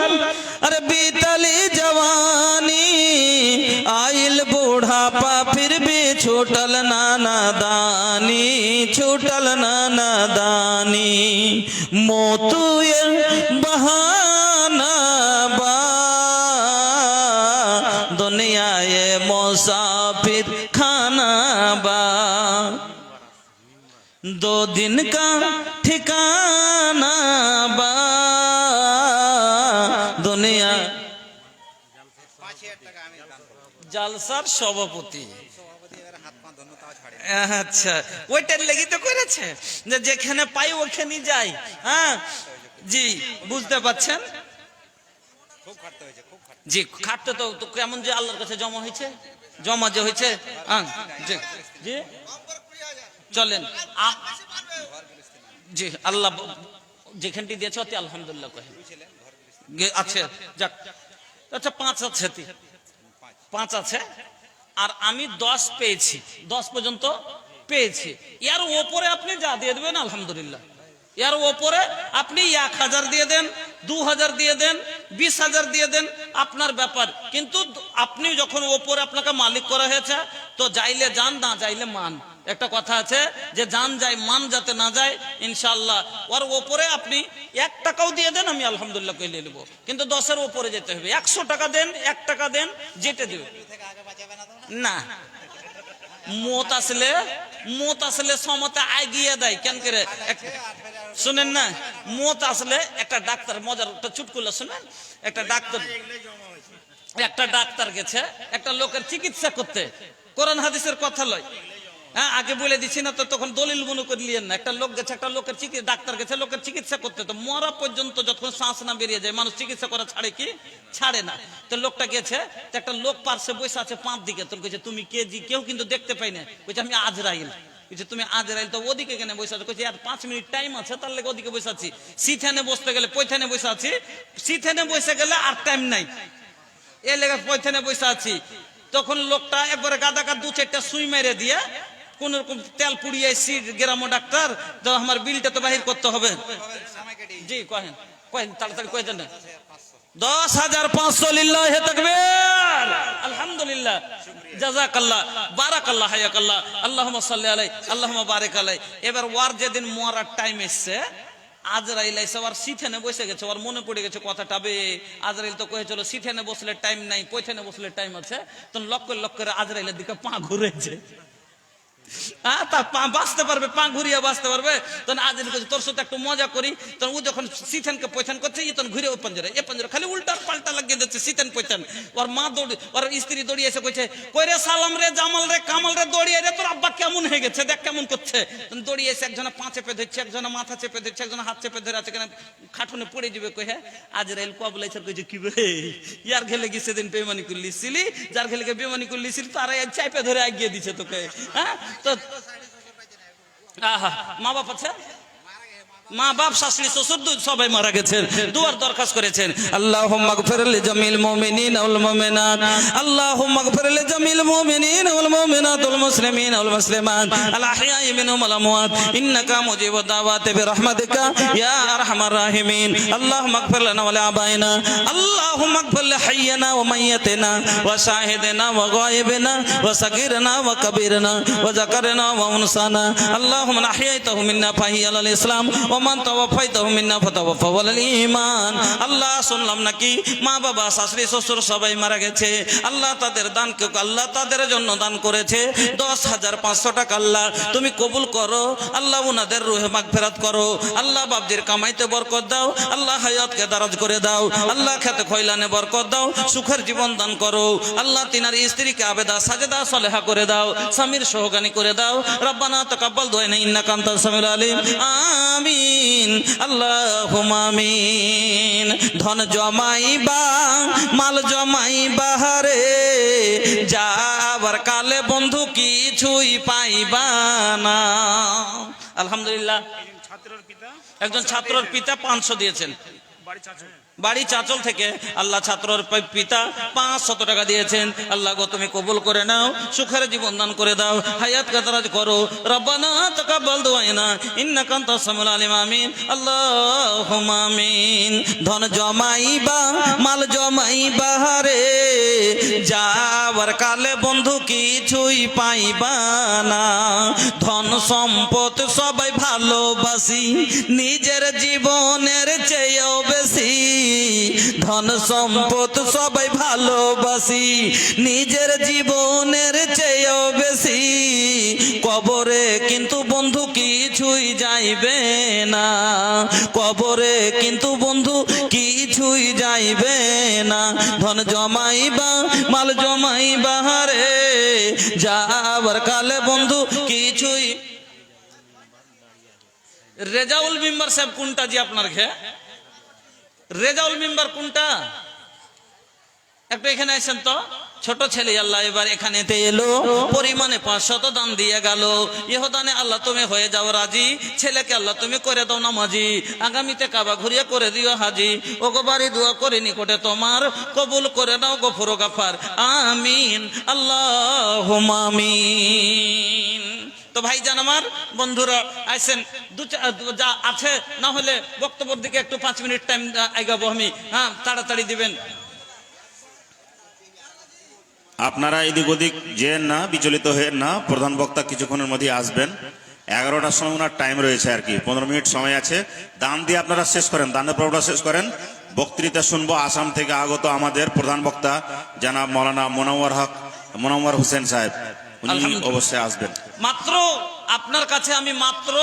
अरे बीतली जवानी, आइल बूढ़ापा फिर भी छूटल नादानी, छूटल नादानी। मोतू ये बहाना बा, दुनिया ये मुसाफिर खाना बा, 2 दिन का ठिकाना बा, दुनिया। জালসার সভাপতি, আচ্ছা ওইটার লেগে তো করেছে যে যেখানে পাই ওখানে যাই। হ্যাঁ জি বুঝতে পাচ্ছেন, জি খাটতে তো কেমন যে আল্লাহর কাছে জমা হয়েছে, জমা যে হয়েছে। জি জি চলেন জি, আল্লাহ যেখানটি দিয়েছে অতি আলহামদুলিল্লাহ কহে। আচ্ছা যাক, আচ্ছা 5 আছে, 5 আছে, আর আমি 10 পেয়েছি, 10 পর্যন্ত পেয়েছি। এর ওপরে আপনি যা দিয়ে দেবেন আলহামদুলিল্লাহ, এর ওপরে আপনি 1000 দিয়ে দেন, 2000 দিয়ে দেন, 20000 দিয়ে দেন, আপনার ব্যাপার। কিন্তু আপনি যখন ওপরে আপনাকে মালিক করা হয়েছে, তো যাইলে যান, না যাইলে মান। একটা কথা আছে যে জান যায় মান যাতে না যায়, ইনশাআল্লাহ। ওর ওপরে আপনি 1 টাকাও দিয়ে দেন, আমি আলহামদুলিল্লাহ কইলে নেব, কিন্তু 10-এর ওপরে যেতে হবে। 100 টাকা দেন, 1 টাকা দেন, যেতে দেবে না। মত আসলে সমতে আগিয়ে দেয় কেন করে, শুনেন না, মত আসলে একটা ডাক্তার, মজার একটা চুটকুলা শুনেন। একটা ডাক্তার গেছে একটা লোকের চিকিৎসা করতে, কোরআন হাদিসের কথা লয়। হ্যাঁ আগে বলে দিচ্ছি না তো, তখন দলিল মনে করলিয়েন না। একটা লোক গেছে, একটা লোকের ডাক্তার গেছে লোকের চিকিৎসা করতে, তো মরা পর্যন্ত যতক্ষণ শ্বাস না বেরিয়ে যায় মানুষ চিকিৎসা করা ছাড়ে কি ছাড়ে না। তো লোকটা গেছে, তো একটা লোক পার্শ্বে বসে আছে 5 দিকে, তোর কইছে তুমি কে জি, কেউ কিন্তু দেখতে পাই না, কইছে আমি আজরাইল। কইছে তুমি আজরাইল, তো ওদিকে কেন বসে আছো? কইছে আর 5 মিনিট টাইম আছে, তার লেগে ওদিকে বসে আছি। সিথানে বসতে গেলে পয়থানে বসে আছি, সিথানে বসে গেলে আর টাইম নাই, এ লেগে পয়থানে বসে আছি। তখন লোকটা একবারে গাদাকা 2-4টা সুই মেরে দিয়ে কোন রকম তেল পুড়িয়ে গ্রাম্য ডাক্তার, তো আমার বিলটা তো বাহির করতে হবে। জি কহেন তাড়াতাড়ি কয়ে দেন। 10,500 লিল্লাহি তাকবীর, আলহামদুলিল্লাহ, জাযাকাল্লাহ, বারাকাল্লাহ, হায়াকাল্লাহ, আল্লাহুম্মা সাল্লি আলাইহি, আল্লাহুম্মা বারিক আলাইহি। এবার ওয়ার যেদিন মরার টাইম এসছে, আজরাইল এসে ওর সিথানে বসে গেছে, ওর মনে পড়ে গেছে কথাটা, বে আজরাইল তো কয়েছিল সিথানে বসলে টাইম নাই, পয়থানে বসলে টাইম আছে। তখন লক্ষ করে আজরাইলের দিকে পা ঘুরেছে, তা পা বাঁচতে পারবে, পা ঘুরিয়ে বাঁচতে পারবে। তখন আজরাইল কইছে তোর সাথে একটু মজা করি। তখন ও যখন সিথানকে পয়থান করছে, তখন ঘুরে ওই পাঞ্জরে, এ পাঞ্জরে খালি উল্টার পাল্টা লাগিয়ে দিচ্ছে, সিথান পয়থান। ওর মা ওর স্ত্রী দৌড়িয়ে এসে কইছে, কইরে সালাম রে, জামাল রে, কামাল রে, দৌড়িয়ে রে, তোর আব্বা কেমন হয়ে গেছে, দেখ কেমন করছে। তখন দৌড়িয়ে এসে একজনে পা চেপে ধরছে, একজনে মাথা চেপে ধরছে, একজনে হাত চেপে ধরে আছে, কেন খাটুনে পড়ে যাবে। কই হ্যাঁ আজরাইল কবলাইছে, কইছে কি বে ইয়ার ঘেলে গিয়ে সেদিন বেমানি করলিছিলি, যার ঘেলে বেমানি করলিছিলি, তারা চাইপে ধরে আগিয়ে দিছে তোকে। হ্যাঁ তো আহা মা বাপ আছে, মা বাপ শাশুড়ি শ্বশুর সবাই মারা গেছেন, দুয়ার দরখাস্ত করেছেন। আল্লাহুম্মা গফির লিজামিল মুমিনিনা ওয়াল মুমিনাত, আল্লাহুম্মা গফির লিজামিল মুমিনিনা ওয়াল মুমিনাত ওয়াল মুসলিমিনা ওয়াল মুসলিমাত আল আহইয়াই মিনহুম ওয়াল আমওয়াত ইন্নাকা মুজিবুদ দাওয়াতি বিরহমাতিকা ইয়া আরহামার রাহিমিন। আল্লাহুম্মা গফির লানা ওয়া লিআবাইনা, আল্লাহুম্মা গফির লিহাইয়িনা ওয়া মাইয়িতিনা ওয়া শাহিদিনা ওয়া গায়িবিনা ওয়া সাগীরিনা ওয়া কাবীরিনা ওয়া যাকারিনা ওয়া উনসানা। আল্লাহুম্মা আহইয়াইতাহু মিন্না ফাহিয়া আলাল ইসলাম ওমান তাওয়াফাইতাহু মিন্না ফাতাওয়াফাহু আলাল ঈমান। আল্লাহ শুনলাম নাকি মা বাবা শাশুড়ি শ্বশুর সবাই মারা গেছে, আল্লাহ তাদের দান, আল্লাহ তাদের জন্য দান করেছে 10,500 টাকা। আল্লাহ তুমি কবুল করো, আল্লাহ উনাদের রুহে মাগফিরাত করো, আল্লাহ বাপজির কামাইতে বরকত দাও, আল্লাহ হায়াতকে দারাজ করে দাও, আল্লাহ খেতে খয়লানে বরকত দাও, সুখের জীবন দান করো, আল্লাহ তিনার স্ত্রীকে আবেদা সাজেদা সলেহা করে দাও, স্বামীর সহগানী করে দাও। রব্বানা তাকাব্বাল দুআনা ইন্নাকা আনতাস সামিউল আলিম। আমিন আল্লাহুম্মা আমিন। ধন জমাইবা মাল জমাইবা রে, যাবার কালে বন্ধু কিছুই পাইবা না। আলহামদুলিল্লাহ, একজন ছাত্রর পিতা 500 দিয়েছেন বাড়ি চাচল থেকে। আল্লাহ ছাত্রর পিতা 500 টাকা দিয়েছেন। আল্লাহ গো তুমি কবুল করে নাও, সুখের জীবন দান করে দাও, হায়াতকে দারাজ করো। রব্বানা তাকাব্বাল দুআনা ইন্নাকা আনতাস সামিউল আলিম। আমিন আল্লাহুম্মা আমিন। ধন জমাইবা মাল জমাইবা রে, যাবার কালে বন্ধু কিছুই পাইবা না। ধন সম্পদ সবাই ভালোবাসি, নিজের জীবনের চেয়েও বেশি। ধন সম্পদ সবাই ভালোবাসি, নিজের জীবনের চেয়েও বেশি। কবরে কিন্তু বন্ধু কিছুই যাইবে না, কবরে কিন্তু বন্ধু কিছুই যাইবে না। ধন জমাইবা মাল জমাইবা রে, যাবার কালে বন্ধু কিছুই। রেজাউল মেম্বার সাহেব কোনটা জি আপনার ঘে? রেজাউল মেম্বার কোনটা? একটু এখানে আসেন তো। ছোট ছেলে আল্লাহ এবার এখানে এলো, পরিমাণে 500 দান দিয়ে গেল। ইহদানে আল্লাহ তুমি হয়ে যাও রাজি, ছেলেকে আল্লাহ তুমি করে দাও নামাজি, আগামীতে কাবা ঘুরিয়ে করে দিও হাজি। ও গো বাড়ি দোয়া করে নিকটে তোমার, কবুল করে নাও গফুর গাফার। আমিন আল্লাহুম্মা আমিন। তো ভাইজান আমার বন্ধুরা আইসেন, যা আছে না হলে বক্তব্যের দিকে একটু 5 মিনিট টাইম আগাবো আমি। হ্যাঁ, তাড়াতাড়ি দিবেন। আপনারা এদিক ওদিক যেন না, বিচলিত হয়ে না। প্রধান বক্তা কিছুক্ষণের মধ্যে আসবেন। 11টার সময় ওনার টাইম রয়েছে আর কি, 15 মিনিট সময় আছে। দান দিয়ে আপনারা শেষ করেন, দানের পর্বটা শেষ করেন। বক্তৃতা শুনবো আসাম থেকে আগত আমাদের প্রধান বক্তা জনাব মৌলানা মোনাওয়ার হোসেন সাহেব, উনি অবশ্যই আসবেন। মাত্র আপনার কাছে আমি মাত্র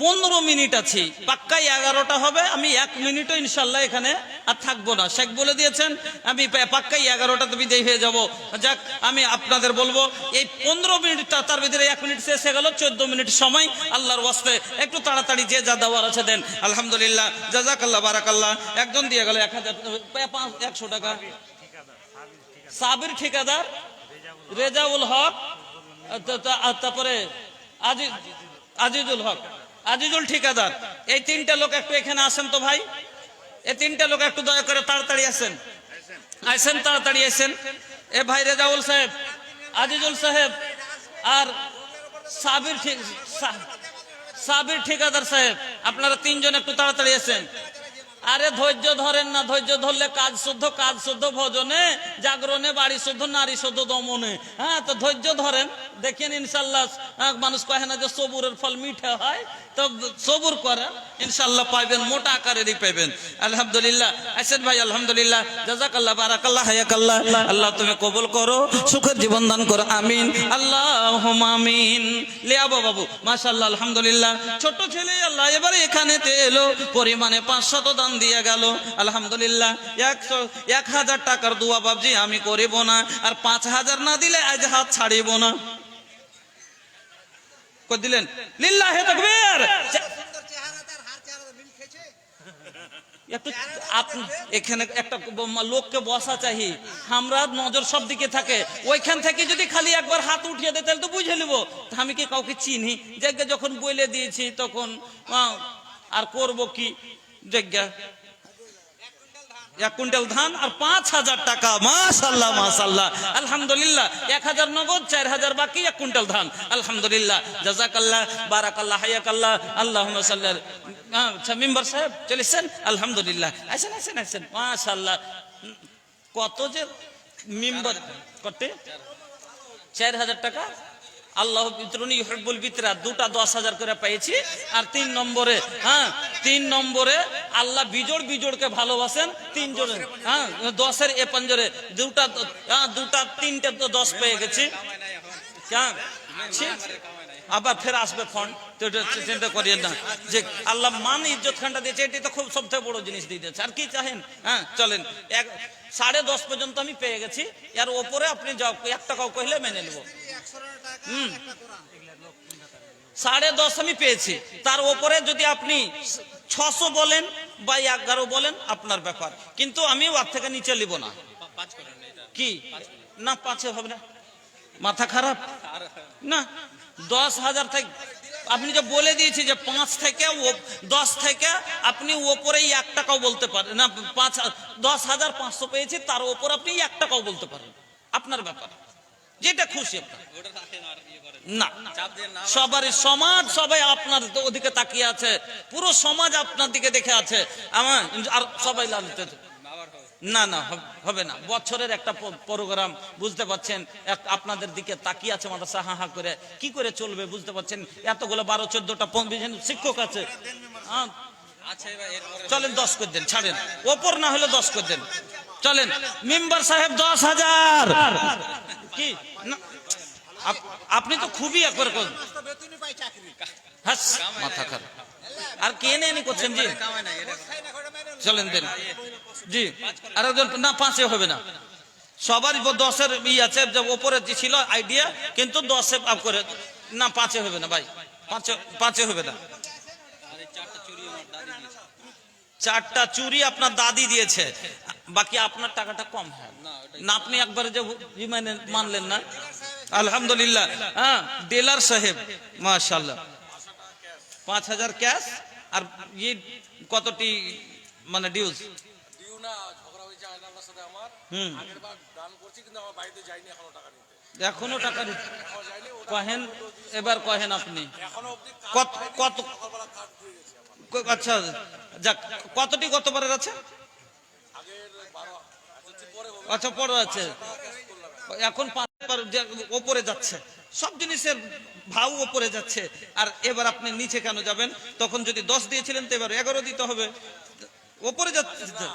15 মিনিট আছি, পাক্কাই 11টা হবে। আমি 1 মিনিটও ইনশাল্লাহ এখানে আর থাকবো না। শেখ বলে দিয়েছেন আমি পাক্কাই 11টাতে বিদায় হয়ে যাব। যাক, আমি আপনাদের বলবো এই 15 মিনিট, তার ভিতরে 1 মিনিট শেষ হয়ে গেল, 14 মিনিট সময়। আল্লাহর ওয়াস্তে একটু তাড়াতাড়ি যে যা দেওয়ার আছে দেন। আলহামদুলিল্লাহ, জাযাকাল্লাহ, বারাকাল্লাহ। একজন দিয়ে গেল 100 টাকা। সাবির ঠিকাদার, রেজাউল হক, তারপরে আজিজুল হক, আজিজুল ঠিকাদার। এই 3টা লোক একটু এখানে আসেন তো ভাই। এই 3টা লোক একটু দয়া করে তাড়াতাড়ি আসেন, তাড়াতাড়ি আসেন। এ ভাই রেজাউল সাহেব, আজিজুল সাহেব আর সাবির ঠিকাদার সাহেব, আপনারা 3 জন একটু তাড়াতাড়ি আসেন। আরে ধৈর্য ধরেন না, ধৈর্য ধরলে কাজ শুদ্ধ ভজনে, জাগরণে, বাড়ি শুদ্ধ, নারী শুদ্ধ দমনে। হ্যাঁ, তো ধৈর্য ধরেন, দেখেন ইনশাল্লাহ। মানুষ কহে না যে সবুরের ফল মিঠা হয়, তো সবুর করেন, ইনশাল্লাহ পাইবেন, মোটা আকারেরই পাইবেন। আলহামদুলিল্লাহ, আসেন ভাই। আলহামদুলিল্লাহ, জাযাকাল্লাহ, বারাকাল্লাহ, হায়াকাল্লাহ। আল্লাহ তুমি কবুল করো, সুখের জীবন দান করো। আমিন আল্লাহুম্মা আমিন। লিয়াবো বাবু, মাশাআল্লাহ, আলহামদুলিল্লাহ। ছোট ছেলে আল্লাহ এবারে এখানেতে এলো, পরিমাণে 500 দান দিয়ে গেল। আলহামদুলিল্লাহ, 1000 টাকার দোয়া বাবজি আমি করিব না, আর 5000 না দিলে আজ হাত ছাড়িব না। কই দিলেন? লিল্লাহি তাকবীর। একটু এখানে একটা লোককে বসা চাই, আমরা নজর সব দিকে থাকে। ওইখান থেকে যদি খালি একবার হাত উঠিয়ে দেয় তাহলে তো বুঝে নিব আমি কি কাউকে চিনি। যখন বলে দিয়েছি তখন আর করব কি যজ্ঞা 1 কুইন্টাল ধান আর 5,000 টাকা। মাশাআল্লাহ মাশাআল্লাহ আলহামদুলিল্লাহ। 1,000 নগদ, 4,000 বাকি, 1 কুইন্টাল ধান। আলহামদুলিল্লাহ, জাযাকাল্লাহ, বারাকাল্লাহ, হায়াকাল্লাহ, আল্লাহুম্মা সাল্লি। আচ্ছা মেম্বার সাহেব চলেছেন, আলহামদুলিল্লাহ। আসেন আসেন আসেন, মাশাআল্লাহ। কত যে মেম্বার কতে 4,000 টাকা। আল্লাহ বিতরণী ইউহিব্বুল বিতরা, দুটা 10,000 করে পেয়েছি। আর 3 নম্বরে, 3 নম্বরে আল্লাহ বিজোড় বিজোড়কে ভালোবাসেন। 3 জনে 10-এর এ পঞ্জরে দুটা 3টে 10 পেয়ে গেছি। আবার ফের আসবে ফন্ড, চিন্তা করিয়েন না যে আল্লাহ মান ইজ্জত খানটা দিয়েছে, এটি তো খুব সবথেকে বড় জিনিস দিয়ে দিয়েছে। আর কি চাহেন? চলেন 10:30 পর্যন্ত আমি পেয়ে গেছি। এর ওপরে আপনি যাও 1 টাকাও কইলে মেনে নেব। 10:30 আমি পেয়েছি, তার উপরে যদি আপনি 600 বলেন বা 11 বলেন আপনার ব্যাপার, কিন্তু আমি ওর থেকে নিচে নিব না। কি না 5 হবে না, মাথা খারাপ না। 10,000 থেকে আপনি যে বলে দিয়েছি যে 5 থেকে 10 থেকে আপনি ওপরে 1 টাকাও বলতে পারেন না। 10,500 পেয়েছি, তার উপর আপনি 1 টাকাও বলতে পারেন, আপনার ব্যাপার, যেটা খুশি আপনার। না সবারই সমাজ, সবাই আপনার ওদিকে তাকিয়ে আছে, পুরো সমাজ আপনার দিকে দেখে আছে। আমার আর সবাই লালিত না না হবে না। বছরের একটা প্রোগ্রাম, বুঝতে পারছেন, আপনাদের দিকে তাকিয়ে আছে মাদ্রাসা, হা হা করে কি করে চলবে বুঝতে পারছেন। এতগুলো 12-14টা শিক্ষক আছে। চলেন 10 করে দেন, ছাড়েন, ওপর না হলে 10 করে দেন। চলেন মেম্বার সাহেব 10,000 কি না, আপনি তো খুবই একবার মাথা খারাপ। আর কে নেই করছেন জি, চলেন দেন জি। আর একজন না 5-এ হবে না, সবারই 10-এর আছে, ওপরে ছিল আইডিয়া, কিন্তু 10-এ আপ করে না, 5-এ হবে না ভাই, 5-এ হবে না। 4টা চুরি আপনার দাদি দিয়েছে, বাকি আপনার টাকাটা কম হয় না। আপনি একবারে যে মানলেন না, আলহামদুলিল্লাহ। ডিলার সাহেব মাশাআল্লাহ 5,000 ক্যাশ। আর ইয়ে কতটি মানে ডিউজ? এখনো টাকা কহেন, এবার কহেন আপনি কত? আচ্ছা যাক, কতটি গতবারের আছে? আচ্ছা পরে আছে, এখন 5বার ওপরে যাচ্ছে, সব জিনিসের ভাও ওপরে যাচ্ছে। আর এবার আপনি নিচে কেন যাবেন? তখন যদি 10 দিয়েছিলেন তো এবার 11 দিতে হবে, ওপরে যাচ্ছে।